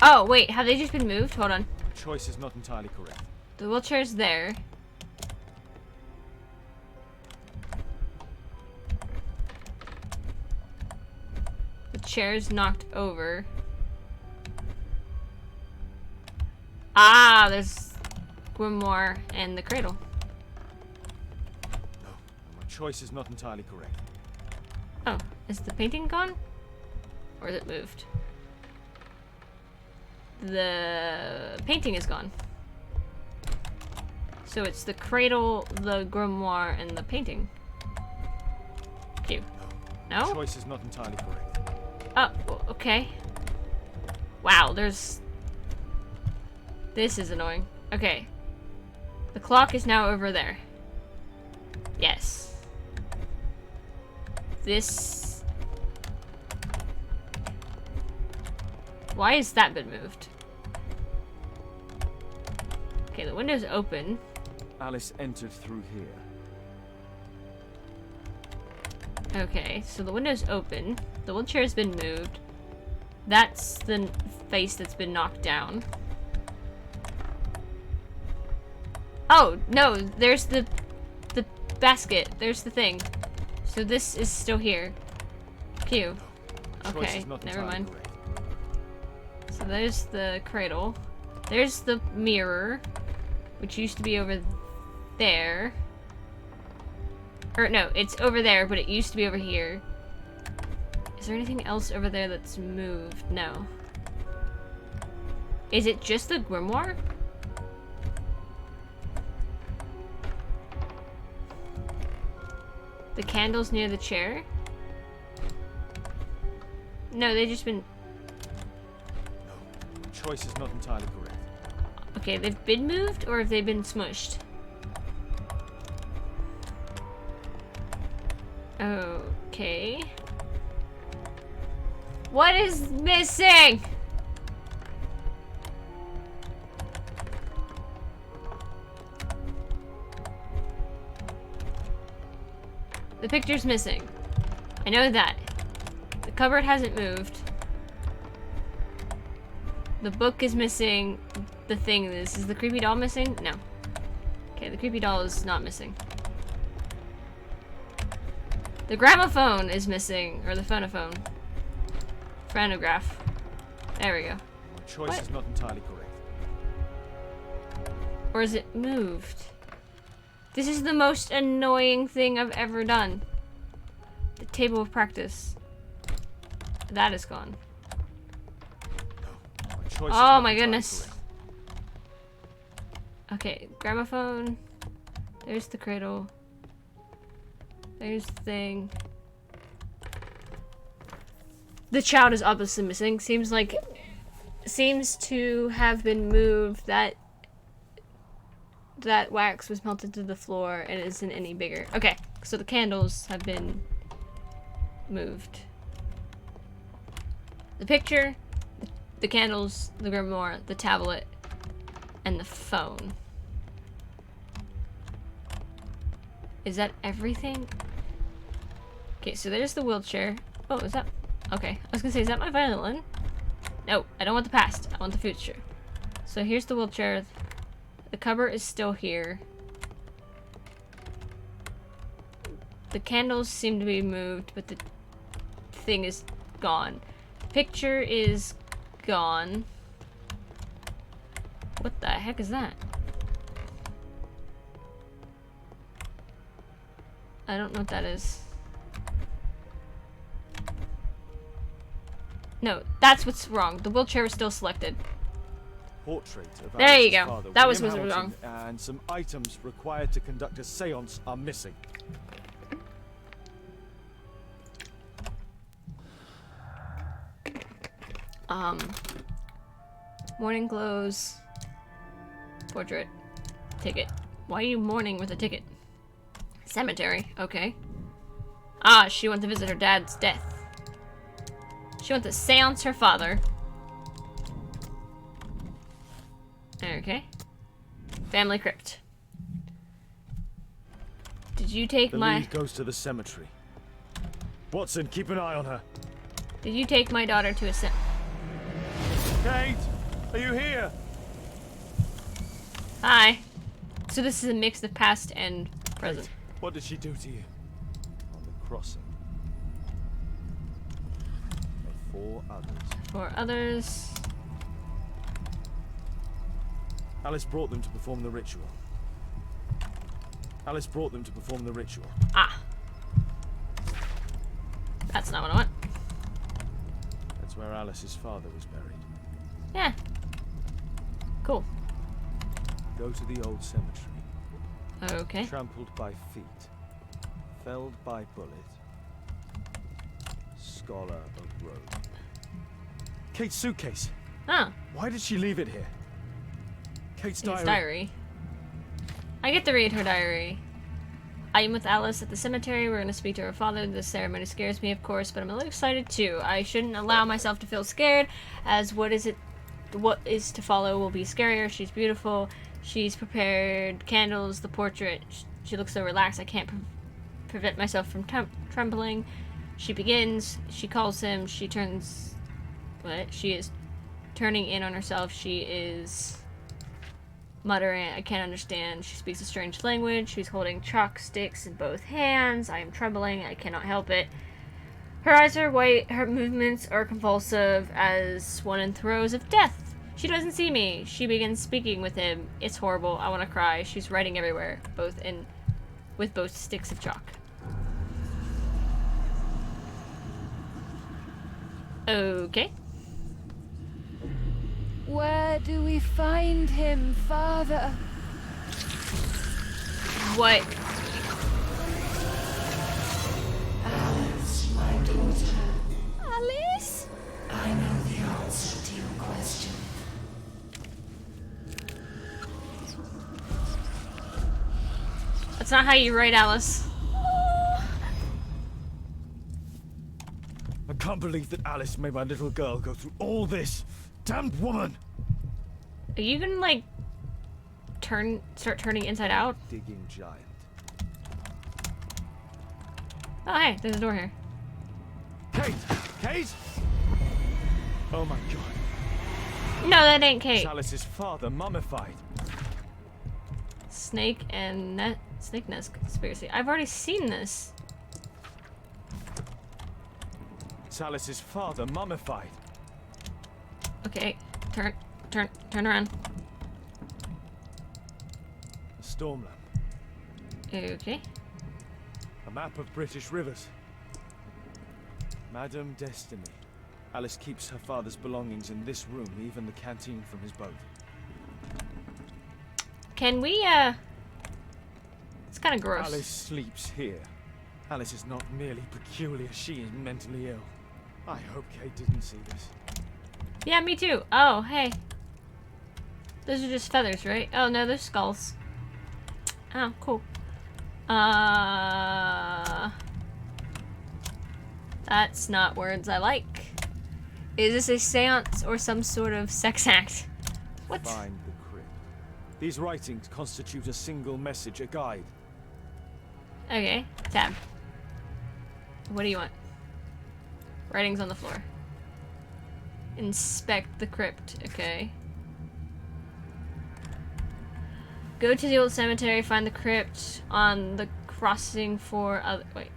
Oh, wait. Have they just been moved? Hold on. My choice is not entirely correct. The wheelchair's there. chairs knocked over. Ah, there's Grimoire and the cradle. No, my choice is not entirely correct. Oh, is the painting gone? Or is it moved? The painting is gone. So it's the cradle, the grimoire, and the painting. Q. No? No? My choice is not entirely correct. Oh, okay. Wow, there's... This is annoying. Okay. The clock is now over there. Yes. This... Why has that been moved? Okay, the window's open. Alice entered through here. Okay, so the window's open. The wheelchair's been moved. That's the face that's been knocked down. Oh, no, there's the basket. There's the thing. So this is still here. Q. Okay, never mind. So there's the cradle. There's the mirror, which used to be over there. Or no, it's over there, but it used to be over here. Is there anything else over there that's moved? No. Is it just the grimoire? The candles near the chair? No, they've just been... No, choice is not entirely correct. Okay, they've been moved, or have they been smushed? Okay. What is missing? The picture's missing. I know that. The cupboard hasn't moved. The book is missing. The thing is the creepy doll missing? No. Okay, the creepy doll is not missing. The gramophone is missing, or the phonophone. Phonograph. There we go. My choice is not entirely correct. Or is it moved? This is the most annoying thing I've ever done. The table of practice. That is gone. No, my choice Oh is my not goodness. correct. Okay, gramophone. There's the cradle. There's the thing. The child is obviously missing. Seems to have been moved. That wax was melted to the floor and isn't any bigger. Okay, so the candles have been moved. The picture, the candles, the grimoire, the tablet, and the phone. Is that everything? Okay, so there's the wheelchair. Oh, is that... Okay, I was gonna say, is that my violin? No, I don't want the past. I want the future. So here's the wheelchair. The cupboard is still here. The candles seem to be moved, but the thing is gone. The picture is gone. What the heck is that? I don't know what that is. No, that's what's wrong. The wheelchair is still selected. Portrait of There Alice's you go. father, That was William wrong. Hamilton, and some items required to conduct a séance are missing. Morning clothes. Portrait. Ticket. Why are you mourning with a ticket? Cemetery. Okay. Ah, she went to visit her dad's death. She went to seance her father. Okay. Family crypt. Did you take The my... lead goes to the cemetery. Watson, keep an eye on her. Did you take my daughter to a Kate, are you here? Hi. So this is a mix of past and present. Kate, what did she do to you? On the crossing. A 4 others. 4 others. Alice brought them to perform the ritual. Alice brought them to perform the ritual. Ah. That's not what I want. That's where Alice's father was buried. Yeah. Cool. Go to the old cemetery. Okay. Trampled by feet. Felled by bullet. Scholar of Rome. Kate's suitcase. Huh. Why did she leave it here? Kate's diary. His diary. I get to read her diary. I am with Alice at the cemetery. We're going to speak to her father. This ceremony scares me, of course, but I'm a little excited too. I shouldn't allow myself to feel scared, as what is to follow will be scarier. She's beautiful. She's prepared candles, the portrait. She looks so relaxed. I can't prevent myself from trembling. She begins. She calls him. She turns. What? She is turning in on herself. She is muttering. I can't understand. She speaks a strange language. She's holding chalk sticks in both hands. I am trembling. I cannot help it. Her eyes are white. Her movements are convulsive as one in throes of death. She doesn't see me. She begins speaking with him. It's horrible. I want to cry. She's writing everywhere, with both sticks of chalk. Okay. Where do we find him, Father? What? Alice, my daughter. Alice? I know the answer to your question. That's not how you write Alice. I can't believe that Alice made my little girl go through all this. Damned woman! Are you gonna, like, start turning inside out? Digging giant. Oh, hey, there's a door here. Kate! Kate! Oh my god. No, that ain't Kate. It's Alice's father, mummified. Snake nest conspiracy. I've already seen this. It's Alice's father, mummified. Okay, turn around. A storm lamp. Okay. A map of British rivers. Madame Destiny. Alice keeps her father's belongings in this room, even the canteen from his boat. Can we, it's kind of gross. Alice sleeps here. Alice is not merely peculiar, she is mentally ill. I hope Kate didn't see this. Yeah, me too. Oh, hey. Those are just feathers, right? Oh, no, they're skulls. Oh, cool. That's not words I like. Is this a seance or some sort of sex act? What? Find the crypt. These writings constitute a single message, a guide. Okay, tab. What do you want? Writings on the floor. Inspect the crypt. Okay. Go to the old cemetery, find the crypt on the crossing for other. Wait.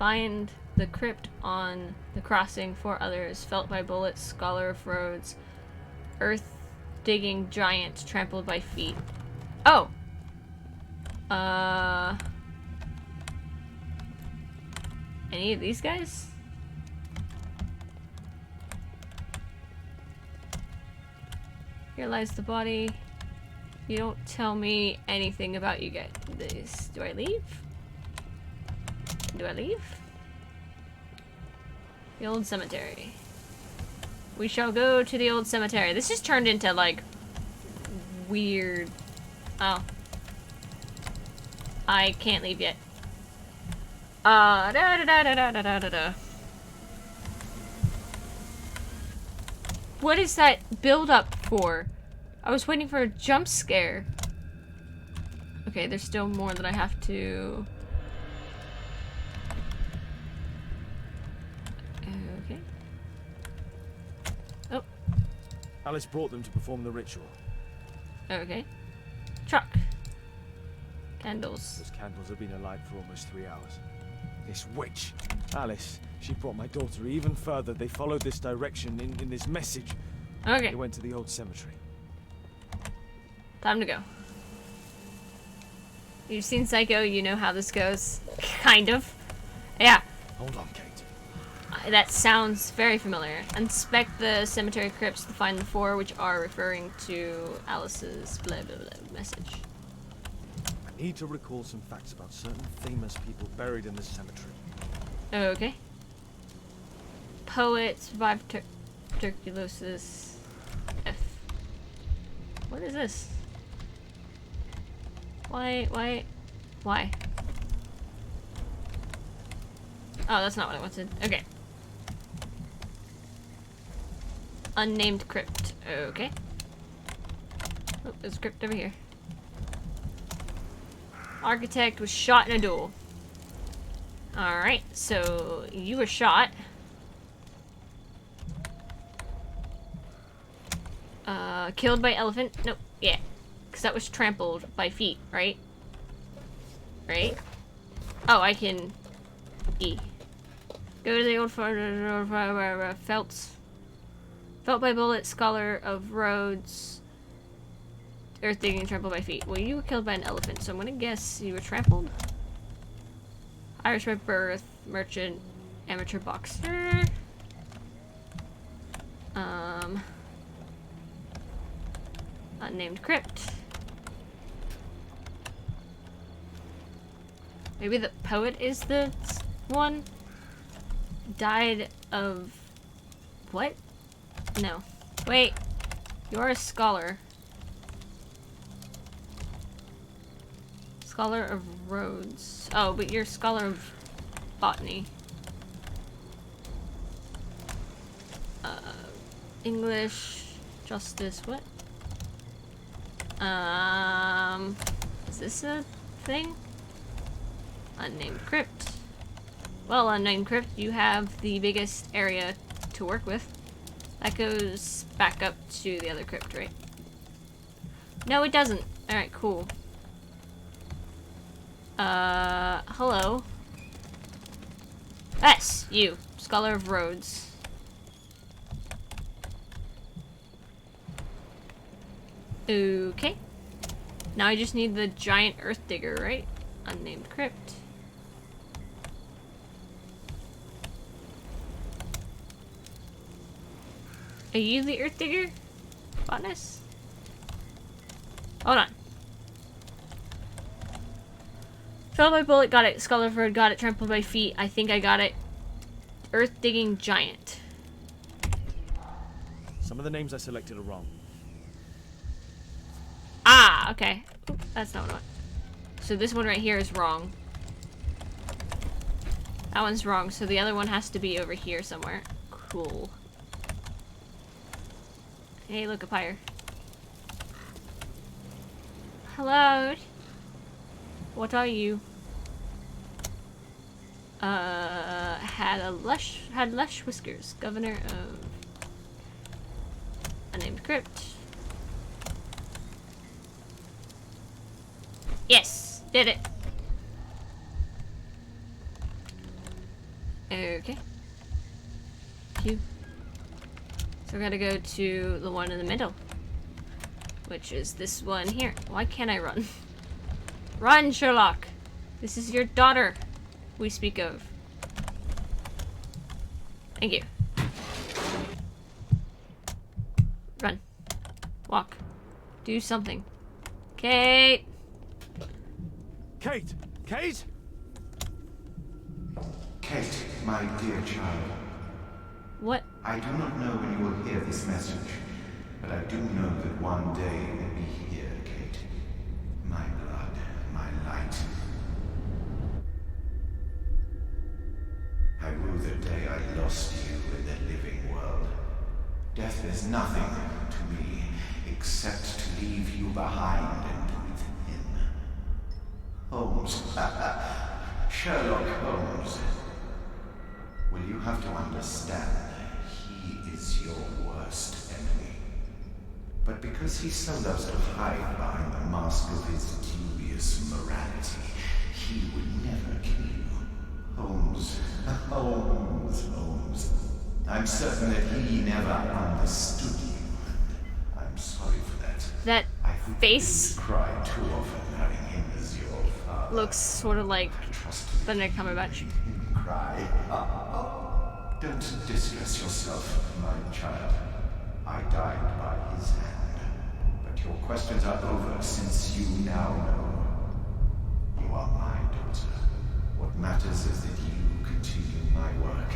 Find the crypt on the crossing for others. Felt by bullets, scholar of roads. Earth digging giant trampled by feet. Oh! Any of these guys? Here lies the body. You don't tell me anything about you guys. This. Do I leave? Do I leave? The old cemetery. We shall go to the old cemetery. This just turned into, like, weird. Oh. I can't leave yet. Da da da da da da da da. What is that build up for? I was waiting for a jump scare. Okay, there's still more that I have to... Okay. Oh. Alice brought them to perform the ritual. Okay. Truck. Candles. Those candles have been alight for almost 3 hours. This witch. Alice, she brought my daughter even further. They followed this direction in this message. Okay. They went to the old cemetery. Time to go. You've seen Psycho, you know how this goes. Kind of. Yeah. Hold on, Kate. That sounds very familiar. Inspect the cemetery crypts to find the 4 which are referring to Alice's blah blah blah message. I need to recall some facts about certain famous people buried in this cemetery. Okay. Poet survived tuberculosis. F. What is this? Why? Oh, that's not what I wanted. Okay. Unnamed crypt. Okay. Oh, there's a crypt over here. Architect was shot in a duel. Alright, so you were shot. Killed by elephant? Nope. Yeah. Because that was trampled by feet, right? Right? Oh, I can... E. Go to the old felt by bullet, scholar of roads, earth digging, trampled by feet. Well, you were killed by an elephant, so I'm gonna guess you were trampled. Irish by birth, merchant, amateur boxer. Unnamed crypt. Maybe the poet is the one? Died of... what? No. Wait. You're a scholar. Scholar of roads. Oh, but you're a scholar of botany. English, justice, what? Is this a thing? Unnamed crypt. Well, unnamed crypt, you have the biggest area to work with. That goes back up to the other crypt, right? No, it doesn't. Alright, cool. Hello. Yes, you. Scholar of Roads. Okay. Now I just need the giant earth digger, right? Unnamed crypt. Are you the earth digger? Botanist? Hold on. Fell by bullet, got it. Scholar of Road, got it. Trampled by feet, I think I got it. Earth digging giant. Some of the names I selected are wrong. Ah, okay. Oop, that's not what I want. So this one right here is wrong. That one's wrong, so the other one has to be over here somewhere. Cool. Hey, look up higher. Hello? What are you? Had lush whiskers. Governor of unnamed crypt. Yes, did it. Okay. Q. So we're gonna go to the one in the middle, which is this one here. Why can't I run? Run, Sherlock! This is your daughter we speak of. Thank you. Run. Walk. Do something. Kate! Kate! Kate! Kate, my dear child. What? I do not know when you will hear this message, but I do know that one day you will be here, Kate. My blood, my light. I rue the day I lost you in the living world. Death is nothing to me, except to leave you behind and with him. Holmes. Sherlock Holmes. Will you have to understand, he is your worst enemy. But because he so loves to hide behind the mask of his dubious morality, he would never kill you. Holmes I'm certain that he never understood you. I'm sorry for that. That face Cry too often having him as your father. looks sort of like Benedict Cumberbatch. Cry. Don't distress yourself, my child. I died by his hand. But your questions are over since you now know. You are my daughter. What matters is that you continue my work.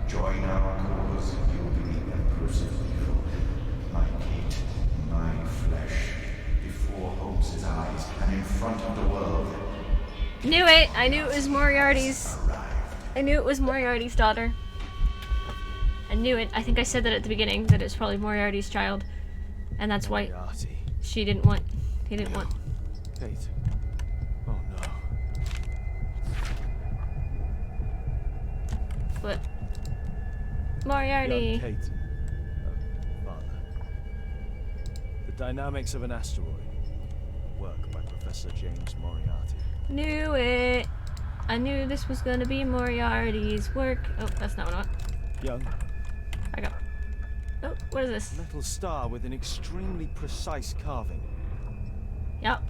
Join our cause and you'll be the Empress of Evil. My Kate, my flesh, before Holmes's eyes and in front of the world. Knew it! I knew it was Moriarty's. I knew it was Moriarty's daughter. I knew it. I think I said that at the beginning, that it's probably Moriarty's child. And that's why she didn't want... He didn't want... Kate. Oh no. But... Moriarty! Young Kate. Father. The Dynamics of an Asteroid. Work by Professor James Moriarty. Knew it! I knew this was gonna be Moriarty's work. Oh, that's not what I want. Young. I got... Oh, what is this? Metal star with an extremely precise carving. Yep.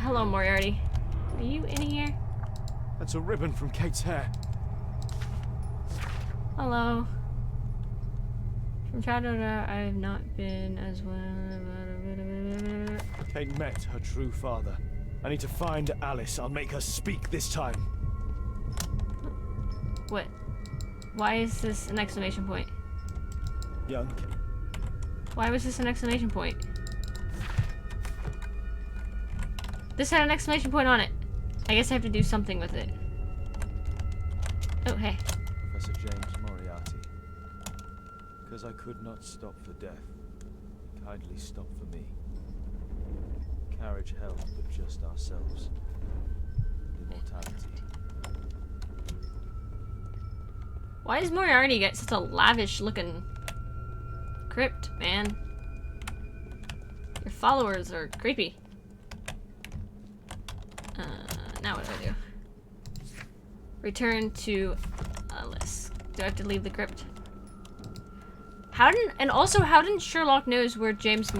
Hello, Moriarty. Are you in here? That's a ribbon from Kate's hair. Hello. From childhood, I have not been as well. Kate met her true father. I need to find Alice. I'll make her speak this time. What? Why is this an exclamation point? Young. Why was this an exclamation point? This had an exclamation point on it. I guess I have to do something with it. Oh, hey. Professor James Moriarty. Because I could not stop for death. Kindly stop for me. Carriage held but just ourselves. Immortality. Why does Moriarty get such a lavish looking crypt, man? Your followers are creepy. Now what do I do? Return to Alice. Do I have to leave the crypt? How didn't Sherlock knows where James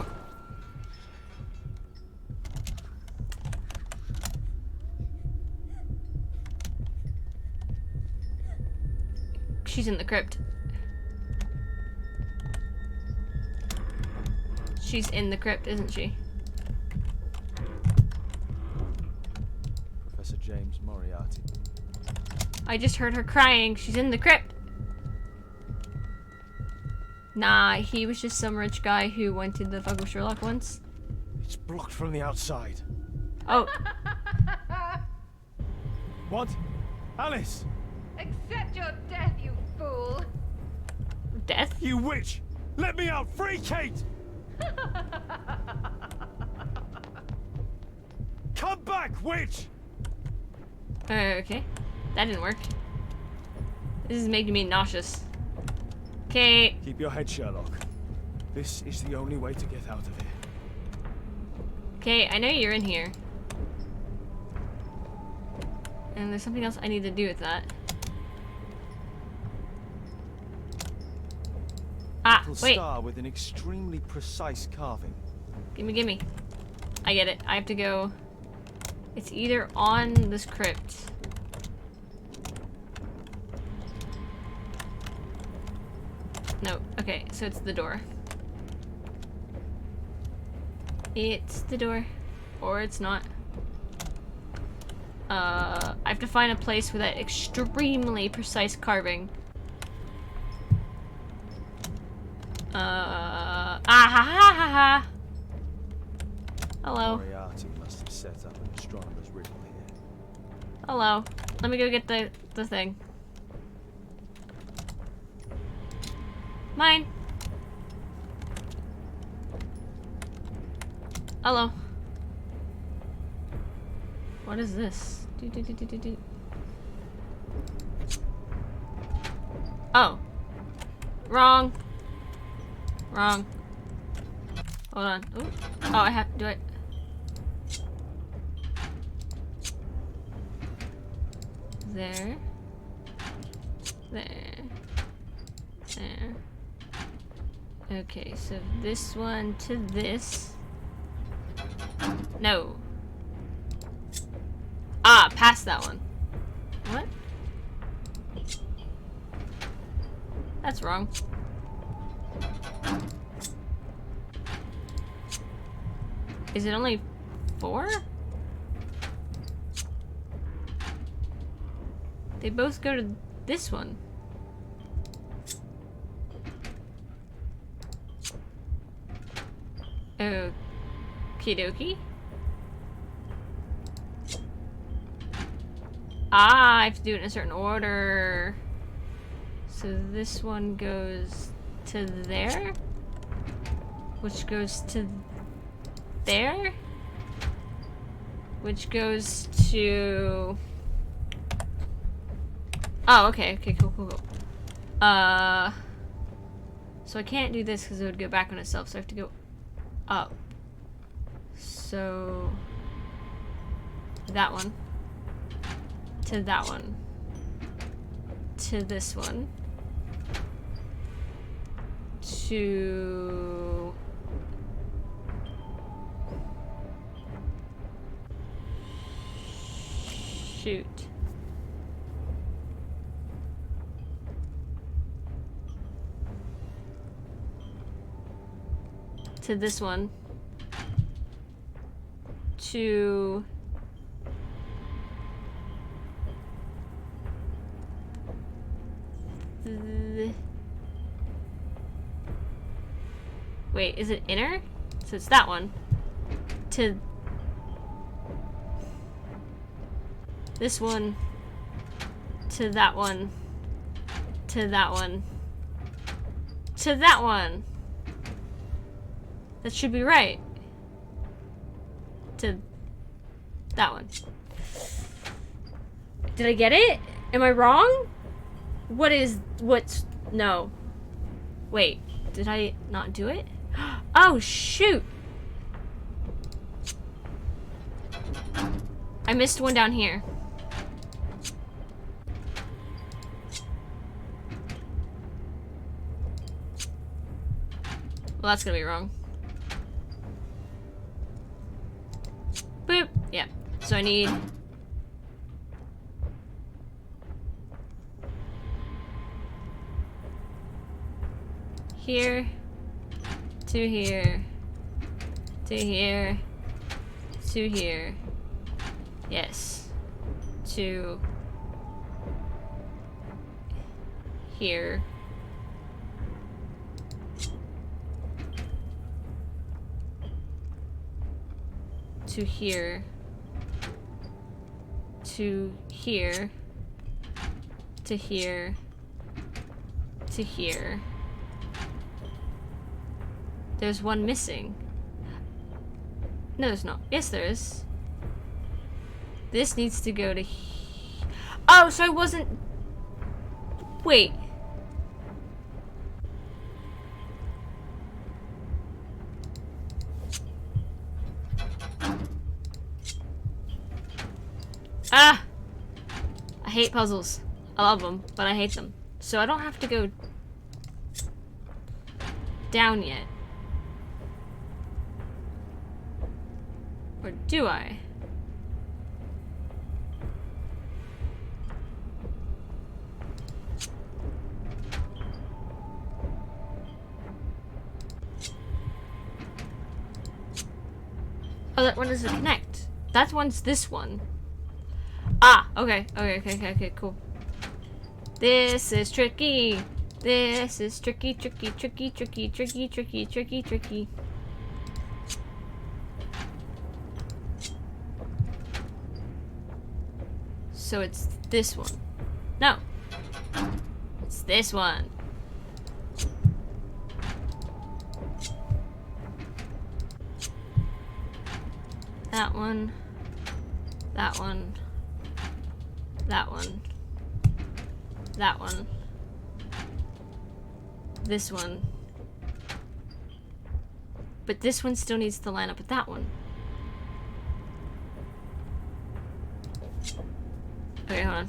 She's in the crypt. She's in the crypt, isn't she? Professor James Moriarty. I just heard her crying. She's in the crypt. Nah, he was just some rich guy who went to the fuck with Sherlock once. It's blocked from the outside. Oh. What? Alice! Accept your death, you fool! Death? You witch! Let me out! Free Kate! Come back, witch! Okay. That didn't work. This is making me nauseous. Okay. Keep your head, Sherlock. This is the only way to get out of here. Okay, I know you're in here. And there's something else I need to do with that. Ah, Little wait. star with an extremely precise carving. Gimme. I get it. I have to go... It's either on this crypt. No. Okay, so it's the door. It's the door. Or it's not. I have to find a place with that extremely precise carving. Hello. Moriarty must have set up an astronomer's riddle here. Hello. Let me go get the thing. Mine. Hello. What is this? Oh. Wrong. Wrong. Hold on. Ooh. Oh, I have to do it. There. There. There. Okay, so this one to this. No. Ah, past that one. What? That's wrong. Is it only 4? They both go to this one. Okie dokie. Ah, I have to do it in a certain order. So this one goes to there, which goes to there, which goes to... Oh, okay, cool. So I can't do this because it would go back on itself, so I have to go up. So that one to that one to this one to shoot. To this one. To wait, is it inner? So it's that one. To this one. To that one. To that one. To that one. That should be right. To that one. Did I get it? Am I wrong? What's, no. Wait, did I not do it? Oh, shoot! I missed one down here. Well, that's gonna be wrong. Boop. Yeah. So I need... here. To here. To here. To here. Yes. To... here. To here. To here. To here. To here. There's one missing. No, there's not. Yes, there is. This needs to go to... oh, so I wasn't... wait. Ah! I hate puzzles. I love them, but I hate them. So I don't have to go down yet. Or do I? Oh, that one doesn't connect. That one's this one. Ah, okay, cool. This is tricky. This is tricky. So it's this one. No. It's this one. That one. That one. That one. That one. This one. But this one still needs to line up with that one. Okay, hold on.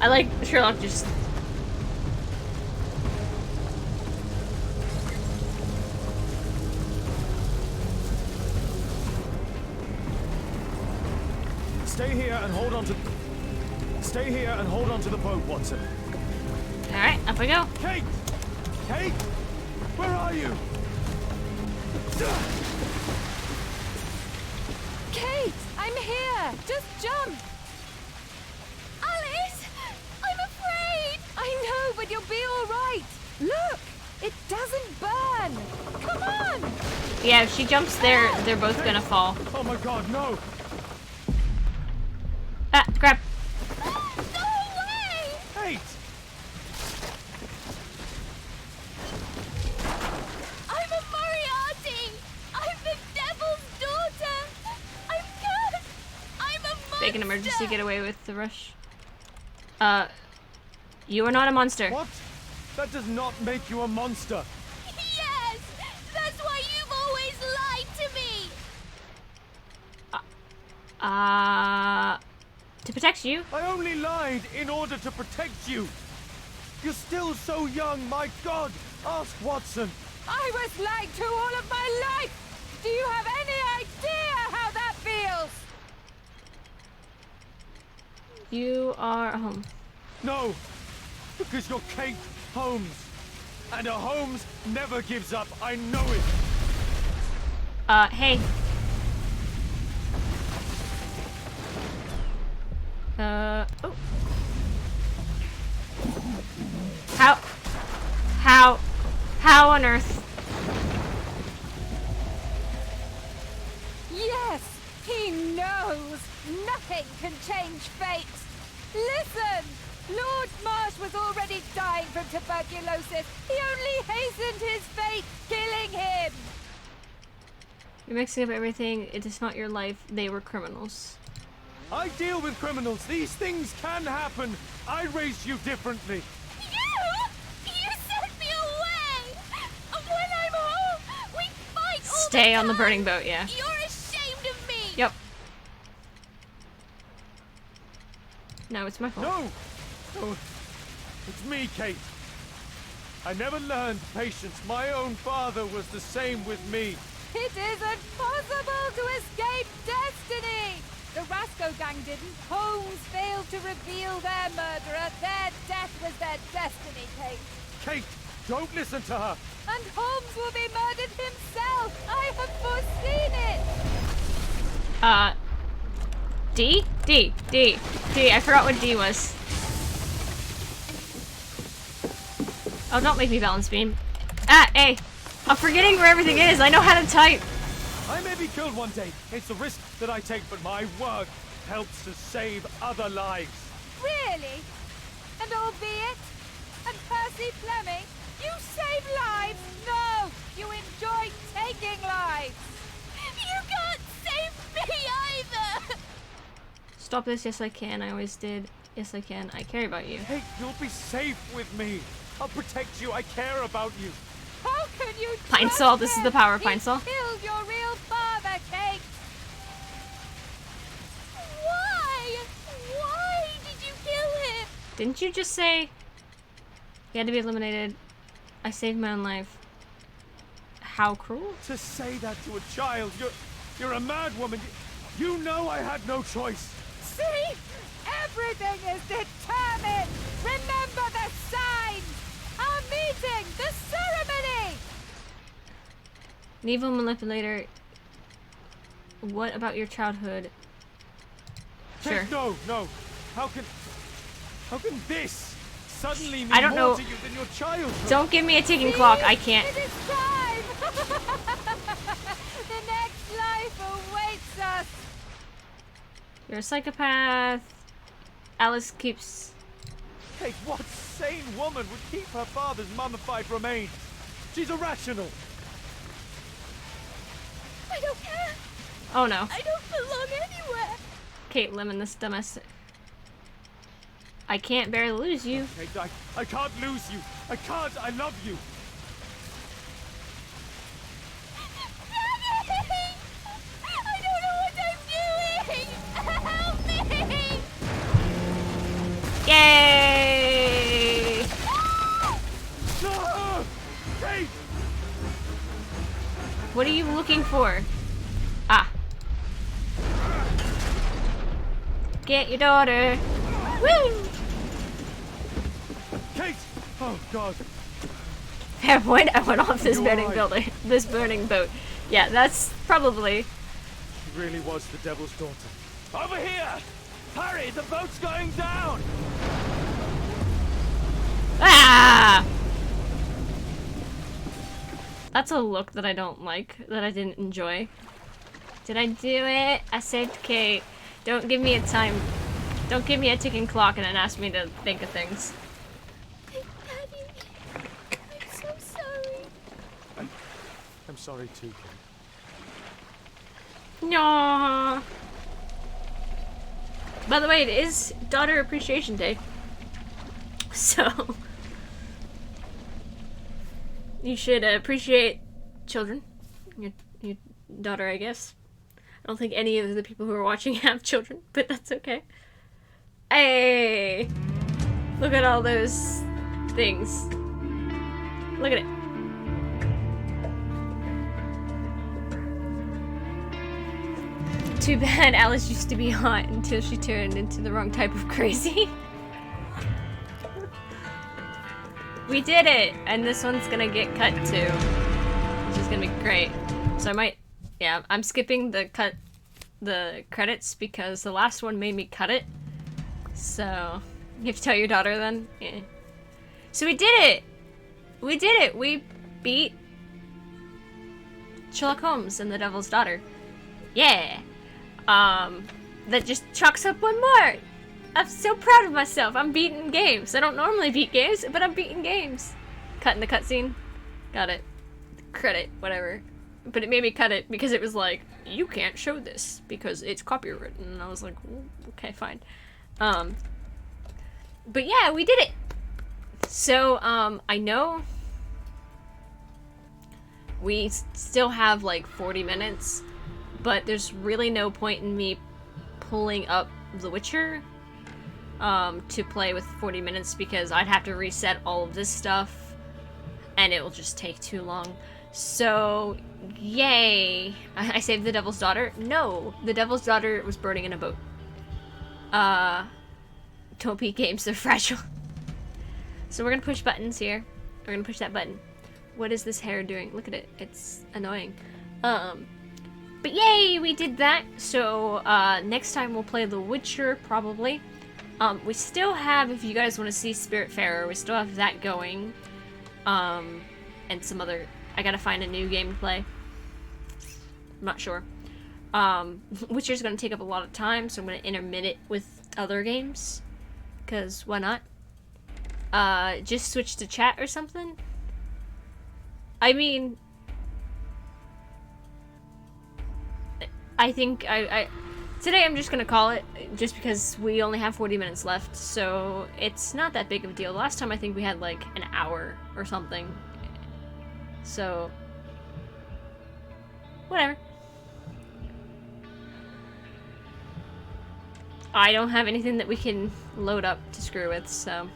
I like Sherlock just... Stay here and hold on to... Stay here and hold on to the boat, Watson. Alright, up we go. Kate! Kate! Where are you? Kate, I'm here. Just jump. Alice! I'm afraid! I know, but you'll be all right. Look, it doesn't burn. Come on. Yeah, if she jumps there, they're both gonna fall. Oh my god, no! Ah, crap. No way! Kate! I'm a Moriarty! I'm the devil's daughter! I'm cursed! I'm a monster! They can emergency get away with the rush. You are not a monster. What? That does not make you a monster. Yes! That's why you've always lied to me! To protect you. I only lied in order to protect you. You're still so young, my god! Ask Watson. I was lied to all of my life. Do you have any idea how that feels? You are home. No, because you're Kate Holmes. And a Holmes never gives up, I know it. Hey. Oh. How on earth? Yes, he knows. Nothing can change fate. Listen, Lord Marsh was already dying from tuberculosis. He only hastened his fate, killing him. You're mixing up everything. It is not your life. They were criminals. I deal with criminals. These things can happen. I raised you differently. You sent me away! When I'm home, we fight all Stay the on the time. burning boat, yeah. You're ashamed of me! Yep. No, it's my fault. No, it's me, Kate. I never learned patience. My own father was the same with me. It isn't possible to escape destiny. The Rasco gang didn't. Holmes failed to reveal their murderer. Their death was their destiny, Kate. Kate, don't listen to her. And Holmes will be murdered himself. I have foreseen it. D. I forgot what D was. Oh, don't make me balance beam. A. I'm forgetting where everything is. I know how to type. I may be killed one day. It's a risk that I take, but my work helps to save other lives. Really? And albeit? And Percy Fleming? You save lives? No! You enjoy taking lives! You can't save me either! Stop this. Yes, I can. I always did. Yes, I can. I care about you. Hey, you'll be safe with me. I'll protect you. I care about you. How can you Pine trust Sol. This is him? the power of He Pine Sol. killed your real father, Kate! Why? Why did you kill him? Didn't you just say he had to be eliminated? I saved my own life. How cruel? To say that to a child, you're a mad woman. You know I had no choice. See? Everything is determined! Remember the signs! Our meeting! The ceremony! An evil manipulator. What about your childhood? Sure. No. How can this suddenly mean I don't more know. to you than your childhood? Don't give me a ticking clock. I can't. It is time! The next life awaits us! You're a psychopath. Alice keeps... Kate, what sane woman would keep her father's mummified remains? She's irrational. I don't care. Oh no. I don't belong anywhere. Kate Lemon, this domestic. I can't bear to lose you. Kate, I can't lose you. I can't. I love you. Daddy! I don't know what I'm doing! Help me! Yay! door. Ah. Get your daughter. Woo! Kate! Oh, God. Fair point, I went off this burning building. This burning boat. Yeah, that's probably... She really was the devil's daughter. Over here! Hurry, the boat's going down! Ah! That's a look that I don't like, that I didn't enjoy. Did I do it? I saved Kate. Don't give me a time. Don't give me a ticking clock and then ask me to think of things. Daddy, I'm so sorry. I'm sorry too, Kate. No. By the way, it is Daughter Appreciation Day. So you should appreciate children. Your daughter, I guess. I don't think any of the people who are watching have children, but that's okay. Hey! Look at all those things. Look at it. Too bad Alice used to be hot until she turned into the wrong type of crazy. We did it! And this one's gonna get cut too. Which is gonna be great. So I might... Yeah, I'm skipping the credits because the last one made me cut it. So, you have to tell your daughter then? Yeah. So we did it! We did it! We beat Sherlock Holmes and the Devil's Daughter. Yeah! That just chalks up one more! I'm so proud of myself. I'm beating games. I don't normally beat games, but I'm beating games. Cutting the cutscene. Got it. Credit, whatever. But it made me cut it because it was like, you can't show this because it's copyrighted. And I was like, okay, fine. But yeah, we did it! So, I know we still have like 40 minutes, but there's really no point in me pulling up The Witcher to play with 40 minutes because I'd have to reset all of this stuff and it will just take too long. So, yay! I saved the Devil's Daughter? No! The Devil's Daughter was burning in a boat. Don't beat games, they're fragile. So we're gonna push buttons here. We're gonna push that button. What is this hair doing? Look at it. It's annoying. But yay! We did that! So, next time we'll play The Witcher, probably. We still have, if you guys want to see Spiritfarer, we still have that going. And some other... I gotta find a new game to play. I'm not sure. Witcher's gonna take up a lot of time, so I'm gonna intermit it with other games. Because why not? Just switch to chat or something? I mean... I think today I'm just gonna call it, just because we only have 40 minutes left, so it's not that big of a deal. Last time I think we had like an hour or something. So... whatever. I don't have anything that we can load up to screw with, so...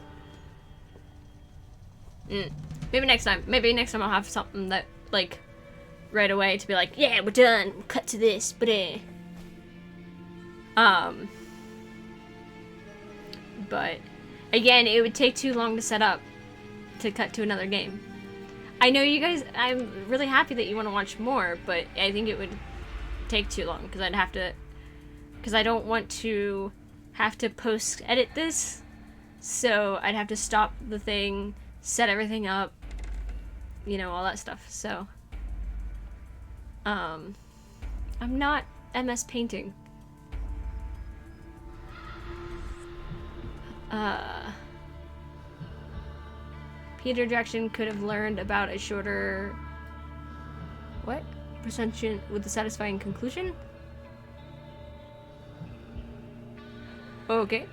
Maybe next time. Maybe next time I'll have something that, like, right away to be like, yeah, we're done. We'll cut to this, but But, again, it would take too long to set up to cut to another game. I know you guys, I'm really happy that you want to watch more, but I think it would take too long, because I'd have to... Because I don't want to have to post-edit this, so I'd have to stop the thing, set everything up, you know, all that stuff, so... I'm not MS Painting. Peter Jackson could have learned about a shorter... What? Presentation with a satisfying conclusion? Okay.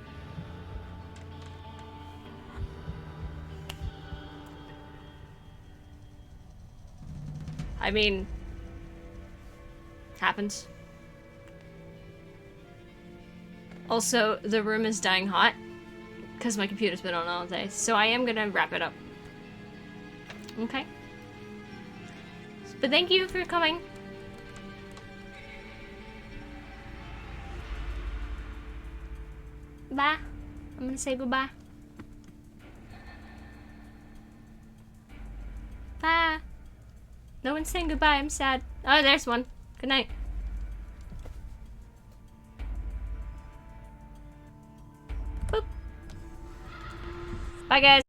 I mean... happens. Also, the room is dying hot because my computer's been on all day, so I am gonna wrap it up. Okay. But thank you for coming. Bye. I'm gonna say goodbye. Bye. No one's saying goodbye. I'm sad. Oh, there's one. Good night. Boop. Bye, guys.